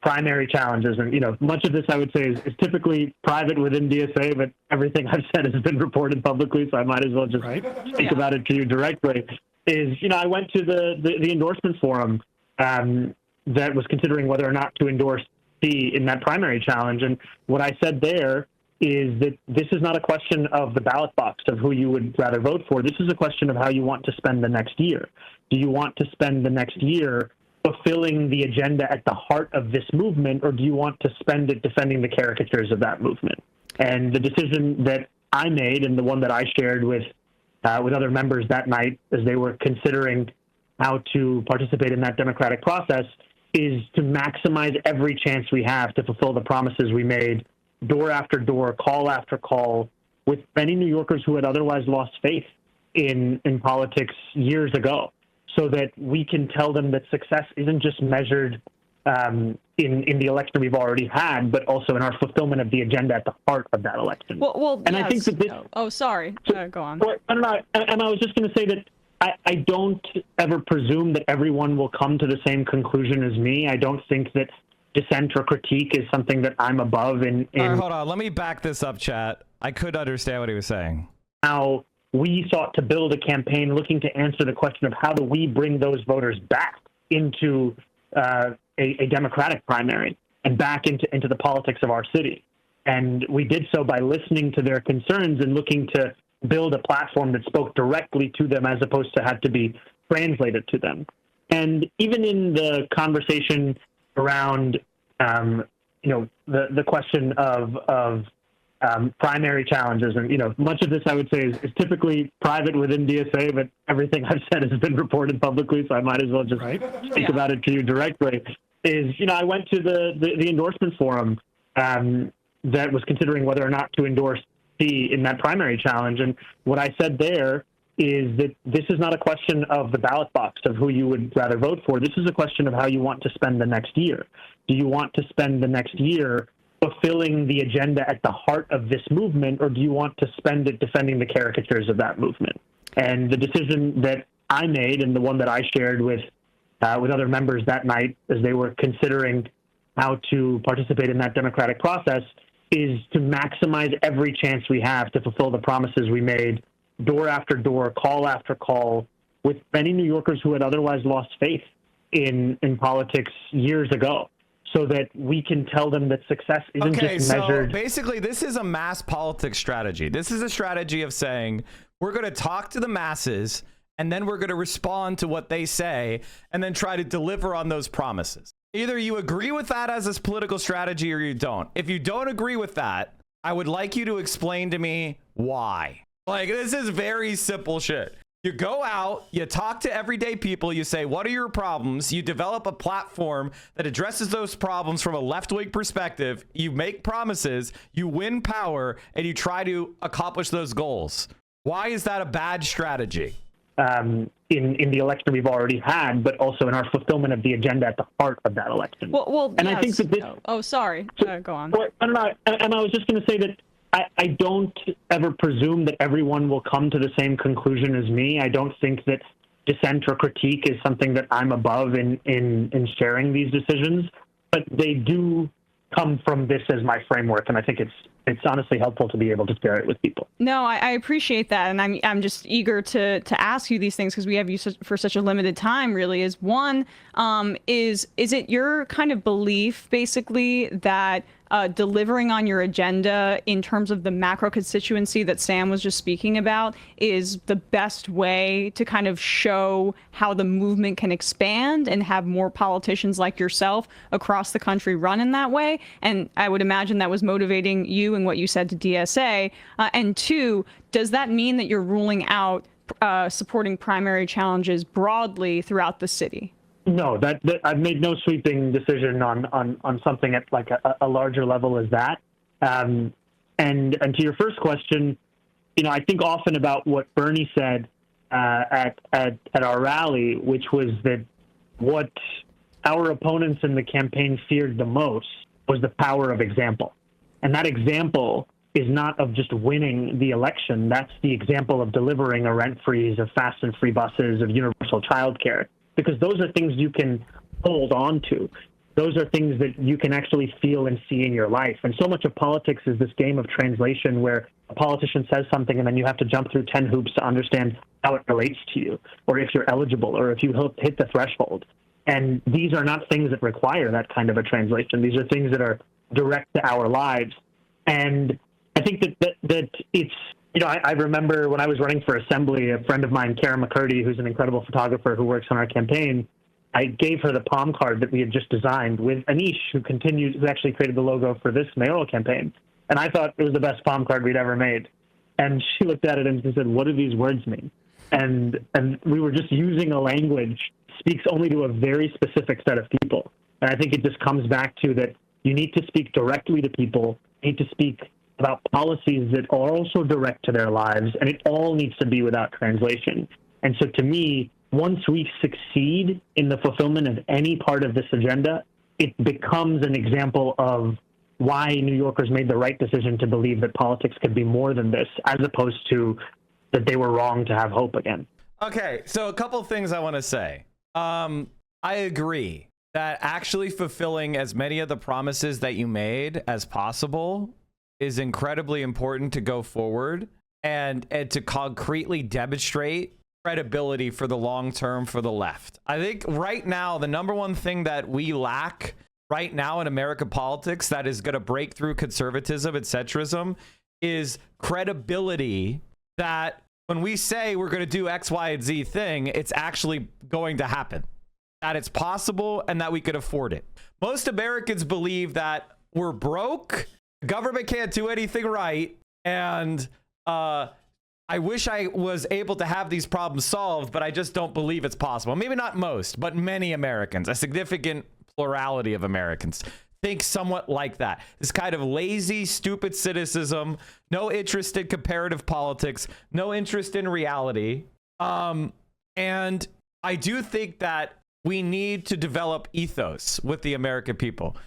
primary challenges, and much of this I would say is typically private within DSA, but everything I've said has been reported publicly, so I might as well just speak about it to you directly. I went to the endorsement forum that was considering whether or not to endorse C in that primary challenge, and what I said there is that this is not a question of the ballot box of who you would rather vote for. This is a question of how you want to spend the next year. Do you want to spend the next year fulfilling the agenda at the heart of this movement, or do you want to spend it defending the caricatures of that movement? And the decision that I made, and the one that I shared with other members that night as they were considering how to participate in that democratic process, is to maximize every chance we have to fulfill the promises we made door after door, call after call, with many New Yorkers who had otherwise lost faith in politics years ago, so that we can tell them that success isn't just measured in the election we've already had, but also in our fulfillment of the agenda at the heart of that election. Well, and yes. I think that this... Oh, sorry. Go on. I don't know. And I was just going to say that I don't ever presume that everyone will come to the same conclusion as me. I don't think that dissent or critique is something that I'm above in... All right, hold on. Let me back this up, chat. I could understand what he was saying. How we sought to build a campaign looking to answer the question of how do we bring those voters back into a Democratic primary and back into the politics of our city. And we did so by listening to their concerns and looking to build a platform that spoke directly to them as opposed to have to be translated to them. And even in the conversation around, the question of primary challenges, and much of this I would say is typically private within DSA, but everything I've said has been reported publicly, so I might as well just speak about it to you directly. I went to the endorsement forum that was considering whether or not to endorse C in that primary challenge, and what I said there is that this is not a question of the ballot box of who you would rather vote for. This is a question of how you want to spend the next year. Do you want to spend the next year fulfilling the agenda at the heart of this movement, or do you want to spend it defending the caricatures of that movement? And the decision that I made, and the one that I shared with other members that night as they were considering how to participate in that democratic process, is to maximize every chance we have to fulfill the promises we made door after door, call after call, with many New Yorkers who had otherwise lost faith in politics years ago, so that we can tell them that success isn't just measured. So basically, this is a mass politics strategy. This is a strategy of saying, we're going to talk to the masses, and then we're going to respond to what they say, and then try to deliver on those promises. Either you agree with that as a political strategy or you don't. If you don't agree with that, I would like you to explain to me why. Like, this is very simple shit. You go out, you talk to everyday people, you say, what are your problems? You develop a platform that addresses those problems from a left-wing perspective. You make promises, you win power, and you try to accomplish those goals. Why is that a bad strategy? In the election we've already had, but also in our fulfillment of the agenda at the heart of that election. Well, and yes. I think that this... Oh, sorry. Go on. I don't know. And I was just going to say that I don't ever presume that everyone will come to the same conclusion as me. I don't think that dissent or critique is something that I'm above in sharing these decisions, but they do come from this as my framework, and I think it's honestly helpful to be able to share it with people. No, I appreciate that, and I'm just eager to ask you these things because we have you for such a limited time. Really, is one is it your kind of belief basically that delivering on your agenda in terms of the macro constituency that Sam was just speaking about is the best way to kind of show how the movement can expand and have more politicians like yourself across the country run in that way? And I would imagine that was motivating you and what you said to DSA. And two, does that mean that you're ruling out supporting primary challenges broadly throughout the city? No, that I've made no sweeping decision on something at like a larger level as that. And to your first question, I think often about what Bernie said at our rally, which was that what our opponents in the campaign feared the most was the power of example. And that example is not of just winning the election. That's the example of delivering a rent freeze, of fast and free buses, of universal childcare. Because those are things you can hold on to. Those are things that you can actually feel and see in your life. And so much of politics is this game of translation where a politician says something and then you have to jump through 10 hoops to understand how it relates to you, or if you're eligible, or if you hit the threshold. And these are not things that require that kind of a translation. These are things that are direct to our lives. And I think that it's, I remember when I was running for assembly, a friend of mine, Karen McCurdy, who's an incredible photographer who works on our campaign, I gave her the palm card that we had just designed with Anish, who actually created the logo for this mayoral campaign. And I thought it was the best palm card we'd ever made. And she looked at it and she said, what do these words mean? And we were just using a language that speaks only to a very specific set of people. And I think it just comes back to that you need to speak directly to people, you need to speak about policies that are also direct to their lives, and it all needs to be without translation. And so to me, once we succeed in the fulfillment of any part of this agenda, it becomes an example of why New Yorkers made the right decision to believe that politics could be more than this, as opposed to that they were wrong to have hope again. Okay, so a couple of things I want to say. I agree that actually fulfilling as many of the promises that you made as possible is incredibly important to go forward and to concretely demonstrate credibility for the long term for the left. I think right now, the number one thing that we lack right now in American politics that is going to break through conservatism and centrism is credibility that when we say we're going to do X, Y, and Z thing, it's actually going to happen. that it's possible and that we could afford it. Most Americans believe that we're broke, the government can't do anything right, and I wish I was able to have these problems solved, but I just don't believe it's possible. Maybe not most, but many Americans, a significant plurality of Americans, think somewhat like that. This kind of lazy, stupid cynicism, no interest in comparative politics, no interest in reality. And I do think that we need to develop ethos with the American people.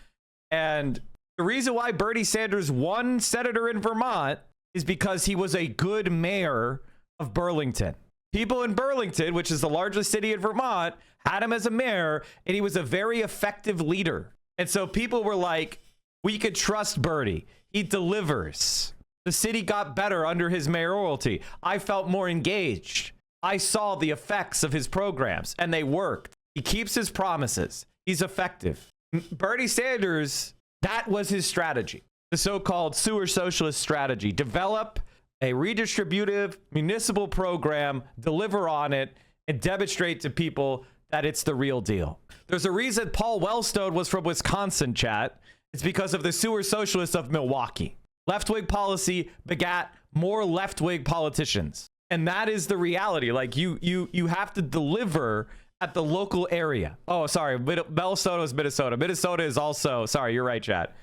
And the reason why Bernie Sanders won senator in Vermont is because he was a good mayor of Burlington. People in Burlington, which is the largest city in Vermont, had him as a mayor, and he was a very effective leader. And so people were like, we could trust Bernie. He delivers. The city got better under his mayoralty. I felt more engaged. I saw the effects of his programs, and they worked. He keeps his promises. He's effective. Bernie Sanders, that was his strategy. The so-called sewer socialist strategy. Develop a redistributive municipal program, deliver on it, and demonstrate to people that it's the real deal. There's a reason Paul Wellstone was from Wisconsin, chat. It's because of the sewer socialists of Milwaukee. Left-wing policy begat more left-wing politicians. And that is the reality. Like you have to deliver at the local area. Oh, sorry. Minnesota is Minnesota. Minnesota is also, sorry, you're right, chat.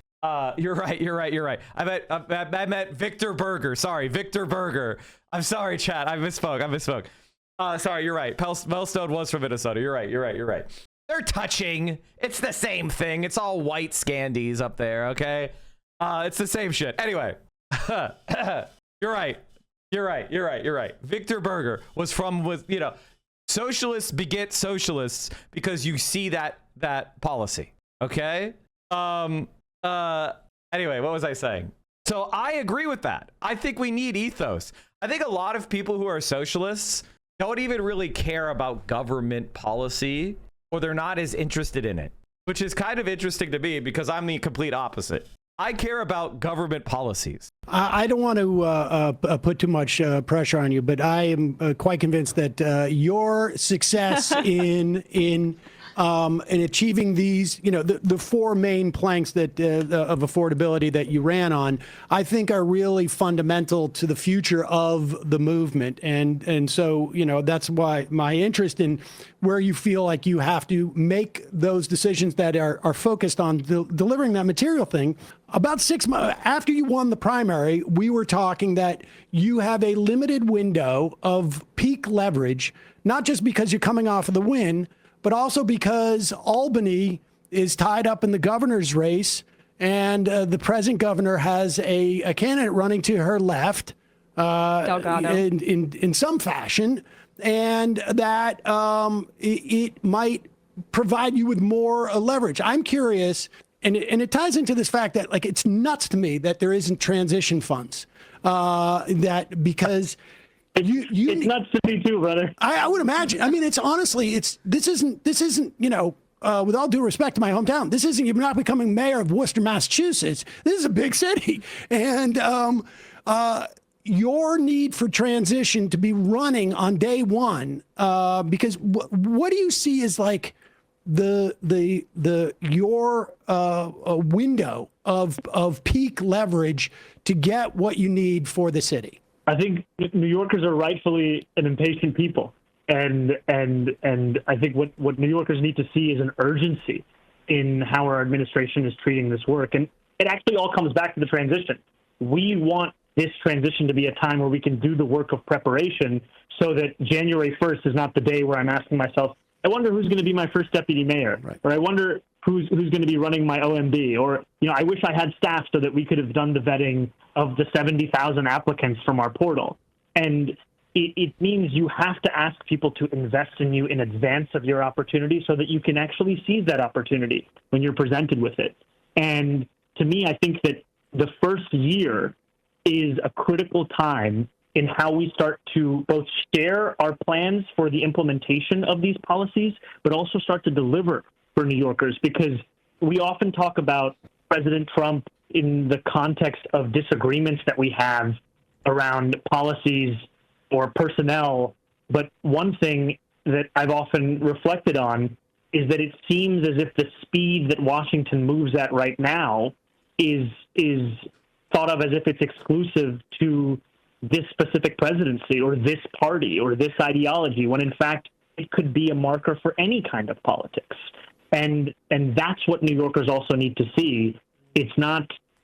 You're right. I meant Victor Berger. Sorry, Victor Berger. I'm sorry, chat. I misspoke. Sorry, you're right. Wellstone was from Minnesota. You're right. They're touching. It's the same thing. It's all white Scandies up there, okay? It's the same shit. Anyway, you're right. Victor Berger was from, socialists beget socialists because you see that policy, okay? Anyway, what was I saying? So I agree with that. I think we need ethos. I think a lot of people who are socialists don't even really care about government policy, or they're not as interested in it, which is kind of interesting to me because I'm the complete opposite. I care about government policies. I don't want to put too much pressure on you, but I am quite convinced that your success in achieving these, the four main planks that of affordability that you ran on, I think are really fundamental to the future of the movement. And so, that's why my interest in where you feel like you have to make those decisions that are focused on delivering that material thing. About 6 months after you won the primary, we were talking that you have a limited window of peak leverage, not just because you're coming off of the win, but also because Albany is tied up in the governor's race, and the present governor has a candidate running to her left in some fashion, and that it might provide you with more leverage. I'm curious, and it ties into this fact that, like, it's nuts to me that there isn't transition funds, because it's nuts to me too, brother. I would imagine. I mean, this isn't, with all due respect to my hometown, you're not becoming mayor of Worcester, Massachusetts. This is a big city. And your need for transition to be running on day one, because what do you see as like your window of peak leverage to get what you need for the city? I think New Yorkers are rightfully an impatient people, and I think what New Yorkers need to see is an urgency in how our administration is treating this work, and it actually all comes back to the transition. We want this transition to be a time where we can do the work of preparation, so that January 1st is not the day where I'm asking myself, I wonder who's going to be my first deputy mayor, right, or I wonder who's going to be running my OMB, or I wish I had staff so that we could have done the vetting of the 70,000 applicants from our portal. And it means you have to ask people to invest in you in advance of your opportunity so that you can actually seize that opportunity when you're presented with it. And to me, I think that the first year is a critical time in how we start to both share our plans for the implementation of these policies, but also start to deliver for New Yorkers, because we often talk about President Trump in the context of disagreements that we have around policies or personnel. But one thing that I've often reflected on is that it seems as if the speed that Washington moves at right now is thought of as if it's exclusive to this specific presidency or this party or this ideology, when in fact it could be a marker for any kind of politics. And that's what New Yorkers also need to see. It's not,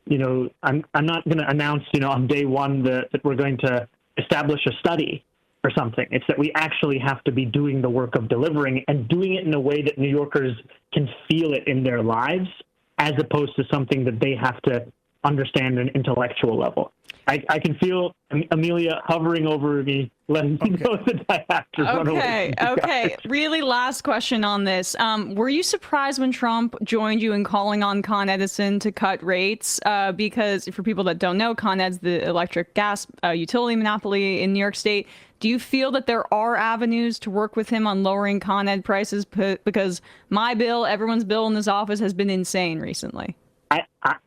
I'm not going to announce, on day one that we're going to establish a study or something. It's that we actually have to be doing the work of delivering and doing it in a way that New Yorkers can feel it in their lives, as opposed to something that they have to understand at an intellectual level. I can feel Amelia hovering over me, letting me know that I have to run away. Okay. Really last question on this. Were you surprised when Trump joined you in calling on Con Edison to cut rates? Because for people that don't know, Con Ed's the electric gas utility monopoly in New York State. Do you feel that there are avenues to work with him on lowering Con Ed prices? Because my bill, everyone's bill in this office has been insane recently.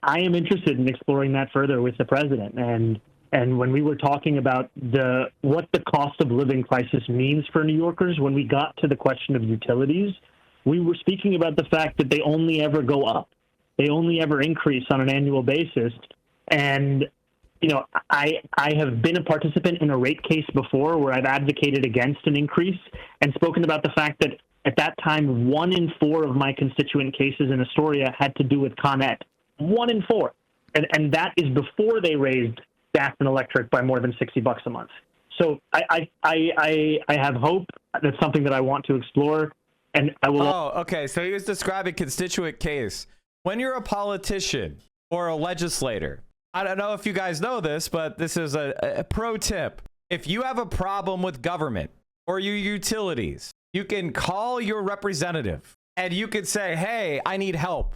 I am interested in exploring that further with the president. And when we were talking about what the cost of living crisis means for New Yorkers, when we got to the question of utilities, we were speaking about the fact that they only ever go up. They only ever increase on an annual basis. And, I have been a participant in a rate case before where I've advocated against an increase and spoken about the fact that at that time, 1 in 4 of my constituent cases in Astoria had to do with Con Ed. 1 in 4. And that is before they raised gas and electric by more than $60 a month. So I have hope. That's something that I want to explore. And I will. Oh, okay. So he was describing constituent case. When you're a politician or a legislator, I don't know if you guys know this, but this is a pro tip. If you have a problem with government or your utilities, you can call your representative and you can say, hey, I need help.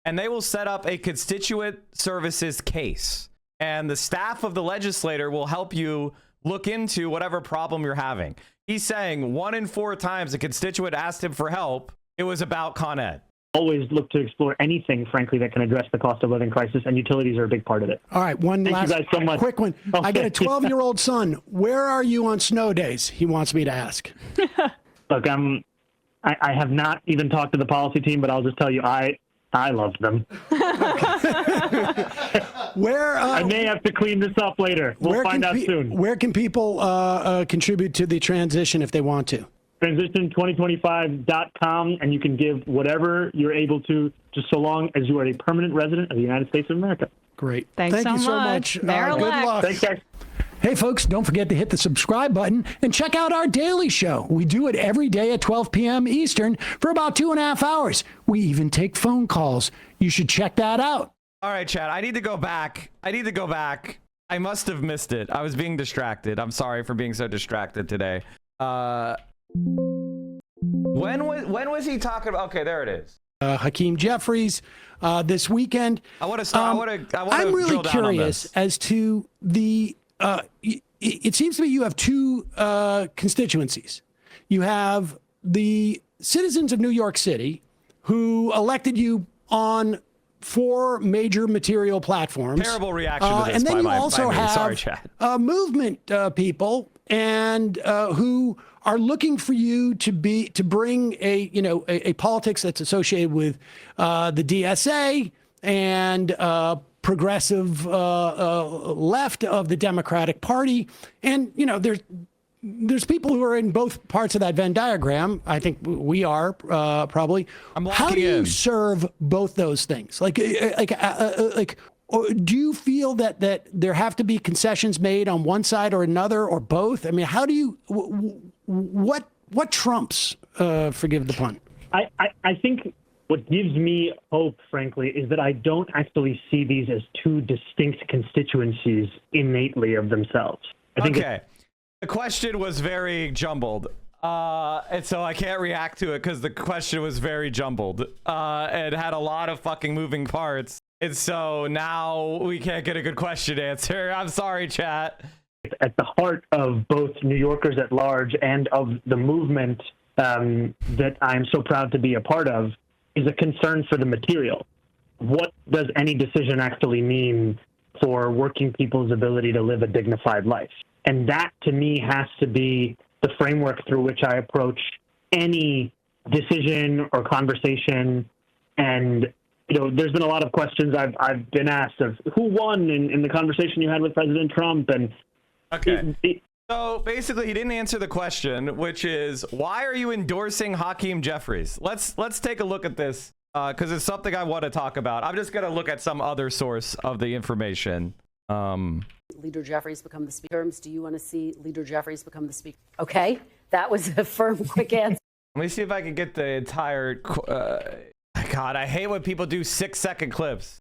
And they will set up a constituent services case. And the staff of the legislator will help you look into whatever problem you're having. He's saying 1 in 4 times a constituent asked him for help, it was about Con Ed. Always look to explore anything, frankly, that can address the cost of living crisis, and utilities are a big part of it. All right, Thank last you guys so much. quick one. Okay. I got a 12-year-old son. Where are you on snow days? He wants me to ask. Look, I have not even talked to the policy team, but I'll just tell you, I love them. I may have to clean this up later. We'll find out soon. Where can people contribute to the transition if they want to? Transition2025.com, and you can give whatever you're able to, just so long as you are a permanent resident of the United States of America. Great. Thank you so much. Good luck. Thanks, guys. Hey, folks, don't forget to hit the subscribe button and check out our daily show. We do it every day at 12 p.m. Eastern for about 2.5 hours. We even take phone calls. You should check that out. All right, Chad, I need to go back. I must have missed it. I was being distracted. I'm sorry for being so distracted today. When was he talking about? Okay, there it is. Hakeem Jeffries this weekend. I want to start. I'm really curious as to the. It seems to me you have two constituencies. You have the citizens of New York City who elected you on 4 major material platforms. Terrible reaction to this. And then you also have have movement people and who are looking for you to bring a politics that's associated with the DSA and progressive left of the Democratic Party. And there's people who are in both parts of that Venn diagram. I think we are probably. How do you serve both those things? Or do you feel that there have to be concessions made on one side or another or both? I mean, how do you? What trumps? Forgive the pun. I think what gives me hope, frankly, is that I don't actually see these as two distinct constituencies innately of themselves. Okay. The question was very jumbled, and so I can't react to it because the question was very jumbled and had a lot of fucking moving parts. And so now we can't get a good question answer. I'm sorry, chat. At the heart of both New Yorkers at large and of the movement that I'm so proud to be a part of is a concern for the material. What does any decision actually mean for working people's ability to live a dignified life? And that, to me, has to be the framework through which I approach any decision or conversation. And, you know, there's been a lot of questions I've been asked of who won in the conversation you had with President Trump. And okay. So basically, he didn't answer the question, which is, why are you endorsing Hakeem Jeffries? Let's take a look at this because it's something I want to talk about. I'm just going to look at some other source of the information. Leader Jeffries become the speaker. Do you want to see Leader Jeffries become the speaker? Okay, that was a firm, quick answer. Let me see if I can get the entire. God, I hate when people do 6-second clips.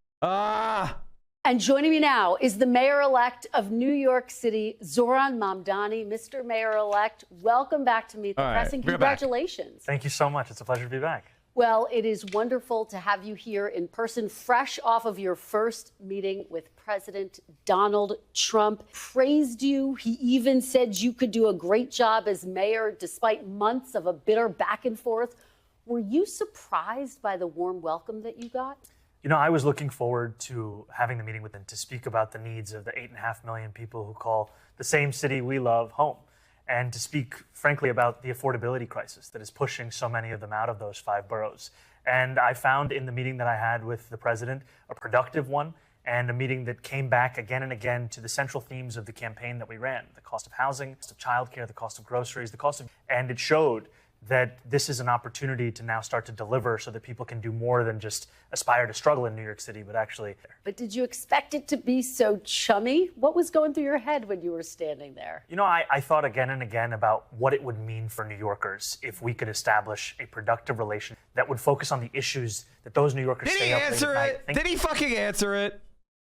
And joining me now is the mayor-elect of New York City, Zohran Mamdani. Mr. Mayor-elect, welcome back to Meet the Press, and congratulations. Thank you so much. It's a pleasure to be back. Well, it is wonderful to have you here in person, fresh off of your first meeting with President Donald Trump. Praised you. He even said you could do a great job as mayor despite months of a bitter back and forth. Were you surprised by the warm welcome that you got? You know, I was looking forward to having the meeting with him to speak about the needs of the 8.5 million people who call the same city we love home, and to speak, frankly, about the affordability crisis that is pushing so many of them out of those 5 boroughs. And I found in the meeting that I had with the president a productive one, and a meeting that came back again and again to the central themes of the campaign that we ran: the cost of housing, the cost of childcare, the cost of groceries, and it showed that this is an opportunity to now start to deliver so that people can do more than just aspire to struggle in New York City, but actually. But did you expect it to be so chummy? What was going through your head when you were standing there? You know, I thought again and again about what it would mean for New Yorkers if we could establish a productive relation that would focus on the issues that those New Yorkers stay up late at night. Did he fucking answer it?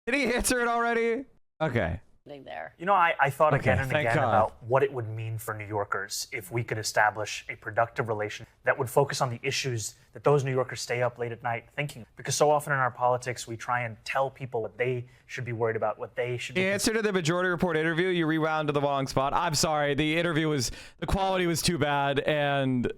Did he answer it already? Okay. There. You know, I thought again and again God. about what it would mean for New Yorkers if we could establish a productive relation that would focus on the issues that those New Yorkers stay up late at night thinking. Because so often in our politics, we try and tell people what they should be worried about, what they should be. The answer to the Majority Report interview, you rewound to the wrong spot. I'm sorry. The quality was too bad, and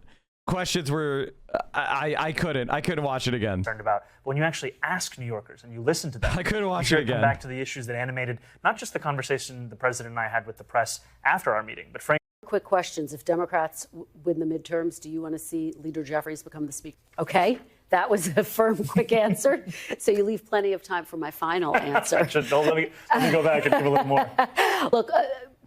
questions were, I couldn't watch it again. Concerned about when you actually ask New Yorkers and you listen to them. I couldn't watch it again. Come back to the issues that animated not just the conversation the president and I had with the press after our meeting, but frankly. Quick questions. If Democrats win the midterms, do you want to see Leader Jeffries become the speaker? Okay, that was a firm, quick answer. So you leave plenty of time for my final answer. Let me go back and give a little more. Look,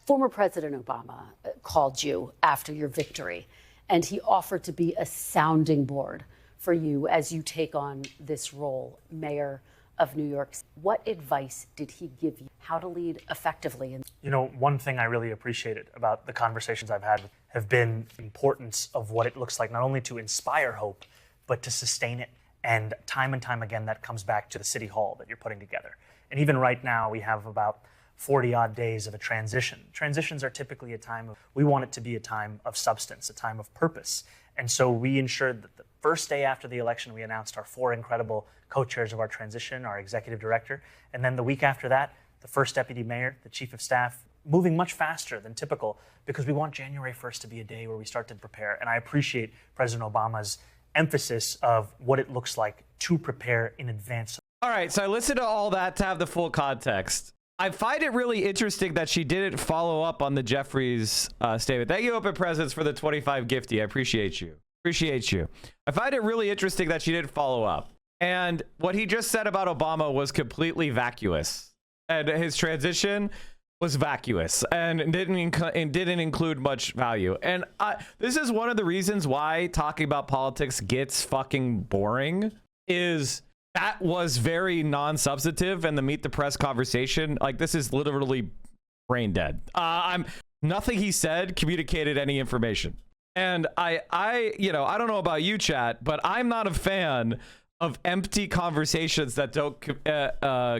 former President Obama called you after your victory, and he offered to be a sounding board for you as you take on this role, Mayor of New York. What advice did he give you how to lead effectively? You know, one thing I really appreciated about the conversations I've had have been the importance of what it looks like, not only to inspire hope, but to sustain it. And time again, that comes back to the city hall that you're putting together. And even right now, we have about 40-odd days of a transition. Transitions are typically we want it to be a time of substance, a time of purpose. And so we ensured that the first day after the election, we announced our 4 incredible co-chairs of our transition, our executive director. And then the week after that, the first deputy mayor, the chief of staff, moving much faster than typical because we want January 1st to be a day where we start to prepare. And I appreciate President Obama's emphasis of what it looks like to prepare in advance. All right, so I listened to all that to have the full context. I find it really interesting that she didn't follow up on the Jeffries statement. Thank you, Open Presents, for the 25 gifty. I appreciate you. I find it really interesting that she didn't follow up. And what he just said about Obama was completely vacuous. And his transition was vacuous and didn't include much value. And this is one of the reasons why talking about politics gets fucking boring, is that was very non-substantive, and the Meet the Press conversation, like, this is literally brain dead. Nothing he said communicated any information. And I don't know about you, chat, but I'm not a fan of empty conversations that don't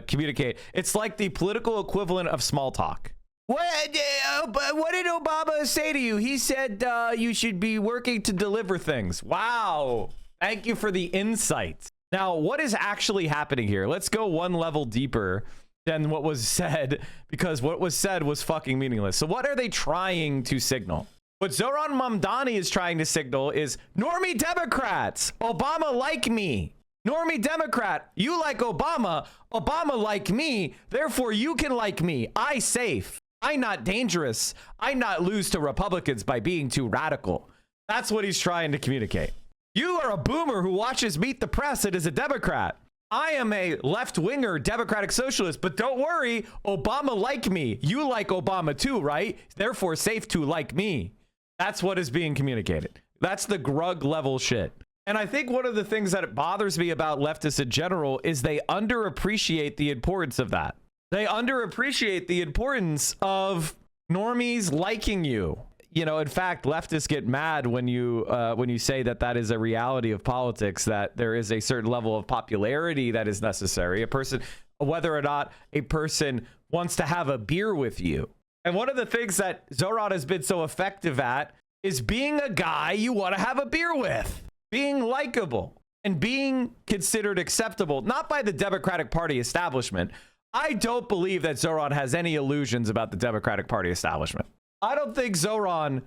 communicate. It's like the political equivalent of small talk. What did Obama say to you? He said you should be working to deliver things. Wow. Thank you for the insight. Now, what is actually happening here? Let's go one level deeper than what was said, because what was said was fucking meaningless. So what are they trying to signal? What Zohran Mamdani is trying to signal is, normie Democrats, Obama like me. Normie Democrat, you like Obama, Obama like me, therefore you can like me. I safe. I not dangerous. I not lose to Republicans by being too radical. That's what he's trying to communicate. You are a boomer who watches Meet the Press and is a Democrat. I am a left-winger Democratic socialist, but don't worry, Obama like me. You like Obama too, right? Therefore, safe to like me. That's what is being communicated. That's the grug level shit. And I think one of the things that bothers me about leftists in general is they underappreciate the importance of that. They underappreciate the importance of normies liking you. You know, in fact, leftists get mad when you say that that is a reality of politics, that there is a certain level of popularity that is necessary. A person, whether or not a person wants to have a beer with you. And one of the things that Zohran has been so effective at is being a guy you want to have a beer with, being likable and being considered acceptable, not by the Democratic Party establishment. I don't believe that Zohran has any illusions about the Democratic Party establishment. I don't think Zohran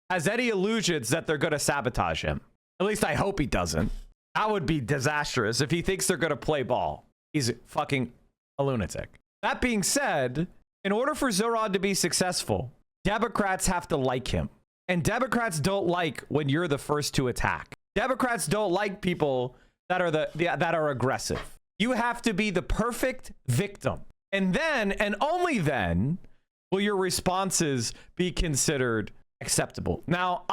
has any illusions that they're going to sabotage him. At least I hope he doesn't. That would be disastrous if he thinks they're going to play ball. He's fucking a lunatic. That being said, in order for Zohran to be successful, Democrats have to like him. And Democrats don't like when you're the first to attack. Democrats don't like people that are aggressive. You have to be the perfect victim. And then, and only then, will your responses be considered acceptable? Now,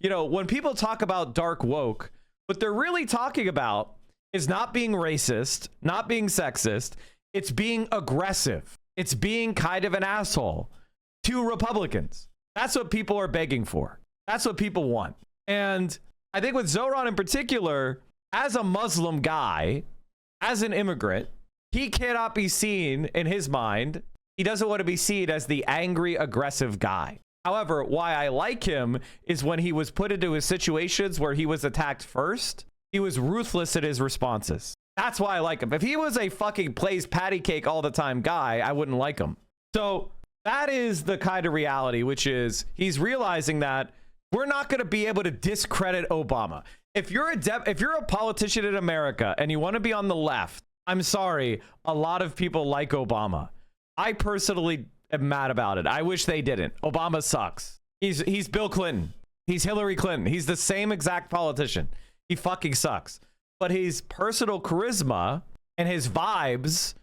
when people talk about dark woke, what they're really talking about is not being racist, not being sexist. It's being aggressive. It's being kind of an asshole to Republicans. That's what people are begging for. That's what people want. And I think with Zohran in particular, as a Muslim guy, as an immigrant, he cannot be seen in his mind. He doesn't want to be seen as the angry, aggressive guy. However, why I like him is when he was put into his situations where he was attacked first, he was ruthless in his responses. That's why I like him. If he was a fucking plays patty cake all the time guy, I wouldn't like him. So that is the kind of reality, which is he's realizing that we're not going to be able to discredit Obama. If you're a politician in America and you want to be on the left, I'm sorry, a lot of people like Obama. I personally am mad about it. I wish they didn't. Obama sucks. He's Bill Clinton. He's Hillary Clinton. He's the same exact politician. He fucking sucks. But his personal charisma and his vibes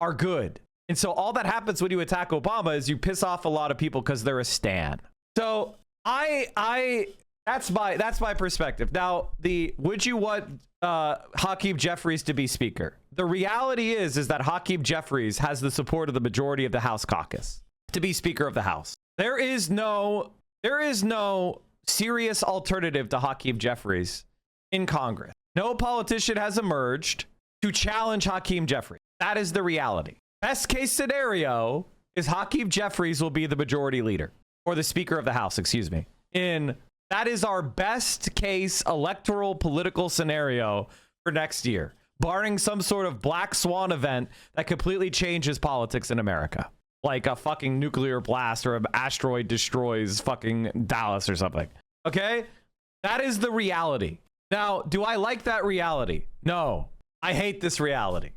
are good. And so all that happens when you attack Obama is you piss off a lot of people because they're a stan. So that's my perspective. Now, would you want Hakeem Jeffries to be speaker? The reality is that Hakeem Jeffries has the support of the majority of the House caucus to be Speaker of the House. There is no serious alternative to Hakeem Jeffries in Congress. No politician has emerged to challenge Hakeem Jeffries. That is the reality. Best case scenario is Hakeem Jeffries will be the majority leader, or the Speaker of the House, excuse me. That is our best case electoral political scenario for next year, barring some sort of black swan event that completely changes politics in America, like a fucking nuclear blast or an asteroid destroys fucking Dallas or something. Okay? That is the reality. Now, do I like that reality? No. I hate this reality.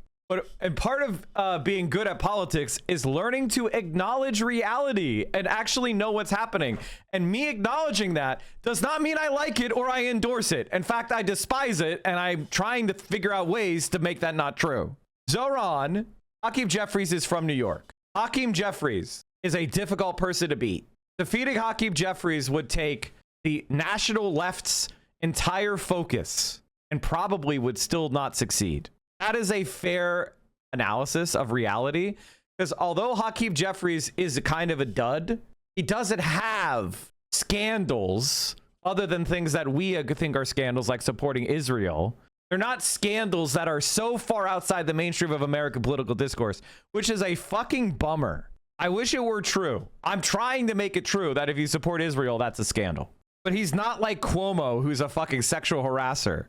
And part of being good at politics is learning to acknowledge reality and actually know what's happening. And me acknowledging that does not mean I like it or I endorse it. In fact, I despise it, and I'm trying to figure out ways to make that not true. Zohran, Hakeem Jeffries is from New York. Hakeem Jeffries is a difficult person to beat. Defeating Hakeem Jeffries would take the national left's entire focus and probably would still not succeed. That is a fair analysis of reality, because although Hakeem Jeffries is kind of a dud, he doesn't have scandals other than things that we think are scandals, like supporting Israel. They're not scandals that are so far outside the mainstream of American political discourse, which is a fucking bummer. I wish it were true. I'm trying to make it true that if you support Israel, that's a scandal. But he's not like Cuomo, who's a fucking sexual harasser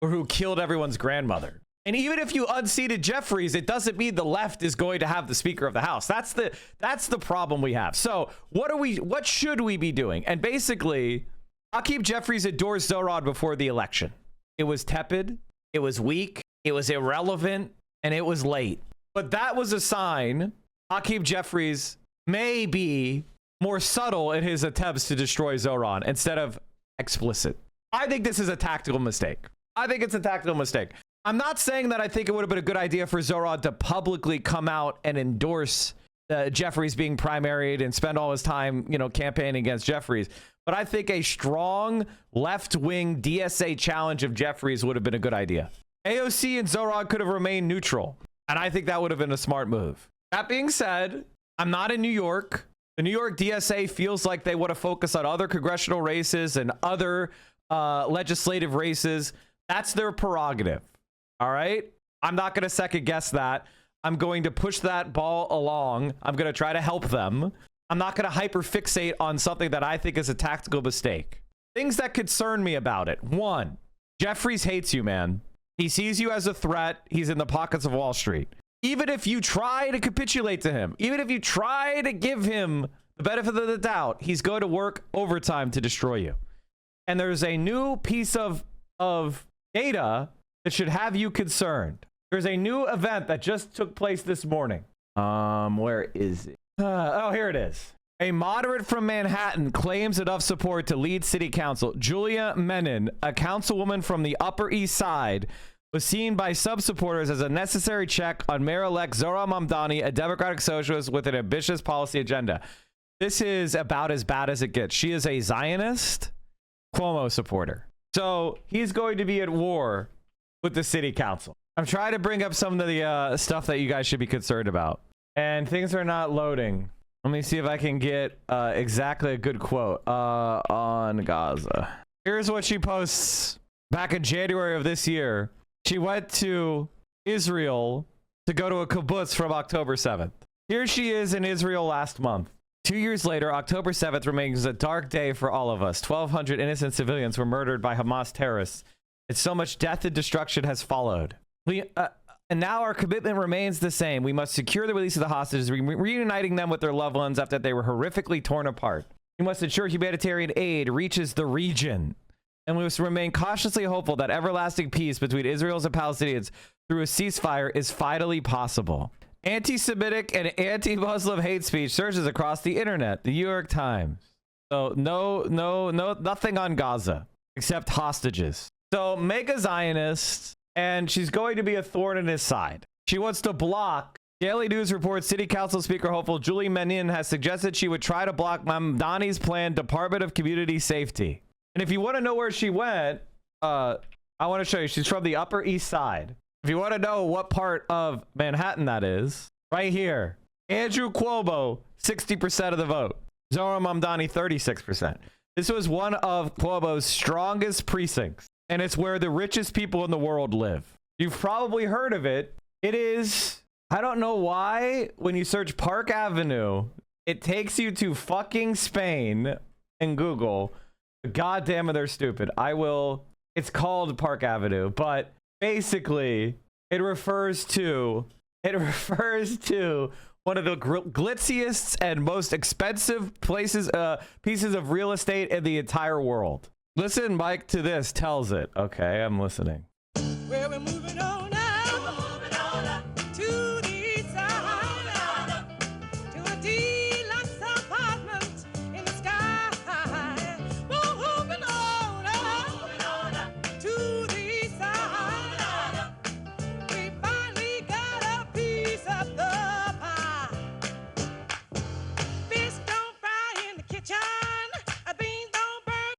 or who killed everyone's grandmother. And even if you unseated Jeffries, it doesn't mean the left is going to have the Speaker of the House. That's the problem we have. So what should we be doing? And basically, Hakeem Jeffries endorsed Zohran before the election. It was tepid, it was weak, it was irrelevant, and it was late. But that was a sign Hakeem Jeffries may be more subtle in his attempts to destroy Zohran instead of explicit. I think this is a tactical mistake. I think it's a tactical mistake. I'm not saying that I think it would have been a good idea for Zohran to publicly come out and endorse Jeffries being primaried and spend all his time, you know, campaigning against Jeffries. But I think a strong left-wing DSA challenge of Jeffries would have been a good idea. AOC and Zohran could have remained neutral, and I think that would have been a smart move. That being said, I'm not in New York. The New York DSA feels like they want to focus on other congressional races and other legislative races. That's their prerogative. All right? I'm not going to second guess that. I'm going to push that ball along. I'm going to try to help them. I'm not going to hyper fixate on something that I think is a tactical mistake. Things that concern me about it. One, Jeffries hates you, man. He sees you as a threat. He's in the pockets of Wall Street. Even if you try to capitulate to him, even if you try to give him the benefit of the doubt, he's going to work overtime to destroy you. And there's a new piece of data that should have you concerned. There's a new event that just took place this morning. Where is it? Oh, here it is. A moderate from Manhattan claims enough support to lead city council. Julia Menon, a councilwoman from the Upper East Side, was seen by some supporters as a necessary check on Mayor-elect Zohran Mamdani, a Democratic socialist with an ambitious policy agenda. This is about as bad as it gets. She is a Zionist Cuomo supporter. So he's going to be at war with the city council. I'm trying to bring up some of the stuff that you guys should be concerned about. And things are not loading. Let me see if I can get exactly a good quote on Gaza. Here's what she posts back in January of this year. She went to Israel to go to a kibbutz from October 7th. Here she is in Israel last month. 2 years later, October 7th remains a dark day for all of us. 1,200 innocent civilians were murdered by Hamas terrorists. And so much death and destruction has followed. And now our commitment remains the same. We must secure the release of the hostages, reuniting them with their loved ones after they were horrifically torn apart. We must ensure humanitarian aid reaches the region. And we must remain cautiously hopeful that everlasting peace between Israelis and Palestinians through a ceasefire is finally possible. Anti-Semitic and anti-Muslim hate speech surges across the internet. The New York Times. So nothing on Gaza except hostages. So MAGA Zionist, and she's going to be a thorn in his side. She wants to block. Daily News reports City Council Speaker hopeful Julie Menon has suggested she would try to block Mamdani's planned Department of Community Safety. And if you want to know where she went, I want to show you. She's from the Upper East Side. If you want to know what part of Manhattan that is, right here. Andrew Cuomo, 60% of the vote. Zohran Mamdani, 36%. This was one of Cuomo's strongest precincts. And it's where the richest people in the world live. You've probably heard of it. It is, I don't know why, when you search Park Avenue, it takes you to fucking Spain in Google. God damn it, they're stupid. It's called Park Avenue, but basically it refers to one of the glitziest and most expensive pieces of real estate in the entire world. Listen, Mike, to this tells it. Okay, I'm listening. Well, we're moving on up to the east side, to a deluxe apartment in the sky. Moving on up to the east side. We finally got a piece of the pie. Fish don't fry in the kitchen.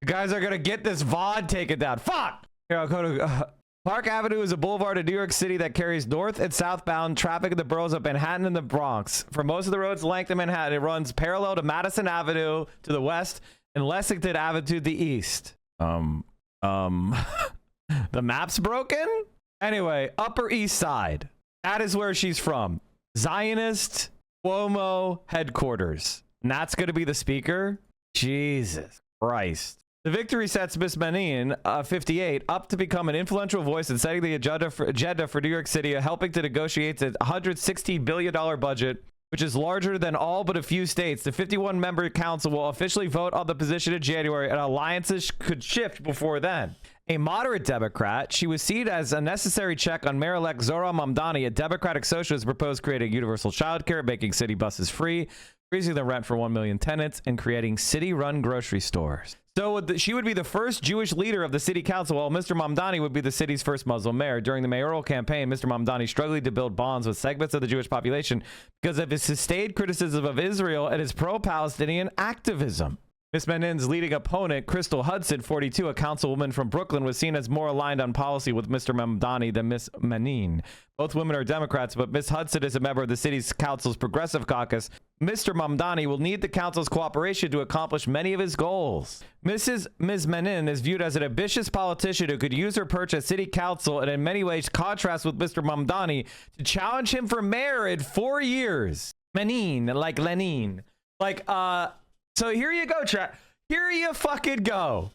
You guys are gonna get this VOD taken down. Fuck! Here, I'll go to Park Avenue is a boulevard in New York City that carries north and southbound traffic in the boroughs of Manhattan and the Bronx. For most of the road's length in Manhattan, it runs parallel to Madison Avenue to the west and Lexington Avenue to the east. The map's broken? Anyway, Upper East Side. That is where she's from. Zionist Cuomo headquarters. And that's gonna be the speaker? Jesus Christ. The victory sets Miss Menon, 58, up to become an influential voice in setting the agenda for New York City, helping to negotiate a $160 billion budget, which is larger than all but a few states. The 51-member council will officially vote on the position in January, and alliances could shift before then. A moderate Democrat, she was seen as a necessary check on Mayor-elect Zohran Mamdani, a Democratic socialist, proposed creating universal child care, making city buses free raising the rent for 1 million tenants, and creating city-run grocery stores. So she would be the first Jewish leader of the city council, while Mr. Mamdani would be the city's first Muslim mayor. During the mayoral campaign, Mr. Mamdani struggled to build bonds with segments of the Jewish population because of his sustained criticism of Israel and his pro-Palestinian activism. Ms. Menin's leading opponent, Crystal Hudson, 42, a councilwoman from Brooklyn, was seen as more aligned on policy with Mr. Mamdani than Ms. Menin. Both women are Democrats, but Ms. Hudson is a member of the city's council's Progressive Caucus. Mr. Mamdani will need the council's cooperation to accomplish many of his goals. Ms. Menin is viewed as an ambitious politician who could use her perch at city council and in many ways contrast with Mr. Mamdani to challenge him for mayor in 4 years. Menin, like Lenin. So here you go, chat. Here you fucking go.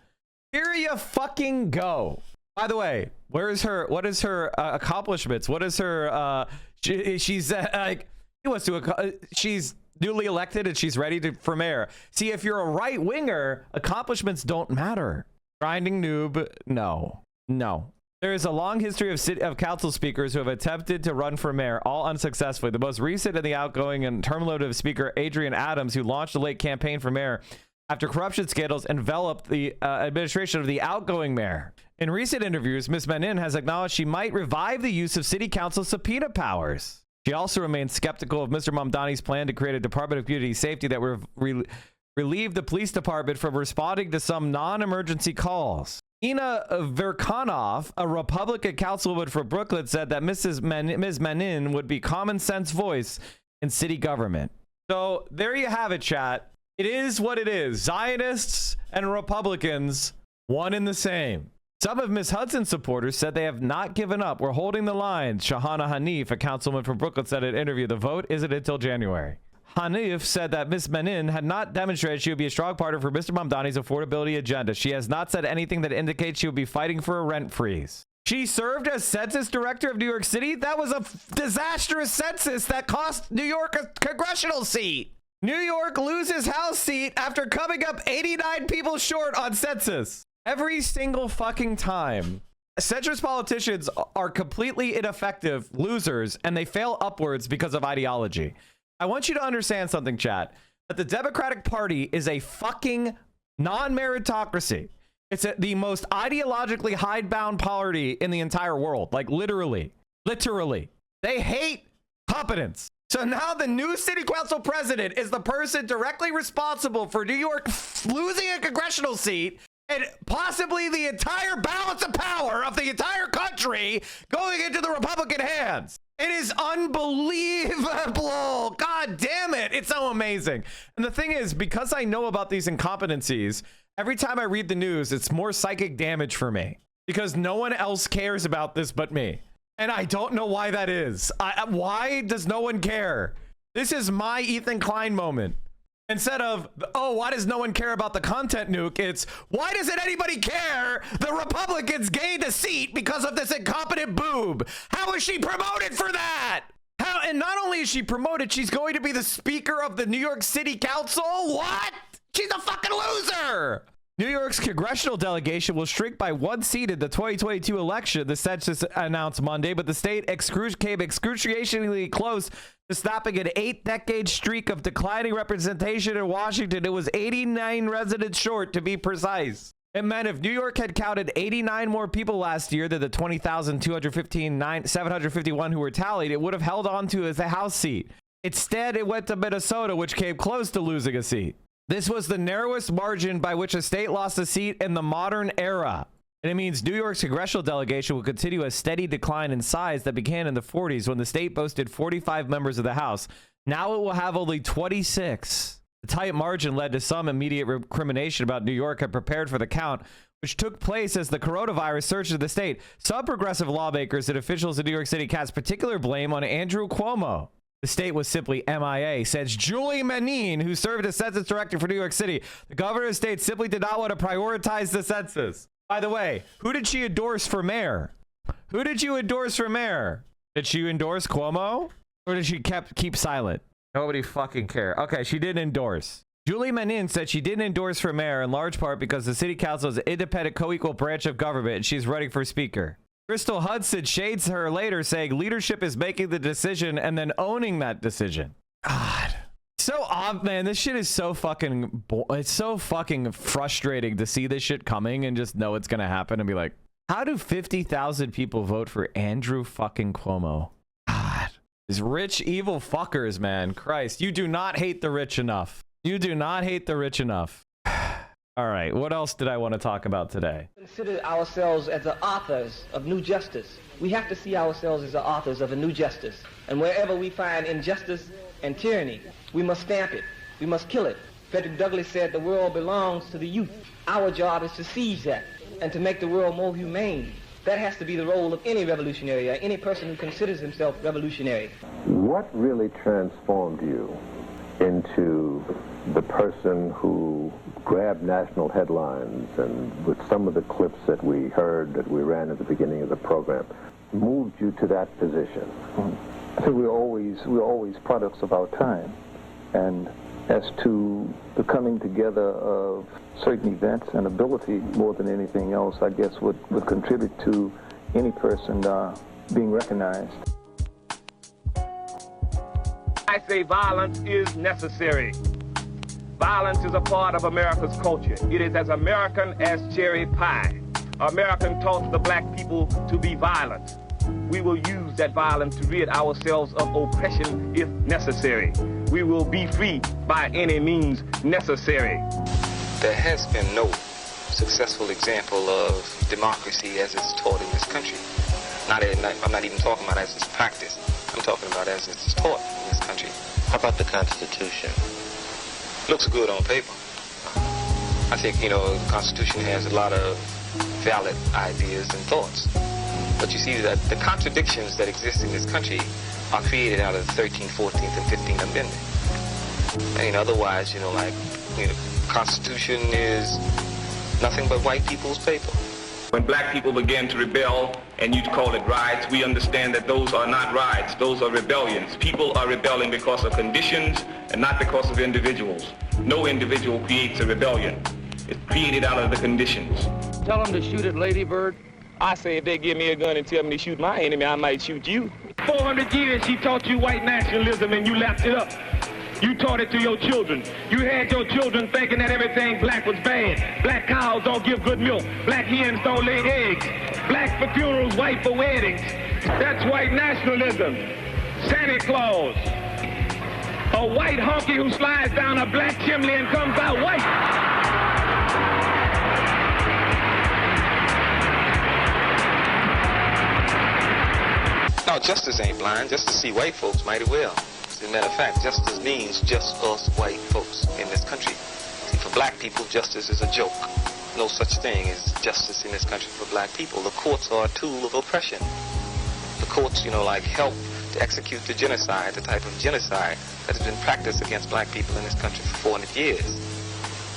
Here you fucking go. By the way, what is her accomplishments? What is her, she's newly elected and she's ready for mayor. See, if you're a right winger, accomplishments don't matter. Grinding noob, no. There is a long history of council speakers who have attempted to run for mayor, all unsuccessfully. The most recent and the outgoing and term-limited speaker, Adrian Adams, who launched a late campaign for mayor after corruption scandals enveloped the administration of the outgoing mayor. In recent interviews, Ms. Menin has acknowledged she might revive the use of city council subpoena powers. She also remains skeptical of Mr. Mamdani's plan to create a Department of Community Safety that would relieve the police department from responding to some non-emergency calls. Ina Verkanov, a Republican councilwoman from Brooklyn, said that Ms. Menin would be common sense voice in city government. So there you have it, chat. It is what it is. Zionists and Republicans, one and the same. Some of Ms. Hudson's supporters said they have not given up. We're holding the line. Shahana Hanif, a councilwoman from Brooklyn, said in an interview, the vote isn't until January. Hanif said that Ms. Menin had not demonstrated she would be a strong partner for Mr. Mamdani's affordability agenda. She has not said anything that indicates she would be fighting for a rent freeze. She served as census director of New York City. That was a disastrous census that cost New York a congressional seat. New York loses House seat after coming up 89 people short on census. Every single fucking time. Centrist politicians are completely ineffective losers and they fail upwards because of ideology. I want you to understand something, chat, that the Democratic Party is a fucking non-meritocracy. It's the most ideologically hidebound party in the entire world. Like literally. They hate competence. So now the new city council president is the person directly responsible for New York losing a congressional seat and possibly the entire balance of power of the entire country going into the Republican hands. It is unbelievable. God damn it. It's so amazing. And the thing is, because I know about these incompetencies, every time I read the news, it's more psychic damage for me because no one else cares about this but me. And I don't know why that is. Why does no one care? This is my Ethan Klein moment. Instead of, oh, why does no one care about the content nuke? It's, why doesn't anybody care the Republicans gained a seat because of this incompetent boob? How is she promoted for that? How? And not only is she promoted, she's going to be the speaker of the New York City Council? What? She's a fucking loser. New York's congressional delegation will shrink by 1 seat in the 2022 election, the census announced Monday, but the state came excruciatingly close to stopping an 8-decade streak of declining representation in Washington. It was 89 residents short, to be precise. It meant if New York had counted 89 more people last year than the 20,751 who were tallied, it would have held on to as a House seat. Instead, it went to Minnesota, which came close to losing a seat. This was the narrowest margin by which a state lost a seat in the modern era. And it means New York's congressional delegation will continue a steady decline in size that began in the 40s when the state boasted 45 members of the House. Now it will have only 26. The tight margin led to some immediate recrimination about New York had prepared for the count, which took place as the coronavirus surged in the state. Some progressive lawmakers and officials in New York City cast particular blame on Andrew Cuomo. The state was simply MIA, says Julie Menin, who served as census director for New York City. The governor of the state simply did not want to prioritize the census. By the way, who did she endorse for mayor? Who did you endorse for mayor? Did she endorse Cuomo? Or did she keep silent? Nobody fucking care. Okay, she didn't endorse. Julie Menin said she didn't endorse for mayor in large part because the city council is an independent co-equal branch of government and she's running for speaker. Crystal Hudson shades her later, saying leadership is making the decision and then owning that decision. God, so odd, man. This shit is so fucking it's so fucking frustrating to see this shit coming and just know it's gonna happen and be like, how do 50,000 people vote for Andrew fucking Cuomo? God, these rich evil fuckers, man. Christ, you do not hate the rich enough. You do not hate the rich enough. All right, what else did I want to talk about today? Consider ourselves as the authors of new justice. We have to see ourselves as the authors of a new justice. And wherever we find injustice and tyranny, we must stamp it. We must kill it. Frederick Douglass said the world belongs to the youth. Our job is to seize that and to make the world more humane. That has to be the role of any revolutionary or any person who considers himself revolutionary. What really transformed you into the person who grabbed national headlines and with some of the clips that we heard that we ran at the beginning of the program moved you to that position? I think we're always products of our time. And as to the coming together of certain events and ability more than anything else, I guess would contribute to any person being recognized. I say violence is necessary. Violence is a part of America's culture. It is as American as cherry pie. American taught the black people to be violent. We will use that violence to rid ourselves of oppression if necessary. We will be free by any means necessary. There has been no successful example of democracy as it's taught in this country. I'm not even talking about as it's practiced. I'm talking about as it's taught in this country. How about the Constitution? Looks good on paper. I think, the Constitution has a lot of valid ideas and thoughts. But you see that the contradictions that exist in this country are created out of the 13th, 14th, and 15th Amendment. I mean, otherwise, Constitution is nothing but white people's paper. When black people begin to rebel, and you call it riots, we understand that those are not riots, those are rebellions. People are rebelling because of conditions and not because of individuals. No individual creates a rebellion. It's created out of the conditions. Tell them to shoot at Lady Bird. I say if they give me a gun and tell me to shoot my enemy, I might shoot you. 400 years she taught you white nationalism and you lapped it up. You taught it to your children. You had your children thinking that everything black was bad. Black cows don't give good milk. Black hens don't lay eggs. Black for funerals, white for weddings. That's white nationalism. Santa Claus. A white honky who slides down a black chimney and comes out white. No, justice ain't blind. Justice see white folks mighty well. As a matter of fact, justice means just us white folks in this country. See, for black people, justice is a joke. No such thing as justice in this country for black people. The courts are a tool of oppression. The courts, help to execute the genocide, the type of genocide that has been practiced against black people in this country for 400 years.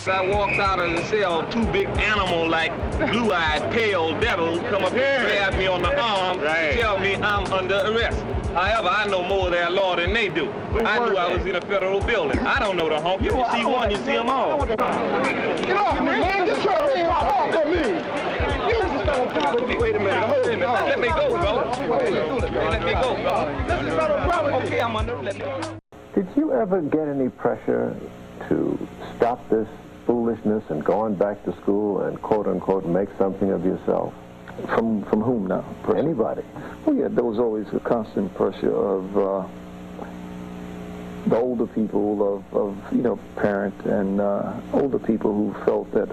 I walked out of the cell, two big animal like blue-eyed, pale devils come up here, grab me on the arm, tell me I'm under arrest. However, I know more of their law than they do. I knew I was in a federal building. I don't know the honky. You see one, you see them all. Get off me, man. Get off of me. Wait a minute. Let me go, bro. Let me go, bro. Okay, I'm under. Let me go. Did you ever get any pressure to stop this foolishness and going back to school and quote-unquote make something of yourself? From whom now? Anybody. Well, yeah, there was always a constant pressure of the older people, of parent and older people who felt that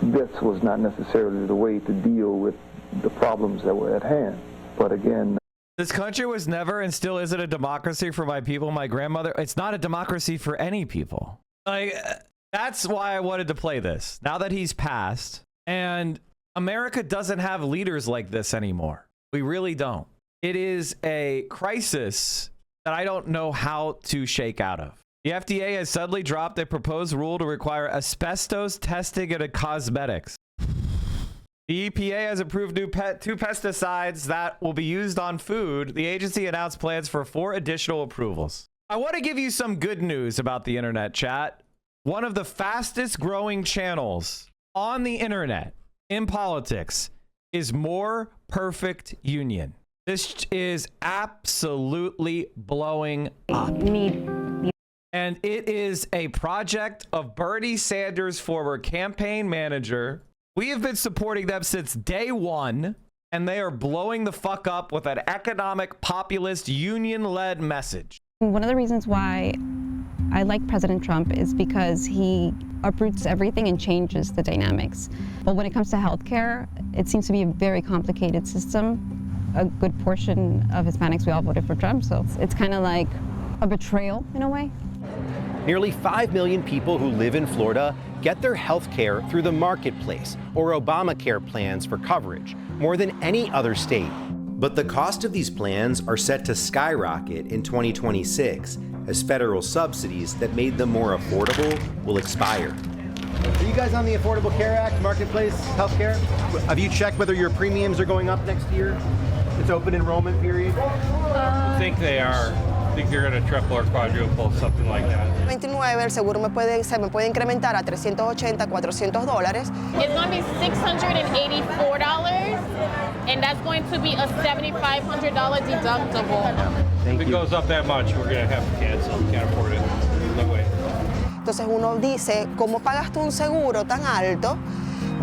this was not necessarily the way to deal with the problems that were at hand. But again, this country was never and still isn't a democracy for my people. My grandmother, it's not a democracy for any people. Like, that's why I wanted to play this. Now that he's passed, and America doesn't have leaders like this anymore. We really don't. It is a crisis that I don't know how to shake out of. The FDA has suddenly dropped a proposed rule to require asbestos testing in cosmetics. The EPA has approved two pesticides that will be used on food. The agency announced plans for 4 additional approvals. I want to give you some good news about the internet, chat. One of the fastest growing channels on the internet in politics is More Perfect Union. This is absolutely blowing up. Need And it is a project of Bernie Sanders' former campaign manager. We have been supporting them since day one, and they are blowing the fuck up with an economic populist union-led message. One of the reasons why I like President Trump is because he uproots everything and changes the dynamics. But when it comes to healthcare, it seems to be a very complicated system. A good portion of Hispanics, we all voted for Trump, so it's kind of like a betrayal in a way. Nearly 5 million people who live in Florida get their health care through the marketplace or Obamacare plans for coverage, more than any other state. But the cost of these plans are set to skyrocket in 2026 as federal subsidies that made them more affordable will expire. Are you guys on the Affordable Care Act, marketplace health care? Have you checked whether your premiums are going up next year? It's open enrollment period? I think they are. I think they're going to triple or quadruple, something like that. 29, el seguro se me puede incrementar a $380, $400. It's going to be $684, and that's going to be a $7,500 deductible. If it goes up that much, we're going to have to cancel. Can't afford it. No way. Entonces uno dice, ¿cómo pagas tú un seguro tan alto,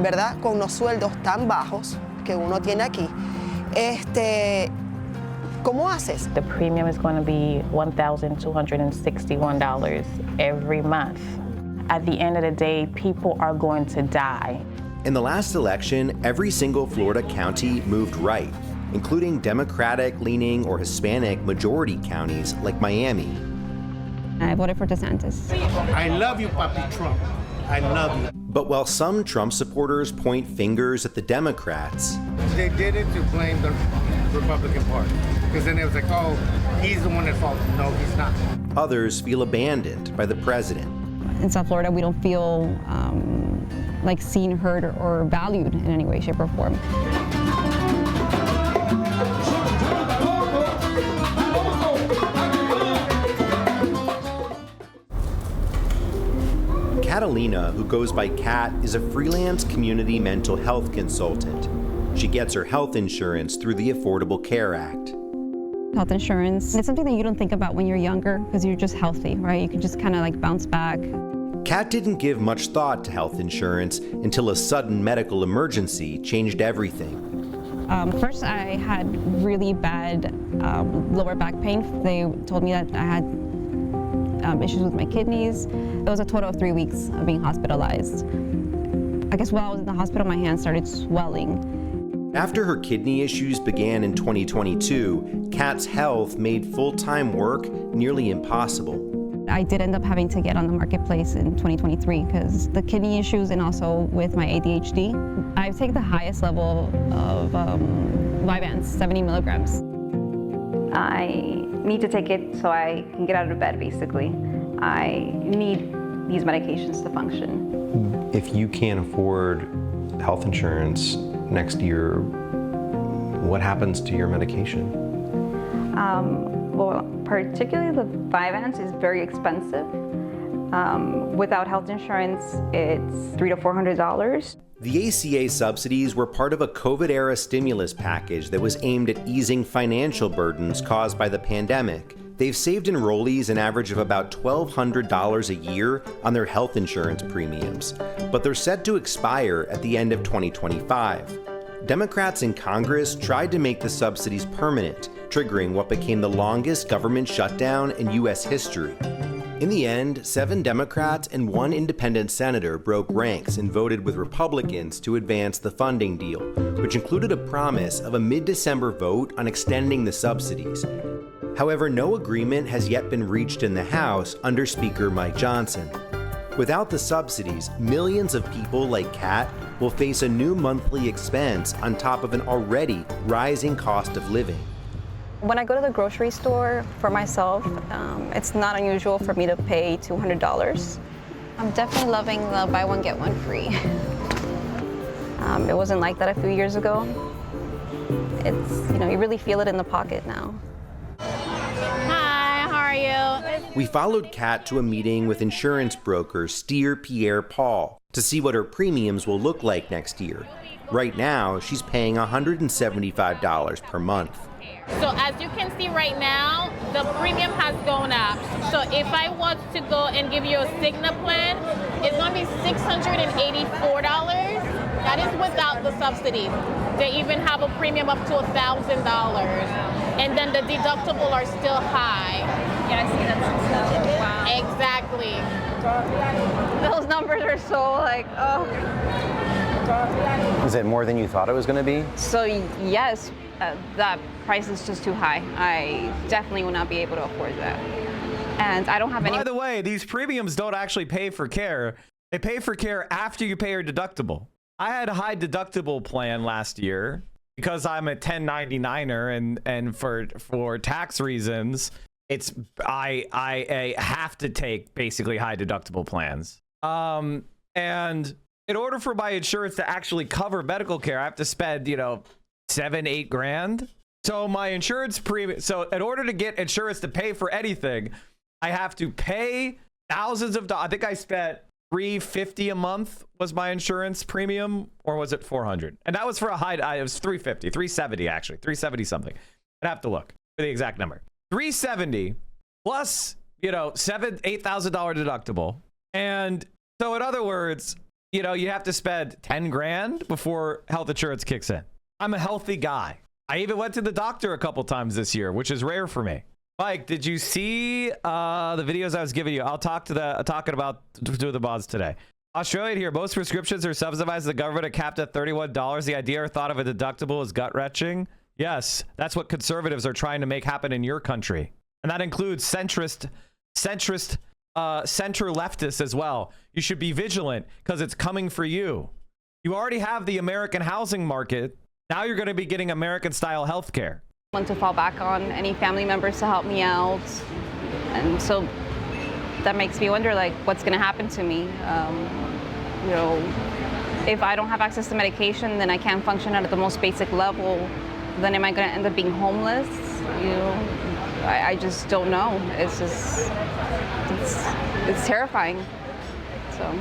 verdad? Con unos sueldos tan bajos que uno tiene aquí. ¿Cómo haces? The premium is going to be $1,261 every month. At the end of the day, people are going to die. In the last election, every single Florida county moved right, including Democratic-leaning or Hispanic majority counties like Miami. I voted for DeSantis. I love you, Papi Trump. I love you. But while some Trump supporters point fingers at the Democrats, they did it to blame the Republican Party. Because then it was like, oh, he's the one at fault. No, he's not. Others feel abandoned by the president. In South Florida, we don't feel like seen, heard, or valued in any way, shape, or form. Catalina, who goes by Kat, is a freelance community mental health consultant. She gets her health insurance through the Affordable Care Act. Health insurance, it's something that you don't think about when you're younger because you're just healthy, right? You can just kind of like bounce back. Kat didn't give much thought to health insurance until a sudden medical emergency changed everything. First, I had really bad lower back pain. They told me that I had issues with my kidneys. It was a total of 3 weeks of being hospitalized. I guess while I was in the hospital, my hands started swelling. After her kidney issues began in 2022, Kat's health made full-time work nearly impossible. I did end up having to get on the marketplace in 2023 because the kidney issues and also with my ADHD. I take the highest level of Vyvanse, 70 milligrams. I need to take it so I can get out of bed, basically. I need these medications to function. If you can't afford health insurance next year, what happens to your medication? Well, particularly the Vyvanse is very expensive. Without health insurance, it's $300 to $400. The ACA subsidies were part of a COVID-era stimulus package that was aimed at easing financial burdens caused by the pandemic. They've saved enrollees an average of about $1,200 a year on their health insurance premiums, but they're set to expire at the end of 2025. Democrats in Congress tried to make the subsidies permanent, triggering what became the longest government shutdown in U.S. history. In the end, 7 Democrats and 1 independent senator broke ranks and voted with Republicans to advance the funding deal, which included a promise of a mid-December vote on extending the subsidies. However, no agreement has yet been reached in the House under Speaker Mike Johnson. Without the subsidies, millions of people like Kat will face a new monthly expense on top of an already rising cost of living. When I go to the grocery store for myself, it's not unusual for me to pay $200. I'm definitely loving the buy one, get one free. It wasn't like that a few years ago. It's, you really feel it in the pocket now. Hi, how are you? We followed Kat to a meeting with insurance broker Steer Pierre Paul to see what her premiums will look like next year. Right now, she's paying $175 per month. So as you can see right now, the premium has gone up. So if I was to go and give you a Cigna plan, it's going to be $684. That is without the subsidies. They even have a premium up to $1,000. And then the deductible are still high. Yeah, I see that. Wow. Exactly. Those numbers are so like, oh. Is it more than you thought it was going to be? So yes, that price is just too high. I definitely will not be able to afford that. And I don't have any. By the way, these premiums don't actually pay for care. They pay for care after you pay your deductible. I had a high deductible plan last year because I'm a 1099er, and for tax reasons, it's I have to take basically high deductible plans. And in order for my insurance to actually cover medical care, I have to spend, $7-8 grand. So my insurance premium. So in order to get insurance to pay for anything, I have to pay thousands of dollars. I think I spent $350 a month was my insurance premium, or was it $400? And that was for a high. It was $350, $370 actually, $370 something. I'd have to look for the exact number. $370 plus, $8,000 deductible. And so in other words, you have to spend 10 grand before health insurance kicks in. I'm a healthy guy. I even went to the doctor a couple times this year, which is rare for me. Mike, did you see the videos I was giving you? I'll talk to talking about the bonds today. Australia here. Most prescriptions are subsidized. The government are capped at $31. The idea or thought of a deductible is gut-wrenching. Yes, that's what conservatives are trying to make happen in your country. And that includes center leftists as well. You should be vigilant because it's coming for you. You already have the American housing market. Now you're going to be getting American-style health care. Want to fall back on any family members to help me out, and so that makes me wonder, like, what's going to happen to me. If I don't have access to medication, then I can't function at the most basic level. Then am I going to end up being homeless? I just don't know. It's just it's terrifying. So.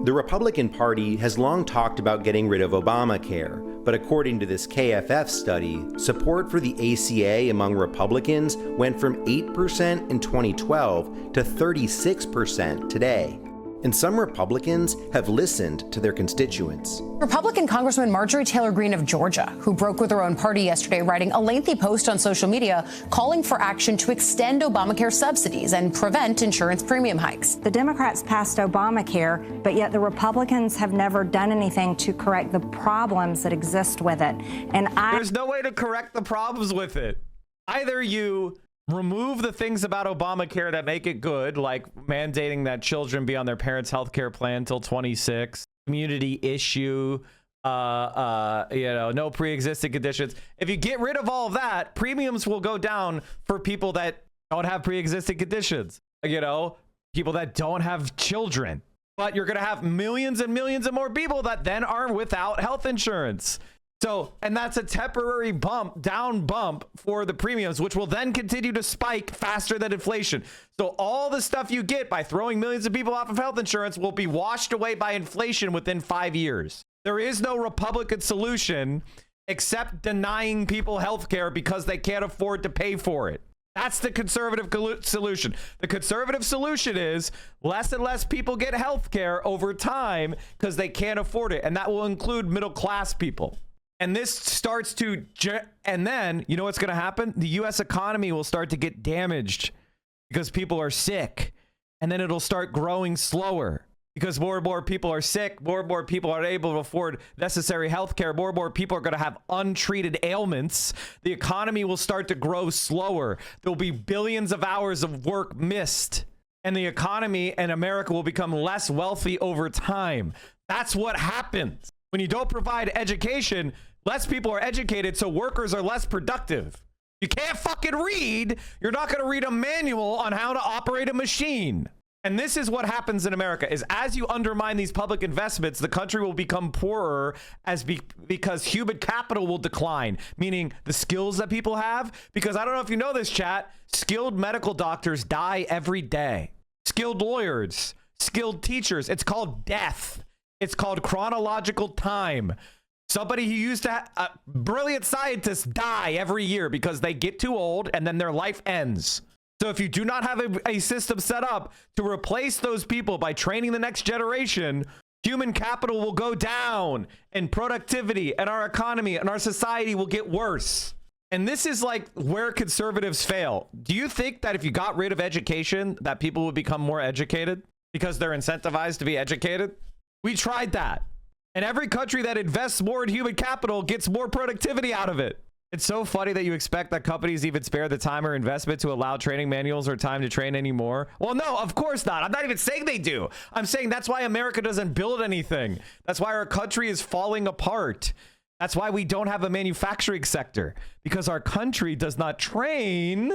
The Republican Party has long talked about getting rid of Obamacare, but according to this KFF study, support for the ACA among Republicans went from 8% in 2012 to 36% today. And some Republicans have listened to their constituents. Republican Congresswoman Marjorie Taylor Greene of Georgia, who broke with her own party yesterday, writing a lengthy post on social media calling for action to extend Obamacare subsidies and prevent insurance premium hikes. The Democrats passed Obamacare, but yet the Republicans have never done anything to correct the problems that exist with it. And There's no way to correct the problems with it. Either you remove the things about Obamacare that make it good, like mandating that children be on their parents' health care plan until 26, community issue, no pre-existing conditions. If you get rid of all of that, premiums will go down for people that don't have pre-existing conditions, people that don't have children. But you're going to have millions and millions of more people that then are without health insurance. So, and that's a temporary down bump for the premiums, which will then continue to spike faster than inflation. So all the stuff you get by throwing millions of people off of health insurance will be washed away by inflation within 5 years. There is no Republican solution except denying people health care because they can't afford to pay for it. That's the conservative solution. The conservative solution is less and less people get health care over time because they can't afford it. And that will include middle class people. And this starts to, and then, you know what's going to happen? The U.S. economy will start to get damaged because people are sick. And then it'll start growing slower because more and more people are sick. More and more people are able to afford necessary health care. More and more people are going to have untreated ailments. The economy will start to grow slower. There'll be billions of hours of work missed. And the economy and America will become less wealthy over time. That's what happens. When you don't provide education, less people are educated, so workers are less productive. You can't fucking read. You're not going to read a manual on how to operate a machine. And this is what happens in America, is as you undermine these public investments, the country will become poorer because human capital will decline, meaning the skills that people have. Because I don't know if you know this, chat, skilled medical doctors die every day. Skilled lawyers, skilled teachers. It's called death. It's called chronological time. Somebody who used to brilliant scientists die every year because they get too old and then their life ends. So if you do not have a system set up to replace those people by training the next generation, human capital will go down and productivity and our economy and our society will get worse. And this is like where conservatives fail. Do you think that if you got rid of education, that people would become more educated because they're incentivized to be educated? We tried that. And every country that invests more in human capital gets more productivity out of it. It's so funny that you expect that companies even spare the time or investment to allow training manuals or time to train anymore. Well, no, of course not. I'm not even saying they do. I'm saying that's why America doesn't build anything. That's why our country is falling apart. That's why we don't have a manufacturing sector, because our country does not train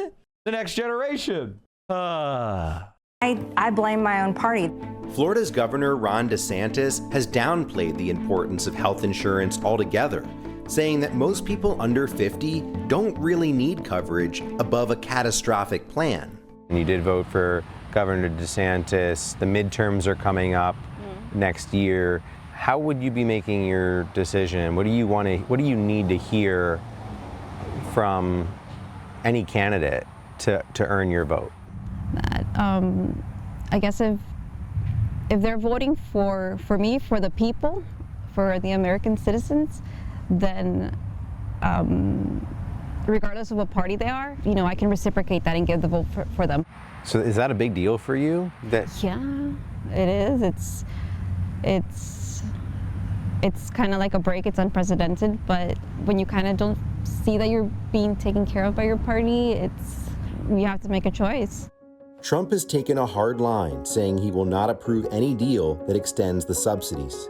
the next generation. I blame my own party. Florida's Governor Ron DeSantis has downplayed the importance of health insurance altogether, saying that most people under 50 don't really need coverage above a catastrophic plan. You did vote for Governor DeSantis. The midterms are coming up next year. How would you be making your decision? What do you need to hear from any candidate to earn your vote? I guess if they're voting for me, for the people, for the American citizens, then regardless of what party they are, I can reciprocate that and give the vote for them. So is that a big deal for you? Yeah, it is. It's kind of like a break. It's unprecedented, but when you kind of don't see that you're being taken care of by your party, you have to make a choice. Trump has taken a hard line, saying he will not approve any deal that extends the subsidies.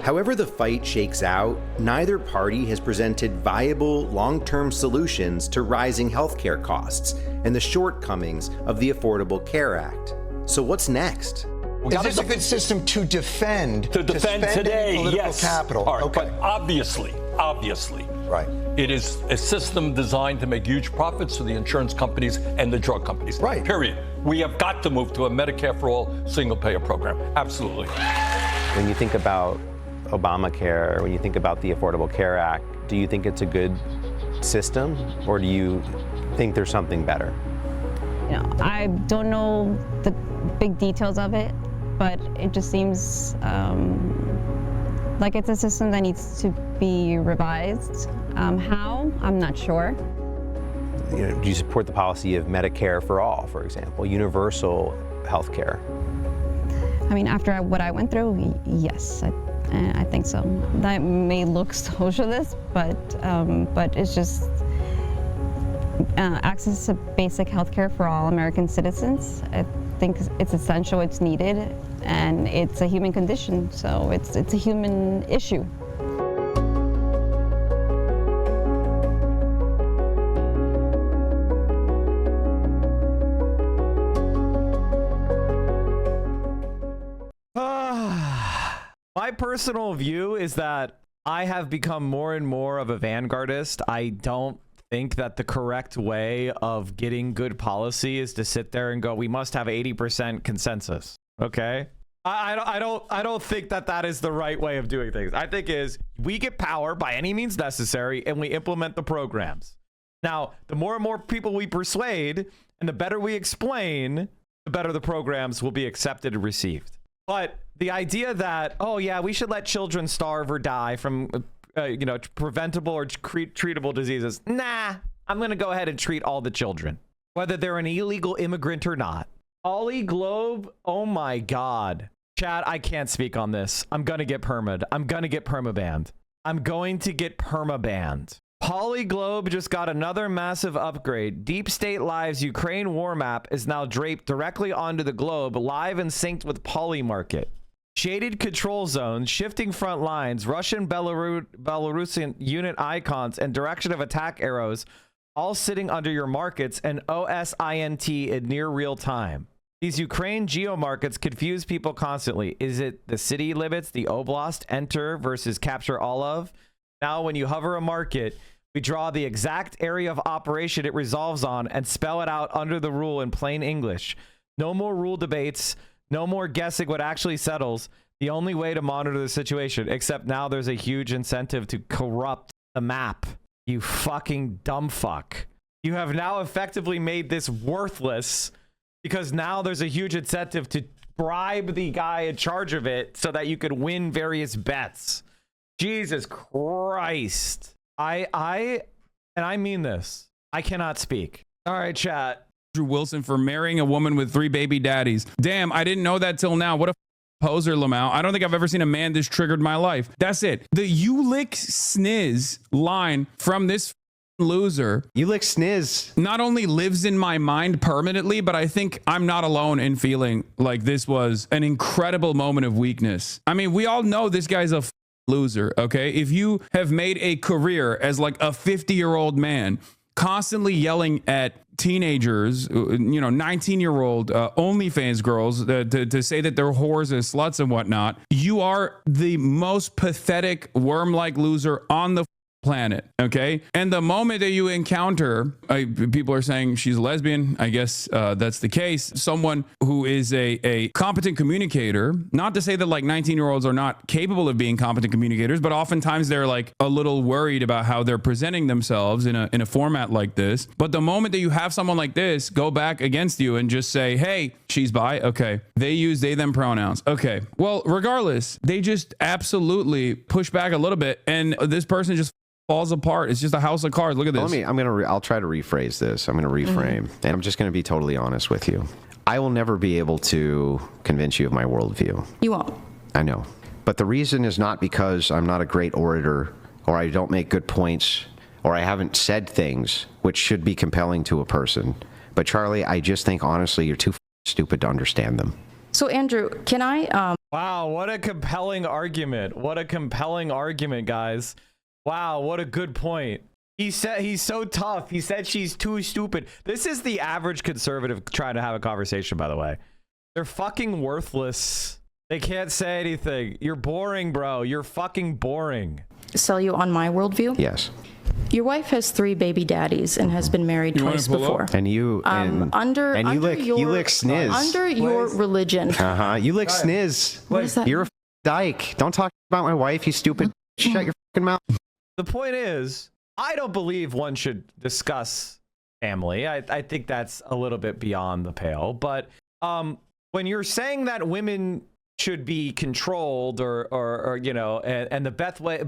However the fight shakes out, neither party has presented viable long-term solutions to rising healthcare costs and the shortcomings of the Affordable Care Act. So what's next? Is this a good system to defend? To defend today, political yes. capital. All right, okay. but obviously, right. It is a system designed to make huge profits for the insurance companies and the drug companies. Right. Period. We have got to move to a Medicare for all single-payer program. Absolutely. When you think about Obamacare, when you think about the Affordable Care Act, do you think it's a good system, or do you think there's something better? I don't know the big details of it, but it just seems like it's a system that needs to be revised. How? I'm not sure. Do you support the policy of Medicare for all, for example, universal health care? I mean, after what I went through, yes, I think so. That may look socialist, but it's just access to basic health care for all American citizens. I think it's essential, it's needed, and it's a human condition, so it's a human issue. My personal view is that I have become more and more of a vanguardist. I don't think that the correct way of getting good policy is to sit there and go, we must have 80% consensus. Okay? I don't think that is the right way of doing things. I think is we get power by any means necessary and we implement the programs. Now, the more and more people we persuade and the better we explain, the better the programs will be accepted and received. But the idea that, oh yeah, we should let children starve or die from preventable or treatable diseases. Nah, I'm going to go ahead and treat all the children, whether they're an illegal immigrant or not. Ollie Globe, oh my God. Chad, I can't speak on this. I'm going to get permabanned. I'm going to get permabanned. Polyglobe just got another massive upgrade. Deep State Live's Ukraine war map is now draped directly onto the globe, live and synced with Polymarket. Shaded control zones, shifting front lines, Russian Belarusian unit icons, and direction of attack arrows, all sitting under your markets and OSINT in near real time. These Ukraine geomarkets confuse people constantly. Is it the city limits, the oblast, enter versus capture all of? Now, when you hover a market, we draw the exact area of operation it resolves on and spell it out under the rule in plain English. No more rule debates. No more guessing what actually settles. The only way to monitor the situation, except now there's a huge incentive to corrupt the map. You fucking dumb fuck. You have now effectively made this worthless because now there's a huge incentive to bribe the guy in charge of it so that you could win various bets. Jesus Christ. I mean this. I cannot speak. All right, chat. Andrew Wilson for marrying a woman with 3 baby daddies. Damn, I didn't know that till now. What a poser, Lamau. I don't think I've ever seen a man this triggered in my life. That's it. The "you lick sniz" line from this loser, "You lick sniz," not only lives in my mind permanently, but I think I'm not alone in feeling like this was an incredible moment of weakness. I mean, we all know this guy's a loser, okay? If you have made a career as like a 50-year-old man, constantly yelling at teenagers, 19-year-old OnlyFans girls to say that they're whores and sluts and whatnot, you are the most pathetic worm-like loser on the planet, okay? And the moment that you encounter, people are saying she's a lesbian, I guess that's the case, someone who is a competent communicator, not to say that like 19-year-olds are not capable of being competent communicators, but oftentimes they're like a little worried about how they're presenting themselves in a format like this. But the moment that you have someone like this go back against you and just say, hey, she's bi, okay, they use they them pronouns, okay, well, regardless, they just absolutely push back a little bit and this person just falls apart. It's just a house of cards. Look at this. I'll try to rephrase this. I'm going to reframe, and I'm just going to be totally honest with you. I will never be able to convince you of my worldview. You won't. I know. But the reason is not because I'm not a great orator, or I don't make good points, or I haven't said things which should be compelling to a person. But Charlie, I just think honestly, you're too stupid to understand them. So Andrew, can I... Wow, what a compelling argument. What a compelling argument, guys. Wow, what a good point. He said he's so tough. He said she's too stupid. This is the average conservative trying to have a conversation, by the way. They're fucking worthless. They can't say anything. You're boring, bro. You're fucking boring. Sell you on my worldview? Yes. Your wife has 3 baby daddies and has been married twice before. And you you lick sniz. Under your religion. You lick sniz. What is that? You're a dyke. Don't talk about my wife, you stupid. Shut your fucking mouth. The point is, I don't believe one should discuss family. I think that's a little bit beyond the pale. But when you're saying that women should be controlled or and the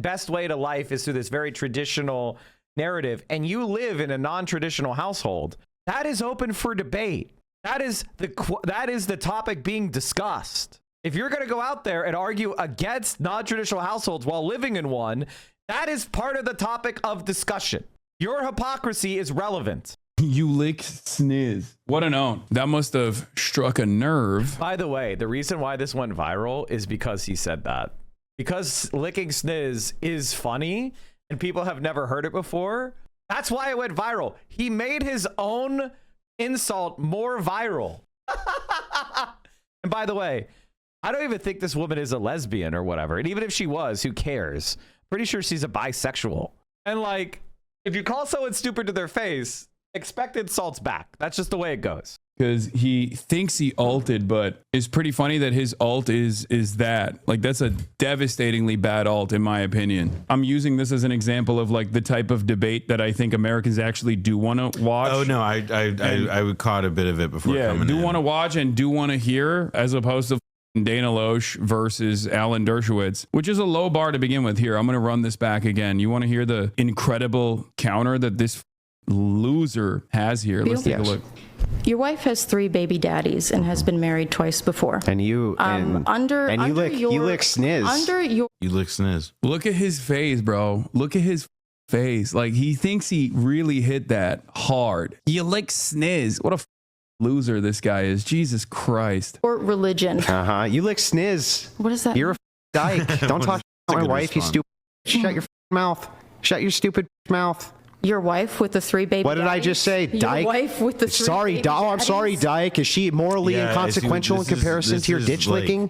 best way to life is through this very traditional narrative, and you live in a non-traditional household, that is open for debate. That is the topic being discussed. If you're going to go out there and argue against non-traditional households while living in one, that is part of the topic of discussion. Your hypocrisy is relevant. You lick sniz. What an own. That must have struck a nerve. By the way, the reason why this went viral is because he said that. Because licking sniz is funny and people have never heard it before. That's why it went viral. He made his own insult more viral. And by the way, I don't even think this woman is a lesbian or whatever. And even if she was, who cares? Pretty sure she's a bisexual. And like, if you call someone stupid to their face, expect insults back. That's just the way it goes. Because he thinks he ulted, but it's pretty funny that his ult is that. Like, that's a devastatingly bad ult, in my opinion. I'm using this as an example of like the type of debate that I think Americans actually do want to watch. Oh no, I caught a bit of it before coming in. Do want to watch and do want to hear, as opposed to Dana Loesch versus Alan Dershowitz, which is a low bar to begin with here. I'm going to run this back again. You want to hear the incredible counter that this loser has here? Let's take a look. Your wife has 3 baby daddies and has been married twice before. And you you lick sniz. You lick sniz. Look at his face, bro. Look at his face. Like, he thinks he really hit that hard. You lick sniz. What a loser this guy is. Jesus Christ. Or religion. You lick sniz. What is that? You're a dyke. Don't talk about my wife, you stupid. Shut your mouth. Shut your stupid mouth. Your wife with the 3 baby What did I just say? Dyke? Your wife with the 3 baby I'm sorry, Dyke. Is she morally inconsequential in comparison to your ditch licking?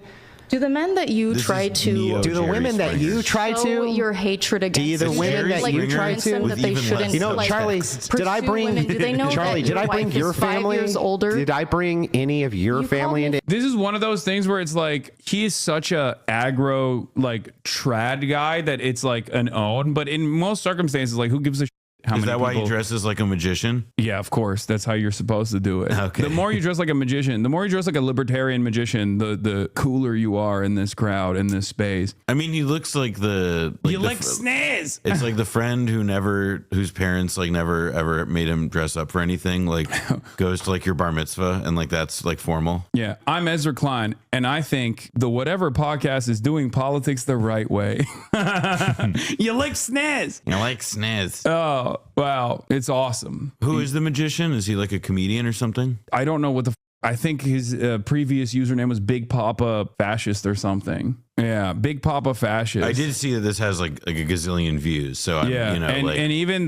Do the men that you try to do the women that you try show to your hatred against do the women that you try to that they shouldn't, you know, like, Charlie, did I bring women? Do they know Charlie, that did I bring your 5 family? years older? Did I bring any of your family into This is one of those things where it's like he is such a aggro like trad guy that it's like an own, but in most circumstances, like who gives a shit how Is many that why he people- dresses like a magician? Yeah, of course. That's how you're supposed to do it. Okay. The more you dress like a magician, the more you dress like a libertarian magician, the cooler you are in this crowd, in this space. I mean, he looks like the You like snazz. It's like the friend whose parents like never ever made him dress up for anything. Like goes to like your bar mitzvah and like that's like formal. Yeah, I'm Ezra Klein, and I think the Whatever podcast is doing politics the right way. You like snazz. You like snazz. Oh, wow. It's awesome. Who is the magician? Is he like a comedian or something? I don't know what I think his previous username was Big Papa Fascist or something. Yeah, Big Papa Fascist. I did see that this has like a gazillion views. So I'm, Yeah, you know, and, like and even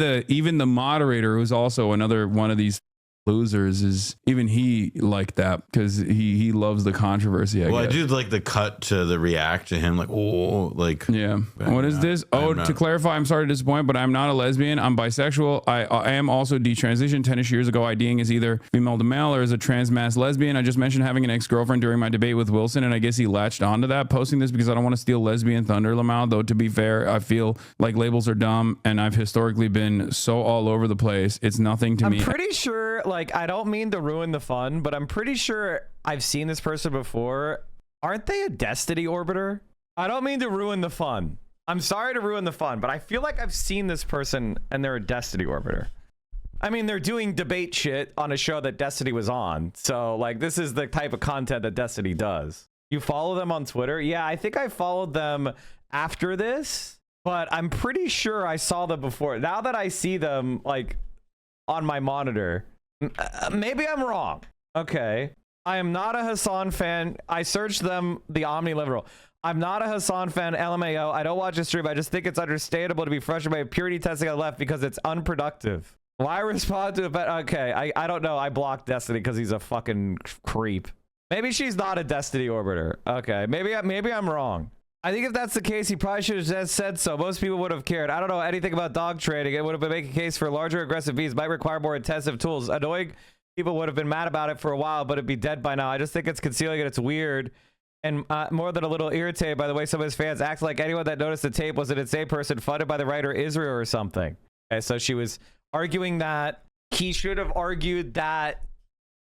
the moderator, who's also another one of these losers, is even he like that because he loves the controversy. I well, guess. I did like the cut to the react to him, like, oh, like, yeah. What is this? Oh, to clarify, I'm sorry to disappoint, but I'm not a lesbian. I'm bisexual. I am also detransitioned 10-ish years ago, IDing as either female to male or as a trans mass lesbian. I just mentioned having an ex-girlfriend during my debate with Wilson, and I guess he latched onto that, posting this because I don't want to steal lesbian thunder, Lamau, though to be fair, I feel like labels are dumb, and I've historically been so all over the place. It's nothing to me. I'm pretty sure, like, I don't mean to ruin the fun, but I'm pretty sure I've seen this person before. Aren't they a Destiny Orbiter? I don't mean to ruin the fun. I'm sorry to ruin the fun, but I feel like I've seen this person and they're a Destiny Orbiter. I mean, they're doing debate shit on a show that Destiny was on. So, like, this is the type of content that Destiny does. You follow them on Twitter? Yeah, I think I followed them after this, but I'm pretty sure I saw them before. Now that I see them, like, on my monitor, maybe I'm wrong. Okay. I am not a Hassan fan. I searched them, the Omni Liberal. I'm not a Hassan fan, LMAO. I don't watch his stream. I just think it's understandable to be frustrated by purity testing on the left because it's unproductive. Why respond to it? But okay, I don't know. I blocked Destiny because he's a fucking creep. Maybe she's not a Destiny Orbiter. Okay, maybe I'm wrong. I think if that's the case, he probably should have just said so. Most people would have cared. I don't know anything about dog trading. It would have been making a case for larger aggressive bees. Might require more intensive tools. Annoying people would have been mad about it for a while, but it'd be dead by now. I just think it's concealing it. It's weird. And more than a little irritated by the way some of his fans act like anyone that noticed the tape was an insane person funded by the writer Israel or something. Okay, so she was arguing that he should have argued that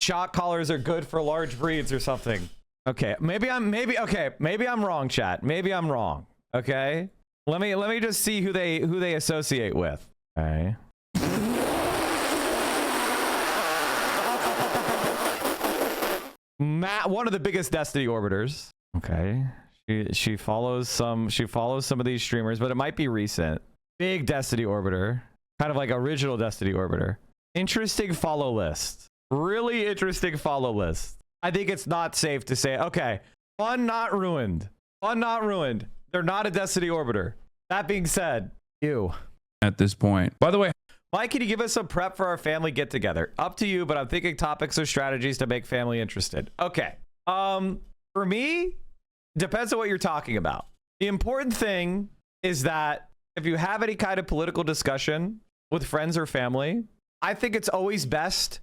shock collars are good for large breeds or something. Okay, maybe I'm wrong, chat. Maybe I'm wrong. Okay, let me just see who they associate with. Okay. Matt, one of the biggest Destiny Orbiters. Okay, she follows some of these streamers, but it might be recent. Big Destiny Orbiter, kind of like original Destiny Orbiter. Interesting follow list. Really interesting follow list. I think it's not safe to say, okay, fun not ruined. Fun not ruined. They're not a Destiny Orbiter. That being said, you. At this point. By the way, Mike, can you give us some prep for our family get together? Up to you, but I'm thinking topics or strategies to make family interested. Okay. For me, depends on what you're talking about. The important thing is that if you have any kind of political discussion with friends or family, I think it's always best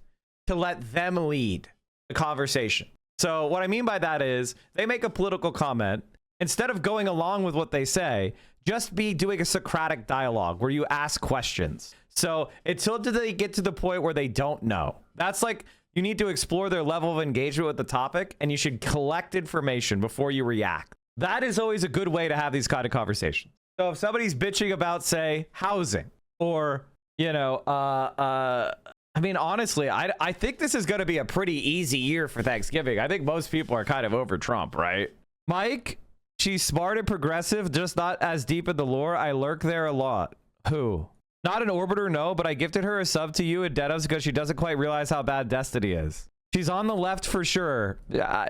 to let them lead the conversation. So what I mean by that is they make a political comment. Instead of going along with what they say, just be doing a Socratic dialogue where you ask questions. So until they get to the point where they don't know, that's like you need to explore their level of engagement with the topic, and you should collect information before you react. That is always a good way to have these kind of conversations. So if somebody's bitching about, say, housing or, you know, I mean, honestly, I think this is going to be a pretty easy year for Thanksgiving. I think most people are kind of over Trump, right? Mike, she's smart and progressive, just not as deep in the lore. I lurk there a lot. Who? Not an Orbiter, no, but I gifted her a sub to you at Denos because she doesn't quite realize how bad Destiny is. She's on the left for sure.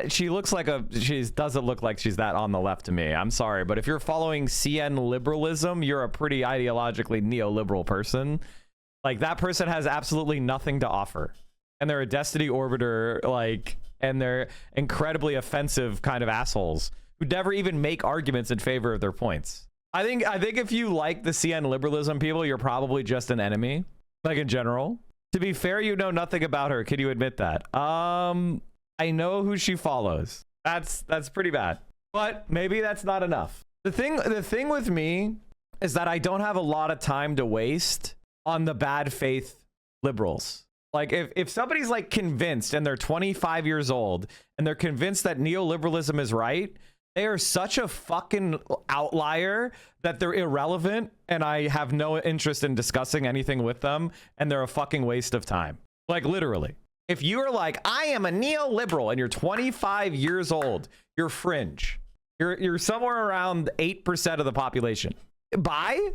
She looks like she doesn't look like she's that on the left to me. I'm sorry, but if you're following CN liberalism, you're a pretty ideologically neoliberal person. Like, that person has absolutely nothing to offer. And they're a Destiny Orbiter, like, and they're incredibly offensive kind of assholes who never even make arguments in favor of their points. I think if you like the CN liberalism people, you're probably just an enemy, like in general. To be fair, you know nothing about her. Can you admit that? I know who she follows. That's pretty bad. But maybe that's not enough. The thing with me is that I don't have a lot of time to waste on the bad faith liberals. Like if somebody's like convinced and they're 25 years old and they're convinced that neoliberalism is right, they are such a fucking outlier that they're irrelevant and I have no interest in discussing anything with them, and they're a fucking waste of time. Like literally. If you're like, I am a neoliberal and you're 25 years old, you're fringe. You're somewhere around 8% of the population. Bye.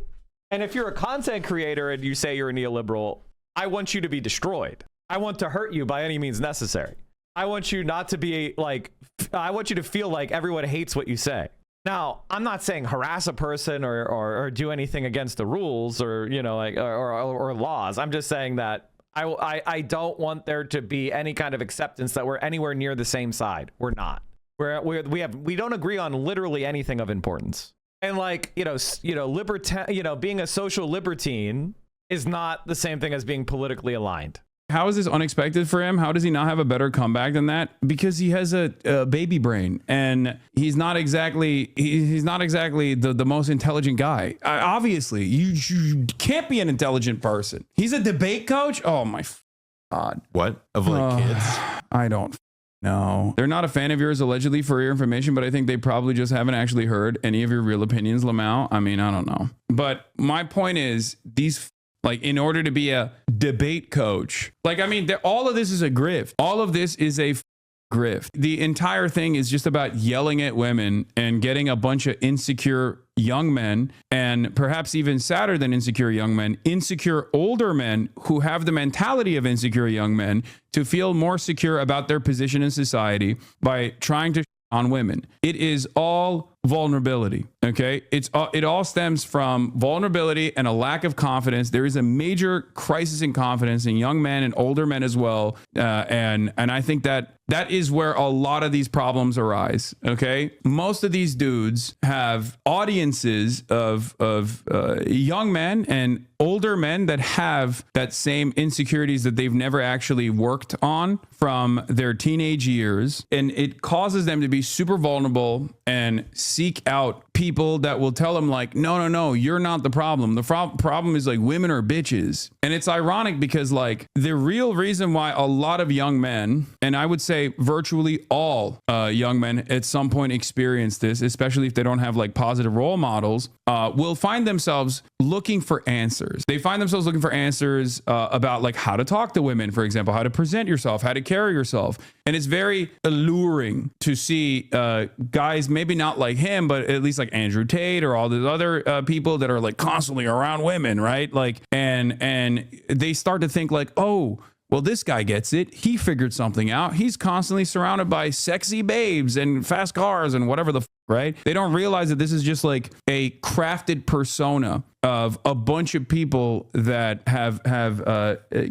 And if you're a content creator and you say you're a neoliberal, I want you to be destroyed. I want to hurt you by any means necessary. I want you not to be like, I want you to feel like everyone hates what you say. Now, I'm not saying harass a person or do anything against the rules or, you know, like, or laws. I'm just saying that I don't want there to be any kind of acceptance that we're anywhere near the same side. We're not. We don't agree on literally anything of importance. And like, being a social libertine is not the same thing as being politically aligned. How is this unexpected for him? How does he not have a better comeback than that? Because he has a baby brain, and he's not exactly the most intelligent guy. Obviously, you can't be an intelligent person. He's a debate coach. Oh my God! What of like kids? I don't know. They're not a fan of yours allegedly for your information, but I think they probably just haven't actually heard any of your real opinions, Lamau. I mean, I don't know. But my point is these. Like, in order to be a debate coach, like, I mean, all of this is a grift. All of this is a grift. The entire thing is just about yelling at women and getting a bunch of insecure young men, and perhaps even sadder than insecure young men, insecure older men who have the mentality of insecure young men to feel more secure about their position in society by trying to on women. It is all vulnerability. Okay. It all stems from vulnerability and a lack of confidence. There is a major crisis in confidence in young men and older men as well. And I think that is where a lot of these problems arise. Okay. Most of these dudes have audiences of young men and older men that have that same insecurities that they've never actually worked on from their teenage years. And it causes them to be super vulnerable and seek out people that will tell them like, no, you're not the problem. The problem is like women are bitches. And it's ironic because like the real reason why a lot of young men, and I would say virtually all young men at some point experience this, especially if they don't have like positive role models, will find themselves looking for answers. They find themselves looking for answers about like how to talk to women, for example, how to present yourself, how to carry yourself. And it's very alluring to see guys, maybe not like him, but at least like Andrew Tate or all these other people that are like constantly around women, right? Like, and they start to think like, oh, well, this guy gets it. He figured something out. He's constantly surrounded by sexy babes and fast cars and whatever the right? They don't realize that this is just like a crafted persona of a bunch of people that have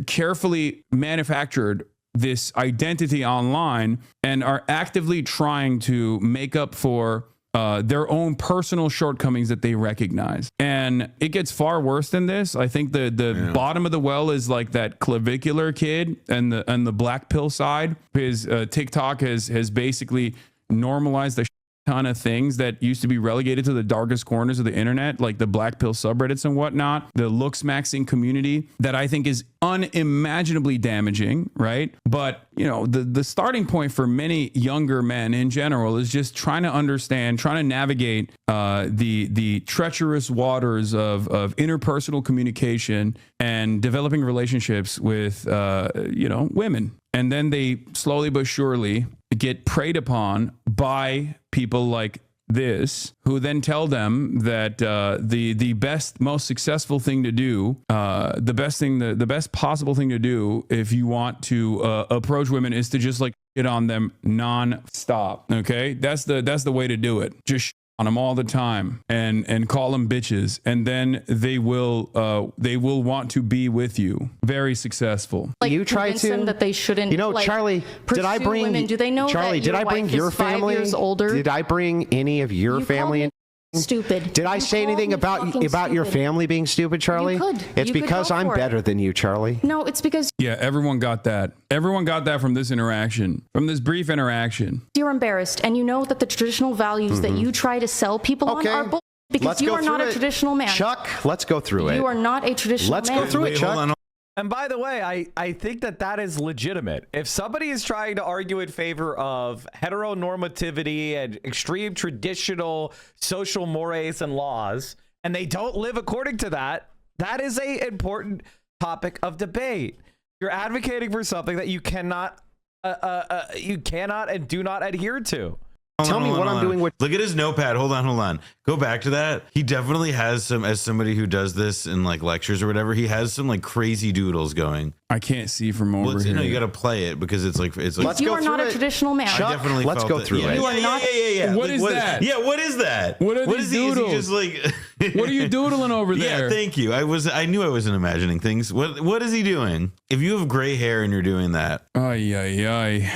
carefully manufactured this identity online and are actively trying to make up for their own personal shortcomings that they recognize. And it gets far worse than this. I think the bottom of the well is like that clavicular kid and the black pill side. His TikTok has basically normalized the ton of things that used to be relegated to the darkest corners of the internet, like the black pill subreddits and whatnot, the looks maxing community that I think is unimaginably damaging, right? But you know, the starting point for many younger men in general is just trying to understand, trying to navigate the treacherous waters of interpersonal communication and developing relationships with women. And then they slowly but surely get preyed upon by people like this, who then tell them that the best, most successful thing to do, the best possible thing to do if you want to approach women is to just like shit on them non-stop. Okay, that's the way to do it. Just shit on them all the time and call them bitches, and then they will want to be with you. Very successful. Like, you try convince to them that they shouldn't. You know, like, Charlie, did I pursue bring women? Do they know Charlie? that Did I bring wife your is 5 family? years older? Did I bring any of your You family? called me stupid. Did I say anything about your family being stupid, Charlie? You could. It's You could because go I'm for it. better than you, Charlie. No, it's because Yeah, everyone got that. Everyone got that from this interaction, from this brief interaction. you're embarrassed, and you know that the traditional values that you try to sell people on are bull. Because Let's you go are not through a it. traditional man. Chuck, let's go through it. You are not a traditional Let's man. go through it, Chuck. And by the way, I think that is legitimate. If somebody is trying to argue in favor of heteronormativity and extreme traditional social mores and laws, and they don't live according to that, that is a important topic of debate. You're advocating for something that you cannot and do not adhere to. Hold on, me hold what on, I'm hold on. doing with- Look at his notepad. Hold on. Go back to that. He definitely has some, as somebody who does this in like lectures or whatever, he has some like crazy doodles going. I can't see from over here. No, you got to play it because it's like You are not a traditional man. I definitely let's felt go it. through Yeah. it. You are not. Yeah. What is that? Yeah, what is that? What are What these is he? Is he doodles? just like What are you doodling over there? Yeah, thank you. I knew I wasn't imagining things. What is he doing? If you have gray hair and you're doing that. Ay.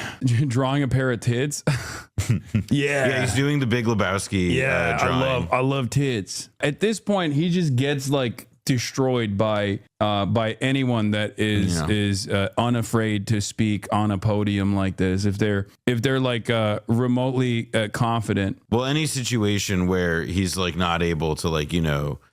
Drawing a pair of tits. Yeah, he's doing the Big Lebowski drawing. I love tits. At this point, he just gets like destroyed by anyone that is unafraid to speak on a podium like this. If they're like remotely confident. Well, any situation where he's like not able to like,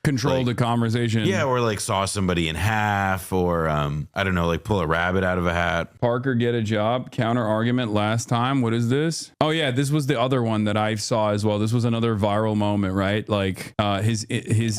control like, the conversation. Yeah, or like saw somebody in half, or I don't know, like pull a rabbit out of a hat. Parker get a job. Counter argument last time. What is this? Oh yeah, this was the other one that I saw as well. This was another viral moment, right? Like his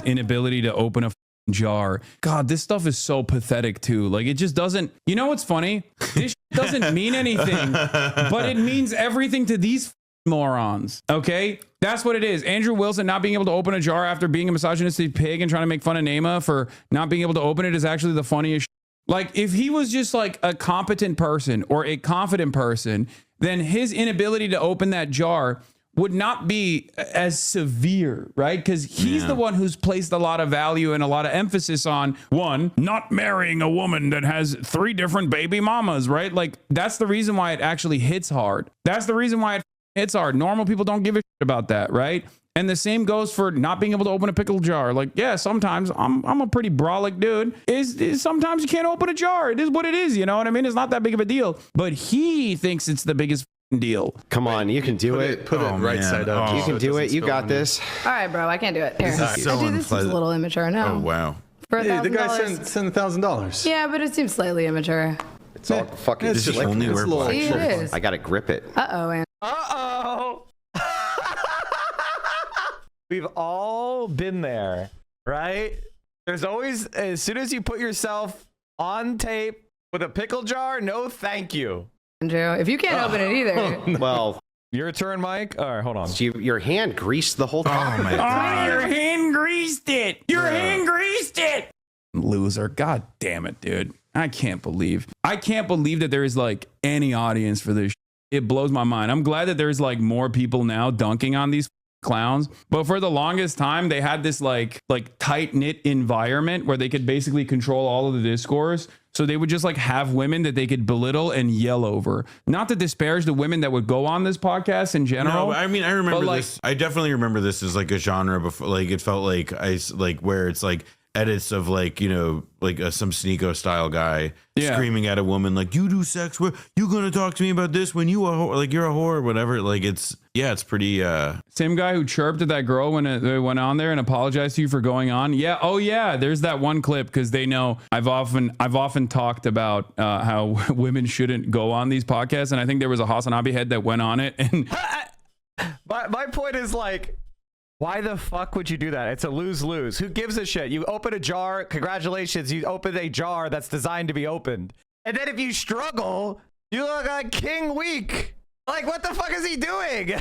inability to open a jar. God, this stuff is so pathetic too. Like it just doesn't. You know what's funny? This doesn't mean anything, but it means everything to these morons. Okay, that's what it is. Andrew Wilson not being able to open a jar after being a misogynistic pig and trying to make fun of Nema for not being able to open it is actually the funniest. Like if he was just like a competent person or a confident person, then his inability to open that jar would not be as severe, right? Because he's the one who's placed a lot of value and a lot of emphasis on, one, not marrying a woman that has 3 different baby mamas, right? Like that's the reason why it actually hits hard. That's the reason why it hits hard. Normal people don't give a shit about that, right? And the same goes for not being able to open a pickle jar. Like, yeah, sometimes I'm a pretty brolic dude. Is sometimes you can't open a jar. It is what it is. You know what I mean? It's not that big of a deal. But he thinks it's the biggest deal. Come on, you can do it. Put it right side up. You can do it. You got this. All right, bro. I can't do it. Here. This is so This is a unpleasant. little immature now. Oh wow. For Hey, the guy $1,000. sent $1,000. Yeah, but it seems slightly immature. It's all fucking It's slick. just only It's wear a little- black. See, it is. I gotta grip it. Uh-oh, man. Uh-oh. We've all been there, right? There's always, as soon as you put yourself on tape with a pickle jar, no thank you. Andrew, if you can't open it either. Well, your turn, Mike. All right, hold on. Your hand greased the whole time. Oh my god. Your hand greased it. Your hand greased it. Loser. God damn it, dude. I can't believe that there is like any audience for this. It blows my mind. I'm glad that there's like more people now dunking on these clowns, but for the longest time they had this like tight-knit environment where they could basically control all of the discourse. So they would just like have women that they could belittle and yell over. Not to disparage the women that would go on this podcast in general. No, I mean, I remember this. I definitely remember this as like a genre before. Like it felt like where it's like edits of like, like some Sneeko style guy screaming at a woman like, you do sex, where you gonna talk to me about this when you a whore, like you're a whore or whatever. Like it's pretty same guy who chirped at that girl when they went on there and apologized to you for going on. Yeah, oh yeah, there's that one clip because they know I've often talked about how women shouldn't go on these podcasts, and I think there was a Hasanabi head that went on it. And my point is like, why the fuck would you do that? It's a lose-lose. Who gives a shit? You open a jar, congratulations, you opened a jar that's designed to be opened. And then if you struggle, you look like King Weak. Like, what the fuck is he doing?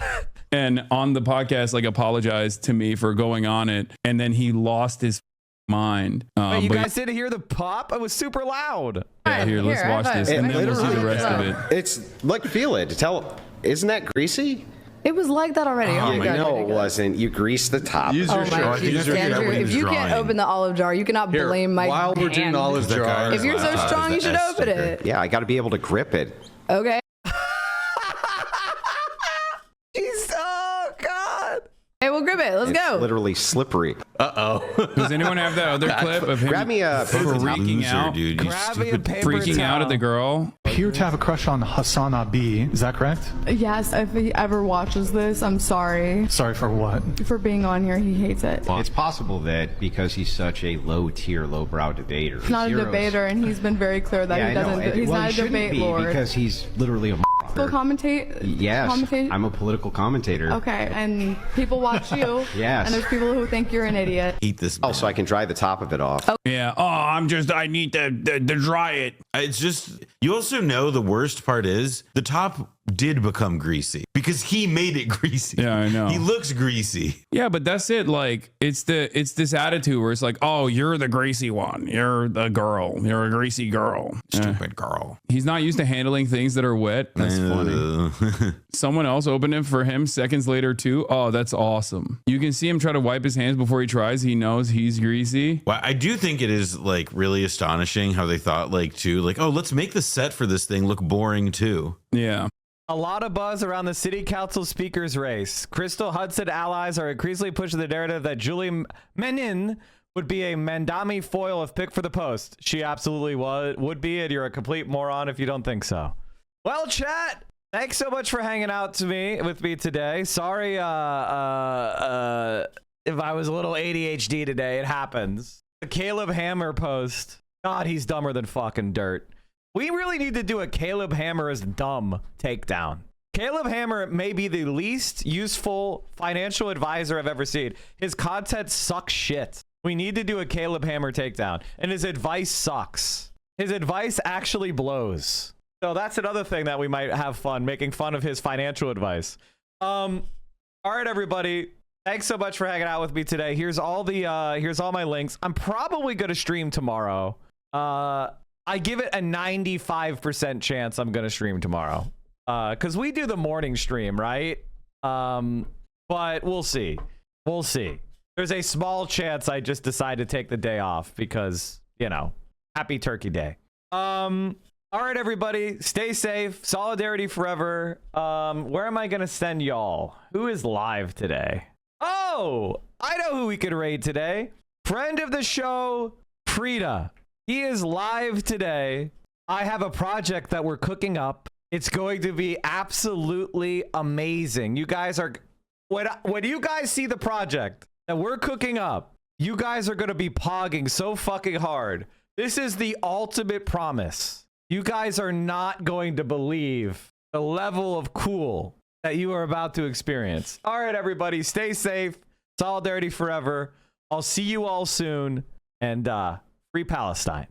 and on the podcast, like apologized to me for going on it, and then he lost his mind. Wait, you guys didn't hear the pop? It was super loud. Yeah, here, let's watch this, and then we'll see the rest of it. It's like, feel it. Isn't that greasy? It was like that already. Oh my God. No, it wasn't. You greased the top. Use your Oh my Jesus, Andrew, if you can't open the olive jar, you cannot blame my While we're doing hand. olive jar. If you're so strong, you should open it. Yeah, I got to be able to grip it. Okay. Oh God. Hey, we'll grip it. Let's It's go. literally slippery. Does anyone have that other clip of him Grab me a freaking out? dude. You Grab me a stupid paper Freaking out towel. at the girl. Appear to have a crush on Hassan Abi. Is that correct? Yes, if he ever watches this, I'm sorry. Sorry for what? For being on here, he hates it. It's possible that because he's such a low-tier, lowbrow debater. He's not a debater, and he's been very clear that he doesn't. He's not a debate lord. Because he's literally a Political commentate. Yes, Commentate? I'm a political commentator. Okay, and people watch you. Yes. And there's people who think you're an idiot. Eat this. Oh, so I can dry the top of it off. Yeah. Oh, I need to dry it. It's just, you also know the worst part is the top did become greasy because he made it greasy. Yeah, I know. He looks greasy. Yeah, but that's it. Like it's this attitude where it's like, oh, you're the greasy one. You're the girl. You're a greasy girl. Stupid girl. He's not used to handling things that are wet. That's funny. Someone else opened it for him seconds later too. Oh, that's awesome. You can see him try to wipe his hands before he tries. He knows he's greasy. Well, I do think it is like really astonishing how they thought like, oh, let's make the set for this thing look boring too. Yeah. A lot of buzz around the city council speakers race. Crystal Hudson allies are increasingly pushing the narrative that Julie Menin would be a Mamdani foil if picked for the post. She absolutely would be, and you're a complete moron if you don't think so. Well, chat, thanks so much for hanging out with me today. Sorry if I was a little ADHD today. It happens. The Caleb Hammer post. God, he's dumber than fucking dirt. We really need to do a Caleb Hammer is dumb takedown. Caleb Hammer may be the least useful financial advisor I've ever seen. His content sucks shit. We need to do a Caleb Hammer takedown. And his advice sucks. His advice actually blows. So that's another thing that we might have fun, making fun of his financial advice. All right, everybody. Thanks so much for hanging out with me today. Here's all my links. I'm probably going to stream tomorrow. I give it a 95% chance I'm going to stream tomorrow. Because we do the morning stream, right? But we'll see. We'll see. There's a small chance I just decide to take the day off because, you know, happy Turkey Day. All right, everybody. Stay safe. Solidarity forever. Where am I going to send y'all? Who is live today? Oh, I know who we could raid today. Friend of the show, Frida. He is live today. I have a project that we're cooking up. It's going to be absolutely amazing. You guys are, when you guys see the project that we're cooking up, you guys are going to be pogging so fucking hard. This is the ultimate promise. You guys are not going to believe the level of cool that you are about to experience. All right, everybody, stay safe. Solidarity forever. I'll see you all soon. And, Free Palestine.